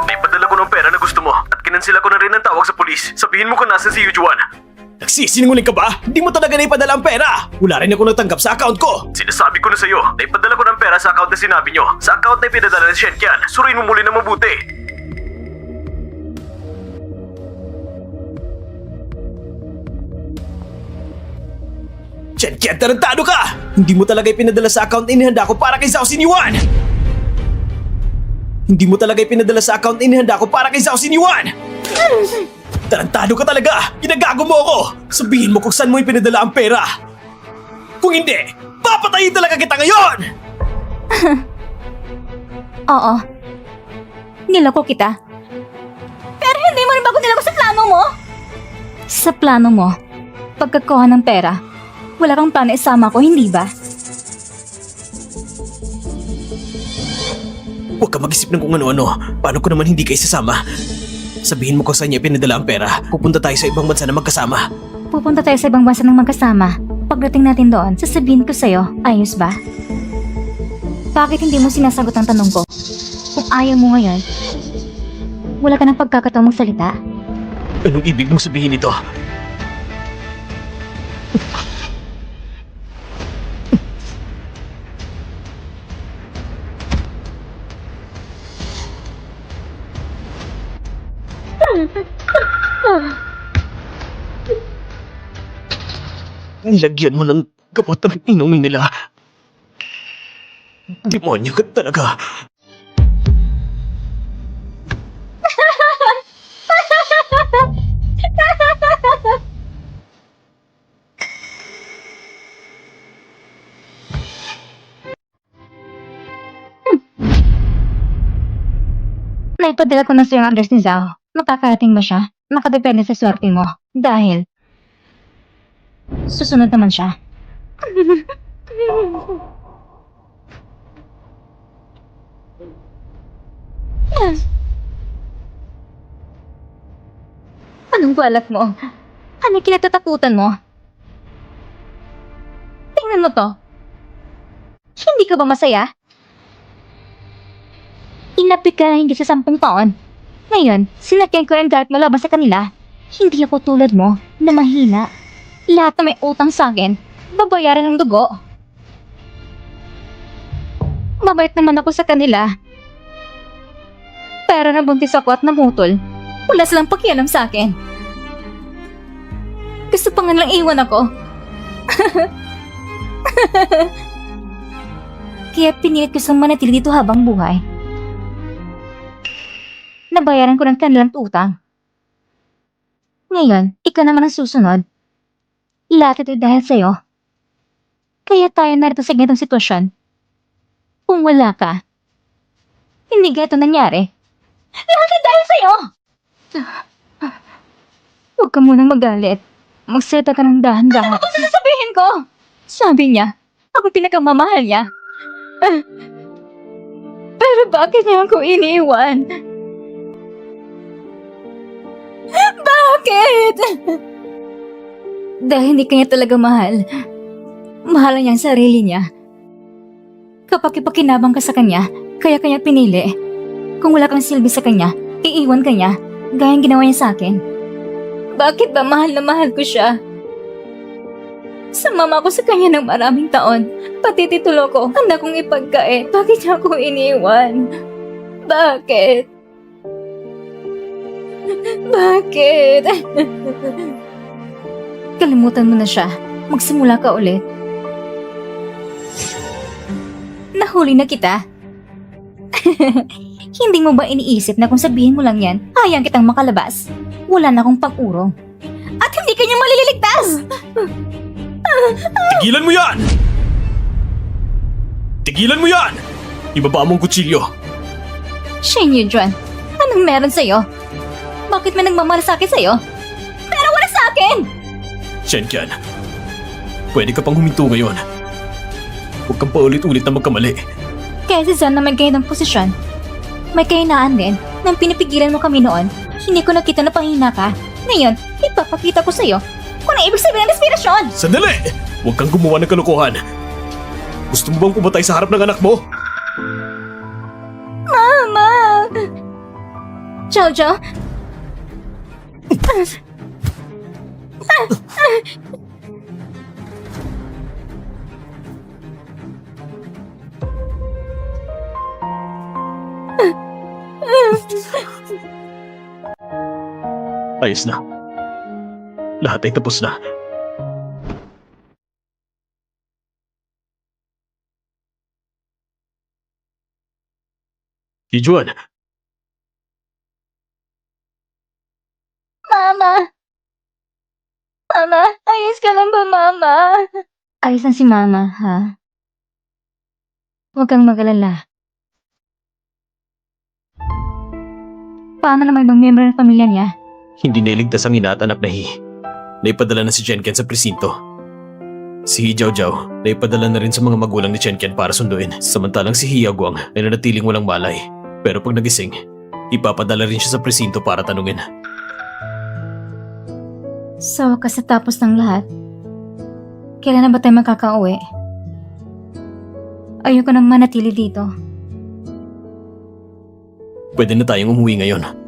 Naipadala ko ng pera na gusto mo at kinansila ko na rin ang tawag sa pulis. Sabihin mo kung nasan si Yujuan. Nagsisinungaling ka ba? Hindi mo talaga naipadala ang pera! Wala rin ako natanggap sa account ko! Sinasabi ko na sa'yo, naipadala ko ng pera sa account na sinabi nyo. Sa account na ipinadala ni Shenkian. Suriin mo muli na mabuti. Shenkian, tarantado ka! Hindi mo talaga ipinadala sa account na inihanda ko para kay Zhao Xinyuan! Hindi mo talaga ipinadala sa account na inihanda ko para kay Zhao Xinyuan! Tarantado ka talaga! Ginagago mo ako! Sabihin mo kung saan mo ipinadala ang pera! Kung hindi, papatayin talaga kita ngayon! Oo. Niloko kita. Pero hindi mo rin bago niloko sa plano mo? Sa plano mo, pagkakuha ng pera, wala kang plano isama ko, hindi ba? Huwag ka mag-isip ng kung ano-ano. Paano ko naman hindi kayo sasama? Sabihin mo kung saan niya pinadala ang pera. Pupunta tayo sa ibang bansa na magkasama. Pupunta tayo sa ibang bansa ng magkasama. Pagdating natin doon, sasabihin ko sa'yo, ayos ba? Bakit hindi mo sinasagot ang tanong ko? Kung ayaw mo ngayon, wala ka ng pagkakataong magsalita. Anong ibig mong sabihin nito? Nilagyan mo ng gamot ang inumin nila. Demonyo ka talaga. Naipadala ko na sa'yo ang address ni Zhao. Makakarating ba siya? Nakadepende sa swerte mo. Dahil, susunod naman siya. Anong balak mo? Ano yung kinatatakutan mo? Tingnan mo to. Hindi ka ba masaya? Inapit ka na hindi sa 10 taon. Ngayon, sinakyan ko ang galit mo laban sa kanila. Hindi ako tulad mo na mahina. Lahat na may utang sa akin, babayaran ng dugo. Mabait naman ako sa kanila. Pero nabuntis ako at namutol. Wala silang pakialam sa akin. Gusto pa nga lang iwan ako. Kaya pinilit ko sa manatili dito habang buhay. Nabayaran ko ng kanilang utang. Ngayon, ikaw naman ang susunod. Lahat ito dahil sa'yo. Kaya tayo narito sa ganitong sitwasyon. Kung wala ka, hindi ganito nangyari. Lahat ito dahil sa'yo! Huwag ka munang magalit. Magsalita ka ng dahan-dahan. Ano sasabihin ko? Sabi niya, ako pinakamamahal niya. Pero bakit niya ako iniwan? Bakit? Dahil hindi kanya talaga mahal. Mahal niya ang sarili niya. Kapag ipakinabang ka sa kanya, kaya kanya pinili. Kung wala kang silbi sa kanya, iiwan ka niya, gaya ang ginawa niya sa akin. Bakit ba mahal na mahal ko siya? Sumama ko sa kanya ng maraming taon, pati titulo ko, handa kong ipagkain. Bakit niya ako iniwan? Bakit? Bakit? Kalimutan mo na siya. Magsimula ka ulit. Nahuli na kita. Hindi mo ba iniisip na kung sabihin mo lang yan, hayang kitang makalabas? Wala na akong pag-urong. At hindi kanya malililigtas! Tigilan mo yan! Tigilan mo yan! Ibaba mo ang kutsilyo. Shane Yudron, anong meron sa'yo? Bakit may nagmamahal sa akin sa'yo? Pero wala sa akin! Shenkian, pwede ka pang huminto ngayon. Huwag kang paulit-ulit na magkamali. Kaya si Zan na may ganitong posisyon. May kahinaan din nang pinipigilan mo kami noon. Hindi ko nakita na pahina ka. Ngayon, ipapakita ko sa'yo kung ano ibig sabihin ng inspirasyon! Sandali! Huwag kang gumawa ng kalokohan. Gusto mo bang pumatay sa harap ng anak mo? Mama! Jojo? Ayos na. Lahat ay tapos na. Yijuan, Mama! Mama, ayos ka lang ba, Mama? Ayos lang si Mama, ha? Huwag kang mag-alala. Paano naman ibang miyembro ng pamilya niya? hindi nailigtas ang ina at anak na Naipadala na si Jenken sa presinto. Si He Jiao na ipadala na rin sa mga magulang ni Chen Qian para sunduin. Samantalang si He Guang ay nanatiling walang malay. Pero pag nagising, ipapadala rin siya sa presinto para tanungin. Sa wakas na tapos ng lahat, kailan na ba tayo makakauwi? Ayoko nang manatili dito. Pwede na tayong umuwi ngayon.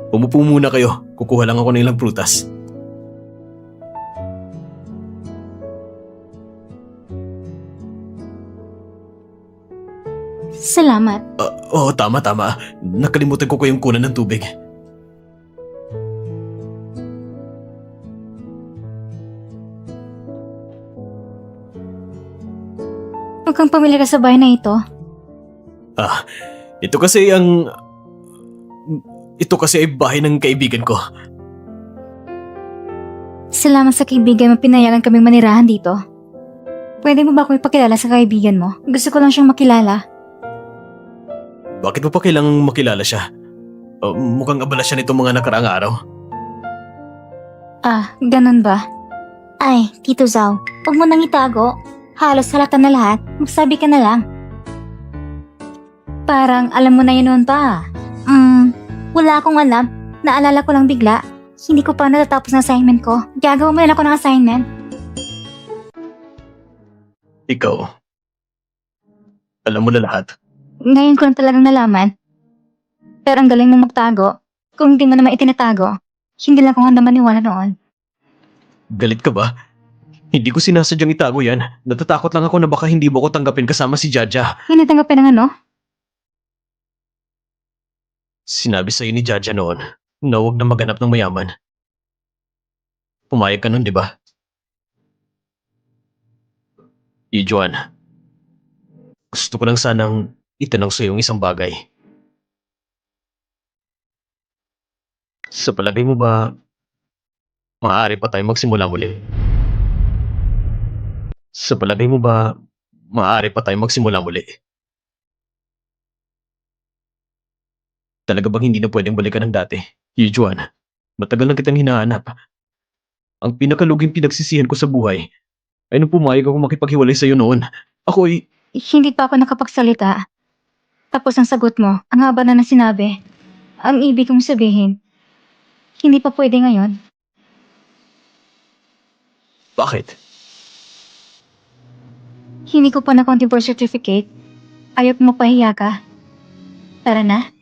Umupo muna kayo. Kukuha lang ako ng ilang prutas. Salamat. Oo, tama. Nakalimutan ko kayong kunan ng tubig. Huwag kang pamilyar sa bahay na ito. Ito kasi ang... Ito kasi ay bahay ng kaibigan ko. Salamat sa kaibigan mo pinayagan kaming manirahan dito. Pwede mo ba akong ipakilala sa kaibigan mo? Gusto ko lang siyang makilala. Bakit mo pa kailangang makilala siya? Mukhang abala siya nitong mga nakaraang araw. Ganun ba? Ay, Tito Zhao, huwag mo nang itago. Halos halata na lahat. Magsabi ka na lang. Parang alam mo na yun noon pa. Wala akong alam. Naalala ko lang bigla. Hindi ko pa natatapos ng assignment ko. Gagawa mo yan ako ng assignment. Ikaw. Alam mo na lahat. Ngayon ko lang talagang nalaman. Pero ang galing mo magtago. Kung hindi mo naman itinatago, hindi lang ko handa maniwala noon. Galit ka ba? Hindi ko sinasadyang itago yan. Natatakot lang ako na baka hindi mo ko tanggapin kasama si Jaja. Hindi tanggapin ng ano? Sinabi sa'yo ni Jaja noon na huwag na maghanap ng mayaman. Pumayag ka nun, di ba? Juan, gusto ko lang sanang itanong sa'yo yung isang bagay. Sa palagay mo ba, maaari pa tayo magsimula muli? Sa palagay mo ba, maaari pa tayo magsimula muli? Talaga bang hindi na pwedeng balikan ng dati? Juan, matagal na kitang hinahanap. Ang pinakaluging pinagsisihan ko sa buhay ay nung pumayag ako makipaghiwalay sa'yo noon. Ako'y... Hindi pa ako nakapagsalita. Tapos ang sagot mo, ang haba na ng sinabi. Ang ibig kong sabihin, hindi pa pwede ngayon. Bakit? Hindi ko pa na-count yung birth certificate. Ayaw mo pahiya ka. Tara na.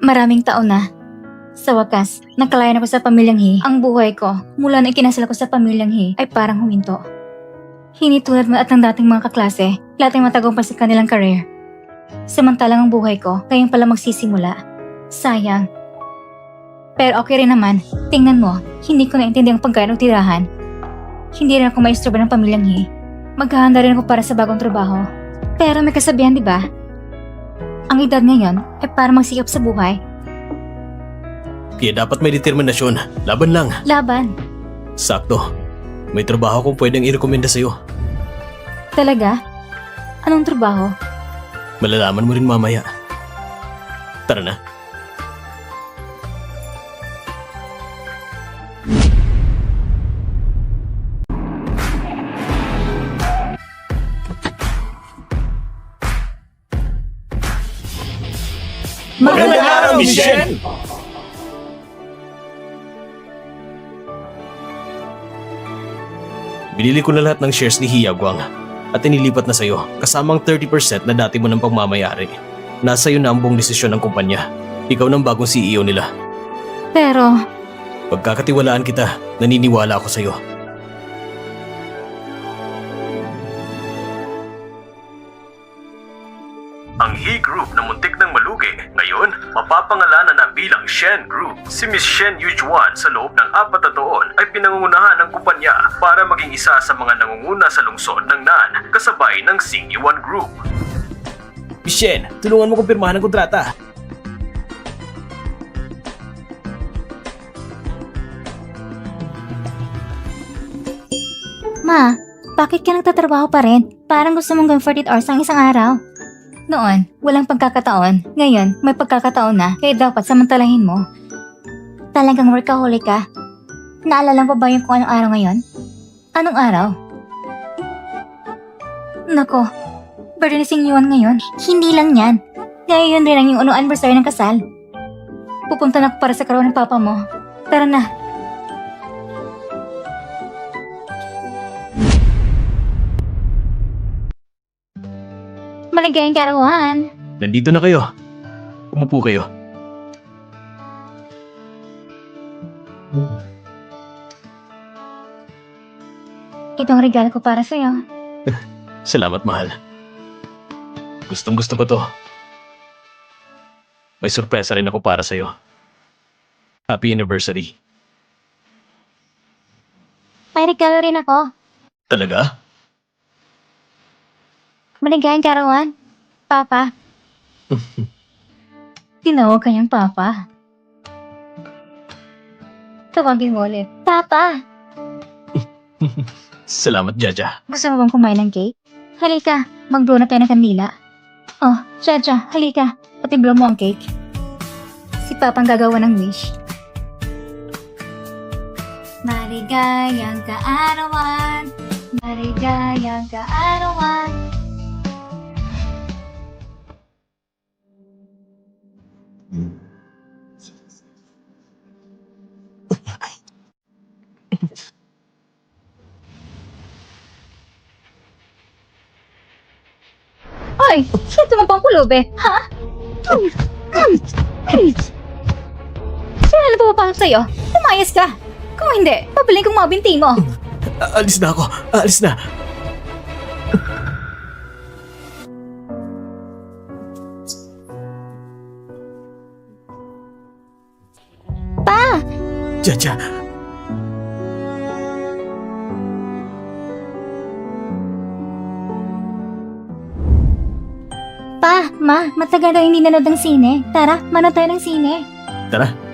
Maraming taon na. Sa wakas, nagkalayan ako sa pamilyang He. Ang buhay ko, mula na ikinasal ko sa pamilyang He, ay parang huminto. Hindi tulad mo at ng dating mga kaklase, lahat ay matagumpay sa kanilang career. Samantalang ang buhay ko, ngayon pala magsisimula. Sayang. Pero okay rin naman, tingnan mo, hindi ko naintindi ang pagkain o tirahan. Hindi rin ako maistroba ng pamilyang He. Maghahanda rin ako para sa bagong trabaho. Pero may kasabihan, di ba? Ang edad ngayon ay para magsikap sa buhay. Kaya dapat may determinasyon. Laban lang. Laban. Sakto. May trabaho kong pwedeng i-recommenda sa'yo. Talaga? Anong trabaho? Malalaman mo rin mamaya. Tara na. Magandang araw, Miss Shen! Binili ko na lahat ng shares ni He Guang at inilipat na sa'yo kasamang 30% na dati mo ng pagmamayari. Nasa iyo na ang buong desisyon ng kumpanya. Ikaw ng bagong CEO nila. Pero, Pagkakatiwalaan kita, naniniwala ako sa'yo. Ang He Group na muntik ng malugi, ngayon mapapangalanan na bilang Shen Group. Si Miss Shen Yujuan sa loob ng 4 na taon ay pinangungunahan ng kumpanya para maging isa sa mga nangunguna sa lungsod ng NAN kasabay ng Singyuan Group. Miss Shen, tulungan mo kong pirmahan ng kontrata. Ma, bakit ka nagtatrabaho pa rin? Parang gusto mong gawin 48 hours ang isang araw. Noon, walang pagkakataon. Ngayon, may pagkakataon na, kaya dapat samantalahin mo. Talagang workaholic ka. Naalala mo ba yung kung anong araw ngayon? Anong araw? Nako, birthday ni Sing Yuan ngayon. Hindi lang yan. Ngayon rin ang yung anniversary ng kasal. Pupunta na ako para sa karoon ng papa mo. Tara na. Maligayang karawan. Nandito na kayo. Umupo kayo. Ito ang regalo ko para sa'yo. Salamat, mahal. Gustong gusto ko to. May sorpresa rin ako para sa'yo. Happy anniversary. May regalo rin ako. Talaga? Maligayang karawan. Papa. Tinawag kanyang Papa. Tawagin mo ulit. Papa! Salamat, Jaja. Gusto mo bang kumain ng cake? Halika, mag-blow na tayo ng kandila. Oh, Jaja, halika. Pati-blow mo ang cake. Si Papa ang gagawa ng wish. Maligayang kaarawan. Maligayang kaarawan. Ay! Sino mo pang pulubi? Ha? Sino na pumapasok sa'yo? Umayos ka! Kung hindi, pabiling kong mga binti mo. Alis na ako. Alis na. Pa! Jaja, Pa, Ma, matagal na hindi nanood ng sine. Tara, manood tayo ng sine. tara.